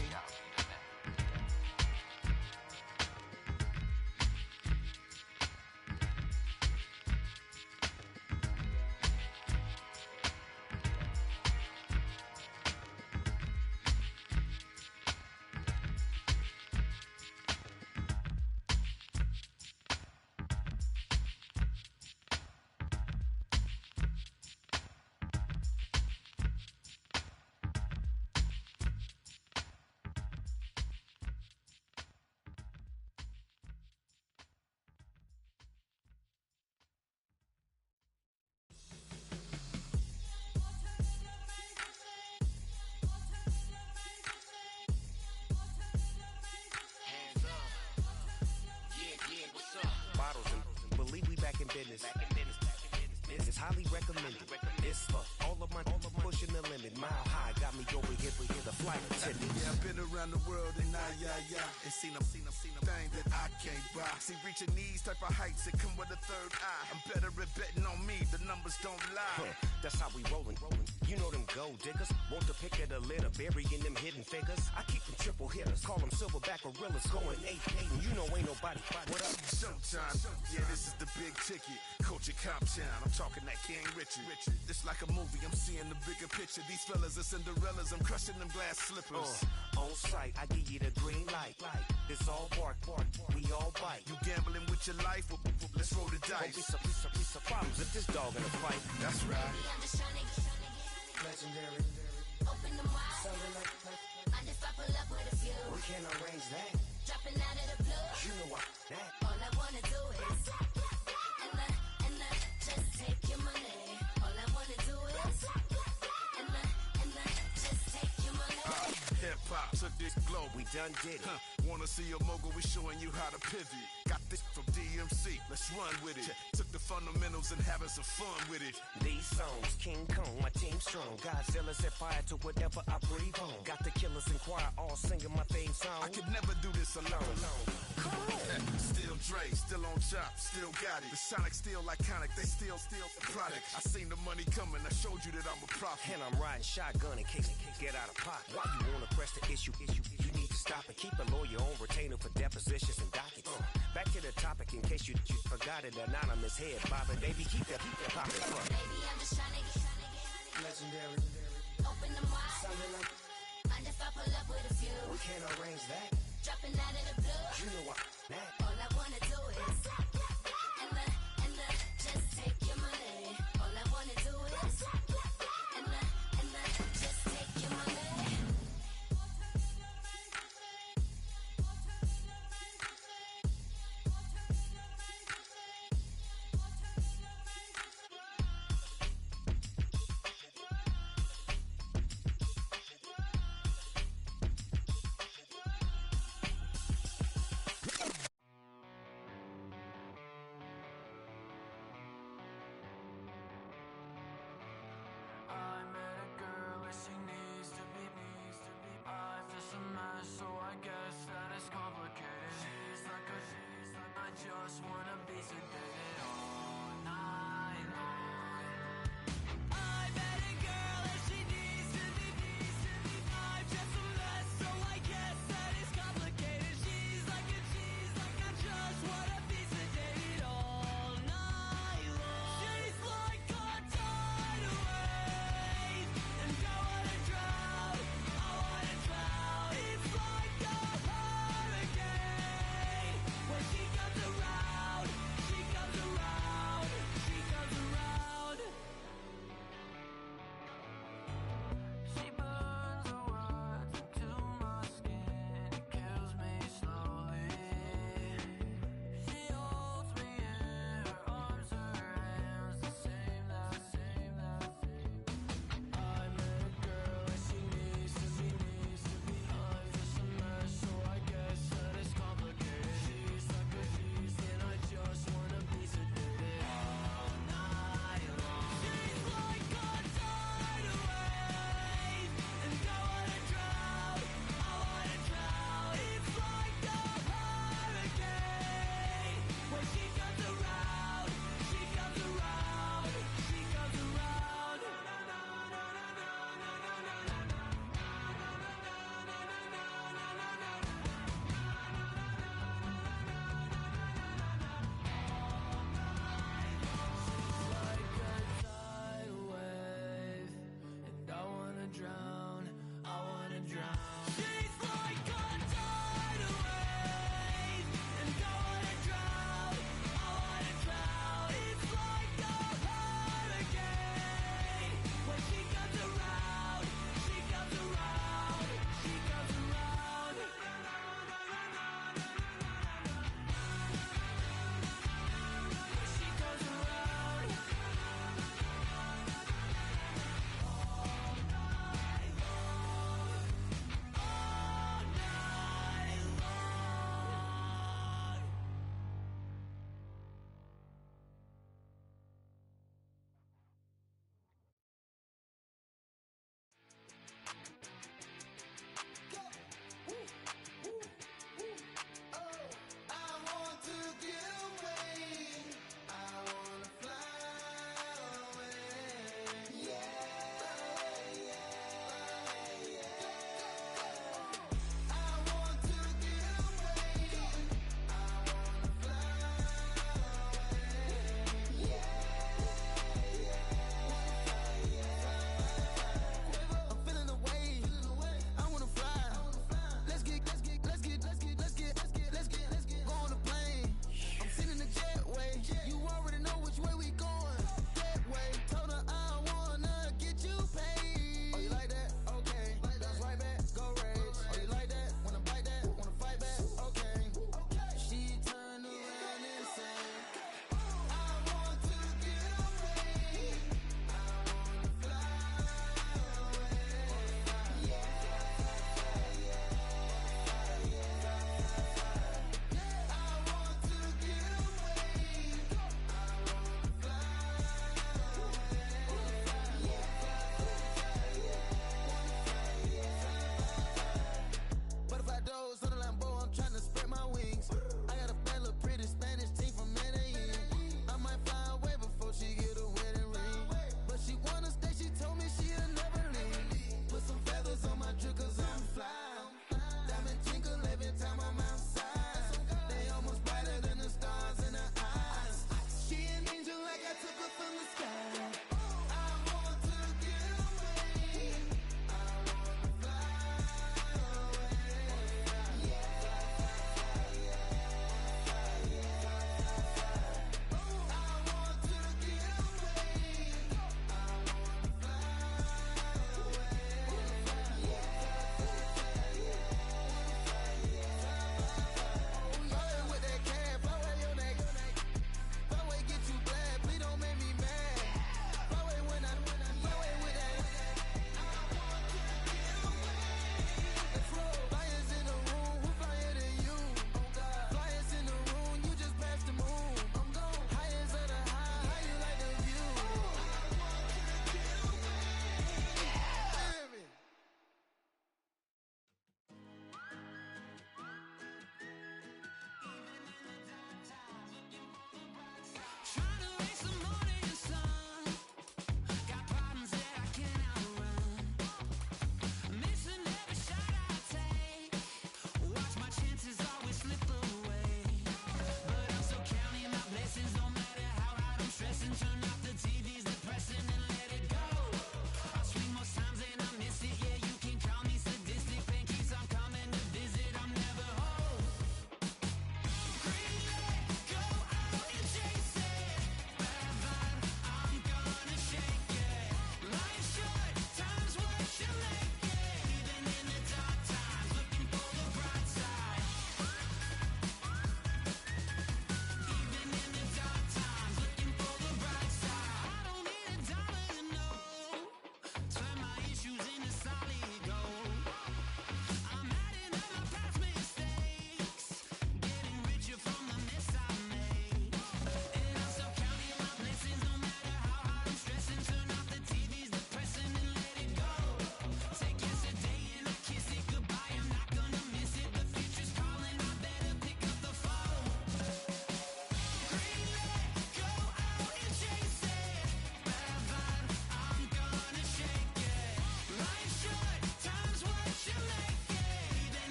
This is highly recommended. It's for all of my pushing the limit. Mile high got me over here for the flight attendant. Yeah, I've been around the world and and seen them thing that I can't buy. See, reaching these type of heights, it come with a third eye. I'm better at betting on me, the numbers don't lie. That's how we rollin'. You know them gold diggers, want to pick at a litter, burying them hidden figures. I keep them triple hitters, call them silverback gorillas, going 8-8, and you know ain't nobody. What up? Showtime, yeah, this is the big ticket. Culture Comptown, I'm talking that King Richard. It's like a movie, I'm seeing the bigger picture. These fellas are Cinderellas, I'm crushing them glass slippers. On sight, I give you the green light. It's all bark, we all bite. You gambling with your life, let's roll the dice. Don't be piece of problems if this dog in a fight. That's right. Legendary. Open them wide. Mind if I pull up with a few? We can arrange that. Dropping out of the blue. You know what? That. All I wanna do is and just take your money. All I wanna do is and just take your money. Hip hop took this globe. We done did it. Wanna see a mogul? We showing you how to pivot. Got this from DMC. Let's run with it. Took the fundamentals and having some fun with it. These songs, King Kong, my team strong. Godzilla set fire to whatever I breathe on. Got the killers in choir all singing my theme song. I could never do this alone. Come on. Still Dre, still on top, still got it. The Sonic still iconic, they still the product. I seen the money coming, I showed you that I'm a prophet. And I'm riding shotgun in case get out of pocket. Why you wanna press the issue? You need to stop it. Keep a lawyer on retainer for depositions and dockets. Back to the topic in case you forgot it. Anonymous head bobbing. Baby, keep that poppin'. Baby, I'm just tryna get Legendary. open them wide. Sounding like Mind if I pull up with a few? we can't arrange that. Dropping out of the blue. You know what? That. All I wanna do is and the just take your money. All I wanna do is and the just take your money.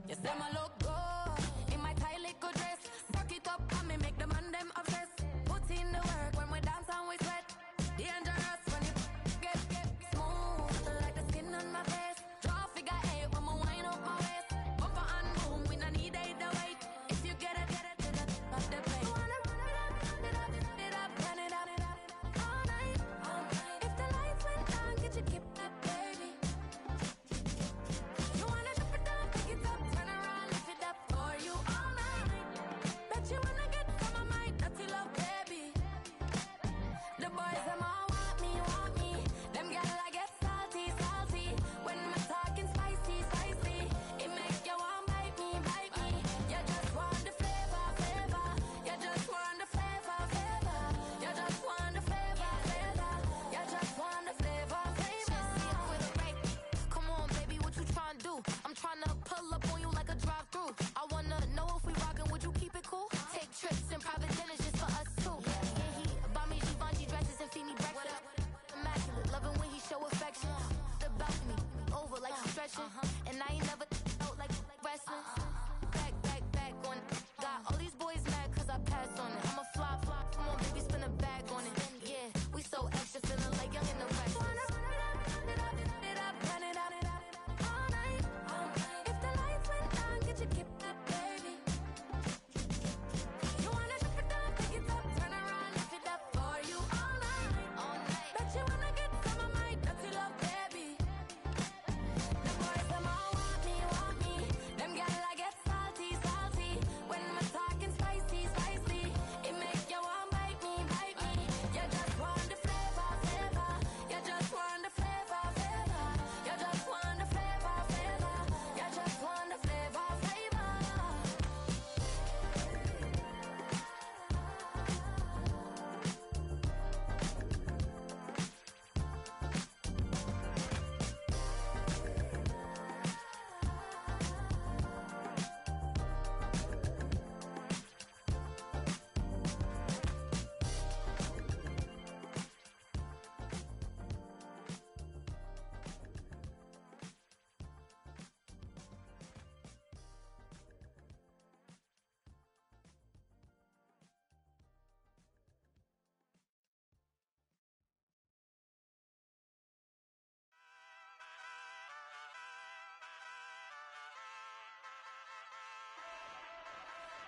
You say my look good in my tight little dress. Rock it up and me make the man them obsessed. Put in the work when we dance and we sweat. Dangerous when you get smooth like the skin on my face. Draw figure eight when we wind up my waist. Bumper and boom, we no need either weight. If you get it to the top of the plate. You wanna run it up, run it up, all night. If the lights went down, get your keep that baby. You wanna drop it down, pick it up, turn around, lift it up for you all night. Bet you wanna get some of my dirty love, baby. The boys them all want me. Them gyal I get salty. When me talking spicy. It make you want bite me. You just want the flavor. You just want the flavor. You just want the flavor. You just want the flavor. With a break. Come on, baby, what you tryna do? I'm tryna pull up on you like a drive-through. I wanna know if we rockin', would you keep it cool? Take trips and private dinners just for us two. Buy me Givenchy dresses and feed me breakfast. Immaculate, loving when he show affection. About me, over like she's stretching. And I ain't never out like wrestling. Back on it. Got all these boys mad cause I passed on it. I'm a flop. Come on, baby, spin a bag on it. Yeah, we so extra, feeling like young in the wreck. Run it up, all night. If the lights went down, get your keep that baby. You wanna drop it down, pick it up, turn around, lift it up for you all night. Bet you wanna get some of my dirty love, baby. The boys them all want me. Them gyal I get salty. When me talking spicy. It make you want bite me. You just want the flavor. You just want the flavor. You just want the flavor. You just want the flavor.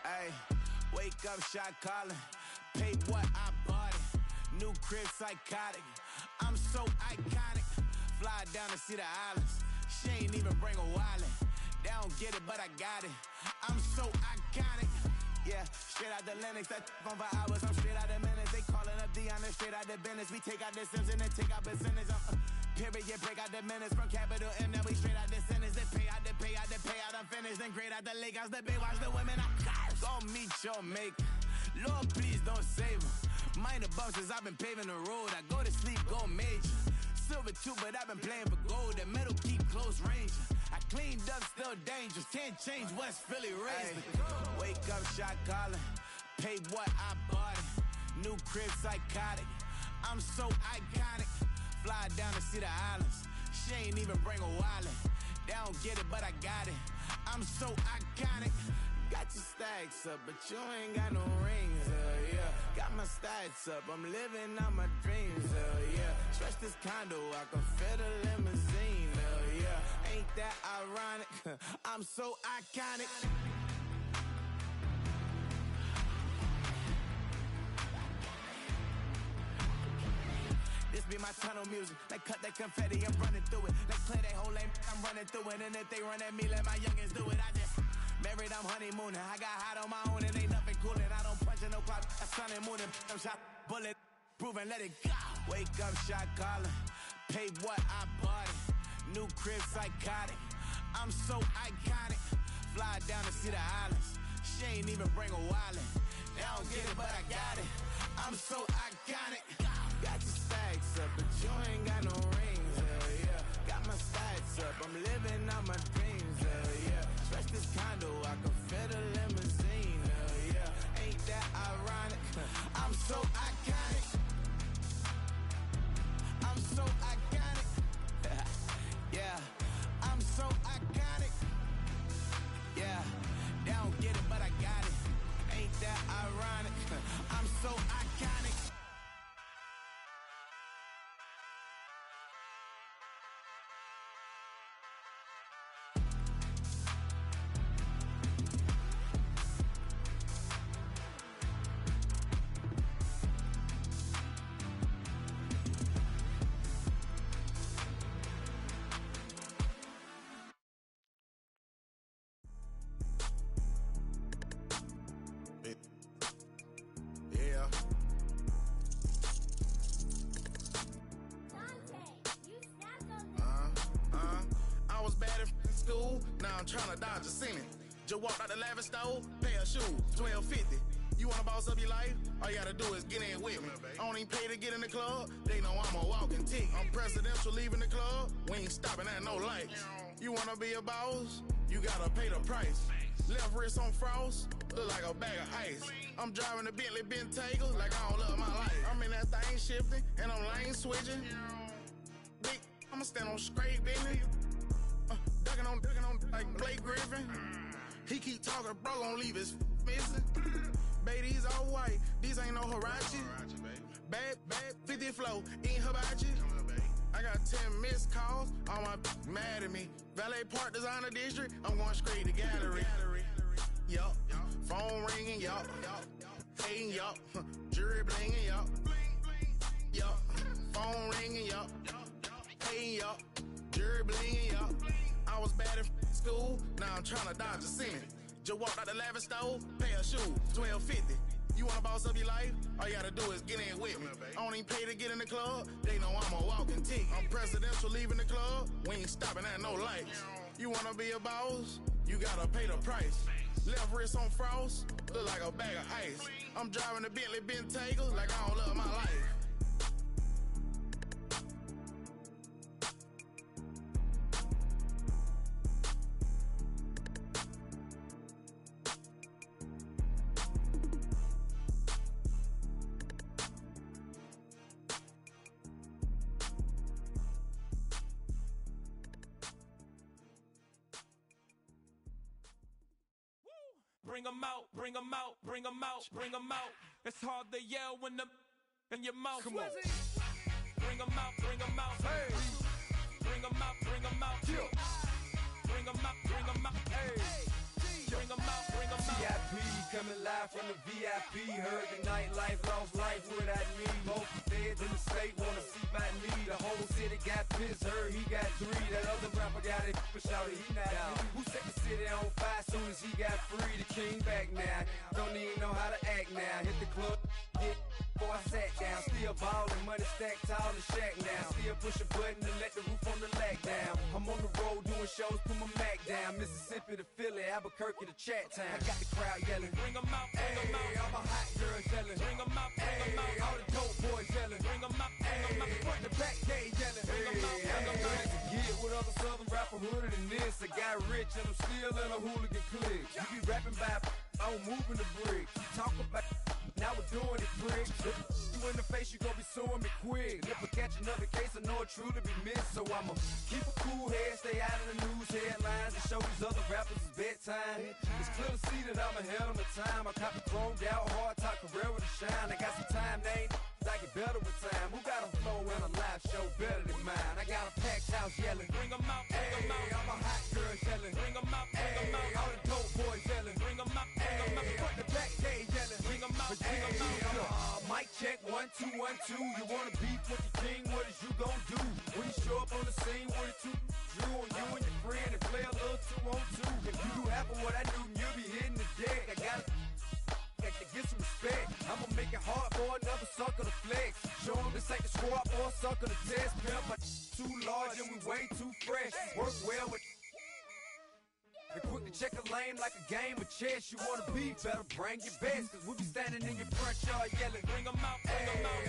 Ay, wake up, shot calling. Paid what I bought it. New crib, psychotic. I'm so iconic. Fly down to see the islands. She ain't even bring a wallet. They don't get it, but I got it. I'm so iconic. Yeah, straight out the Lennox, that on for hours. I'm straight out the minutes. They calling up Deanna, straight out the business. We take out the Sims and then take out percentage. Period, break out the minutes from capital M. Now we straight out the sentence. They pay out, I'm finished. Then grade out the Lakers, the Bay, watch the women. I go meet your maker. Lord, please don't save her. Minor bumps as I've been paving the road. I go to sleep, go major. Silver too, but I've been playing for gold. The metal keep close range. I cleaned up, still dangerous. Can't change West Philly raised. Wake up, shot calling. Paid what I bought it. New crib, psychotic. I'm so iconic. Fly down to see the islands. She ain't even bring a wallet. They don't get it, but I got it. I'm so iconic. Got your stacks up, but you ain't got no rings, yeah. Got my stats up, I'm living out my dreams, yeah. Stretch this condo, I can fit a limousine, yeah. Ain't that ironic? I'm so iconic. This be my tunnel music. Like cut that confetti, I'm running through it. Like play that whole lane, I'm running through it. And if they run at me, let my youngins do it. I just married, I'm honeymooning. I got hot on my own, and ain't nothing coolin'. I don't punch in no clock. I sun and moon and I'm shot, bullet, proven, let it go. Wake up, shot calling. Paid what I bought it. New crib, psychotic. I'm so iconic. Fly down to see the islands. She ain't even bring a wallet. They don't get it, but I got it. I'm so iconic. Got your stacks up, but you ain't got no rings, yeah. Got my stats up, I'm living out my dreams, yeah. Stretch this condo, I can fit a limousine, yeah. Ain't that ironic? I'm so iconic. I'm so iconic. Yeah, I'm so iconic. ironic. I'm so iconic. I'm trying to dodge a sinning. Just walked out the lavish store, pay a shoe, $12.50. You wanna boss up your life? All you gotta do is get in with me. I don't even pay to get in the club. They know I'm a walking tick. I'm presidential leaving the club. We ain't stopping at no lights. You wanna be a boss? You gotta pay the price. Left wrist on frost, look like a bag of ice. I'm driving the Bentley Bentayga like I don't love my life. I'm in that thing shifting and I'm lane switching. Big, I'ma stand on straight business. Ducking on like Blake Griffin. He keep talking, bro, gon' leave his missing. Baby, these all white, these ain't no Hirachi. Bad, 50 flow, ain't hibachi. I got 10 missed calls, all my mad at me. Valet Park Designer District, I'm going straight to gallery. Yup, phone ringing, yup. Hating, yup. Jury blinging, yup. Yup, phone ringing, yup. Hating, yup. Jury blinging, yup. I was bad in school, now I'm trying to dodge a sin. Just walked out the lavish store, pay a shoe, $12.50. You wanna boss up your life? All you gotta do is get in with me. I don't even pay to get in the club. They know I'm a walking tick. I'm presidential leaving the club. We ain't stopping at no lights. You wanna be a boss? You gotta pay the price. Left wrist on frost, look like a bag of ice. I'm driving the Bentley Bentayga like I don't love my life. Bring 'em out, bring 'em out, bring 'em out, bring 'em out. It's hard to yell when the in your mouth. Come on. Bring 'em out, bring 'em out. Hey. Bring 'em out, bring 'em out. Yeah. Bring 'em out, bring 'em out. Hey. Bring 'em out, bring 'em out. VIP coming live from the VIP. Heard the nightlife, lost life without me. Most feds in the state wanna see by me. The whole city got pissed, heard he got 3. That other rapper got it, but shouted he not out. Who set the city on fire soon as he got free? The king back now, don't even know how to act now. Hit the club, get before I sat down. Still ballin', money stacked tall and shack now. Still push a button to let the roof on the lag down. I'm on the road doing shows, put my Mac down. Mississippi to Philly, Albuquerque to Chat Town. I got the crowd yelling, bring 'em out, bring 'em out. All my hot girls yelling, bring 'em out, bring 'em out. All the dope boys yelling, bring 'em out, bring 'em out. Front the back gate yelling, bring 'em out, bring 'em out. Get with other southern rapper hooded than this. I got rich and I'm still in a hooligan clique. You be rapping by, I'm moving the bricks. You talk about, now we're doing it quick. You in the face, you gon' be suing me quick. If I catch another case, I know it truly be missed. So I'ma keep a cool head, stay out of the news headlines, and show these other rappers it's bedtime. It's clear to see that I'm ahead of my time. I cop the chromed out, hard top career with a shine. I got some time, they ain't I get better with time. Who got a flow and a live show better than mine? I got a packed house yelling, bring 'em out, bring 'em out. All my hot girls yelling, bring 'em out, bring 'em out. All the dope boys yelling, bring 'em out, bring 'em out. Front the back gate yelling, bring 'em out, bring 'em out. Mic check, 1 2 1 2. You wanna beef with the king? What is you gon' do? When you show up on the scene with a 2 Drew on you and your friend and play a little 2 on 2. If you do half of what I do, you'll be hitting the deck. I got to get some respect. I'ma make it hard for another sucker to flex. Show them this ain't the squad or a sucker to test. Pimp, but too large and we way too fresh. Work well with. They quick to check a lane like a game of chess. You wanna be better, bring your best. Cause we be standing in your front yard yelling, bring 'em out, bring 'em out.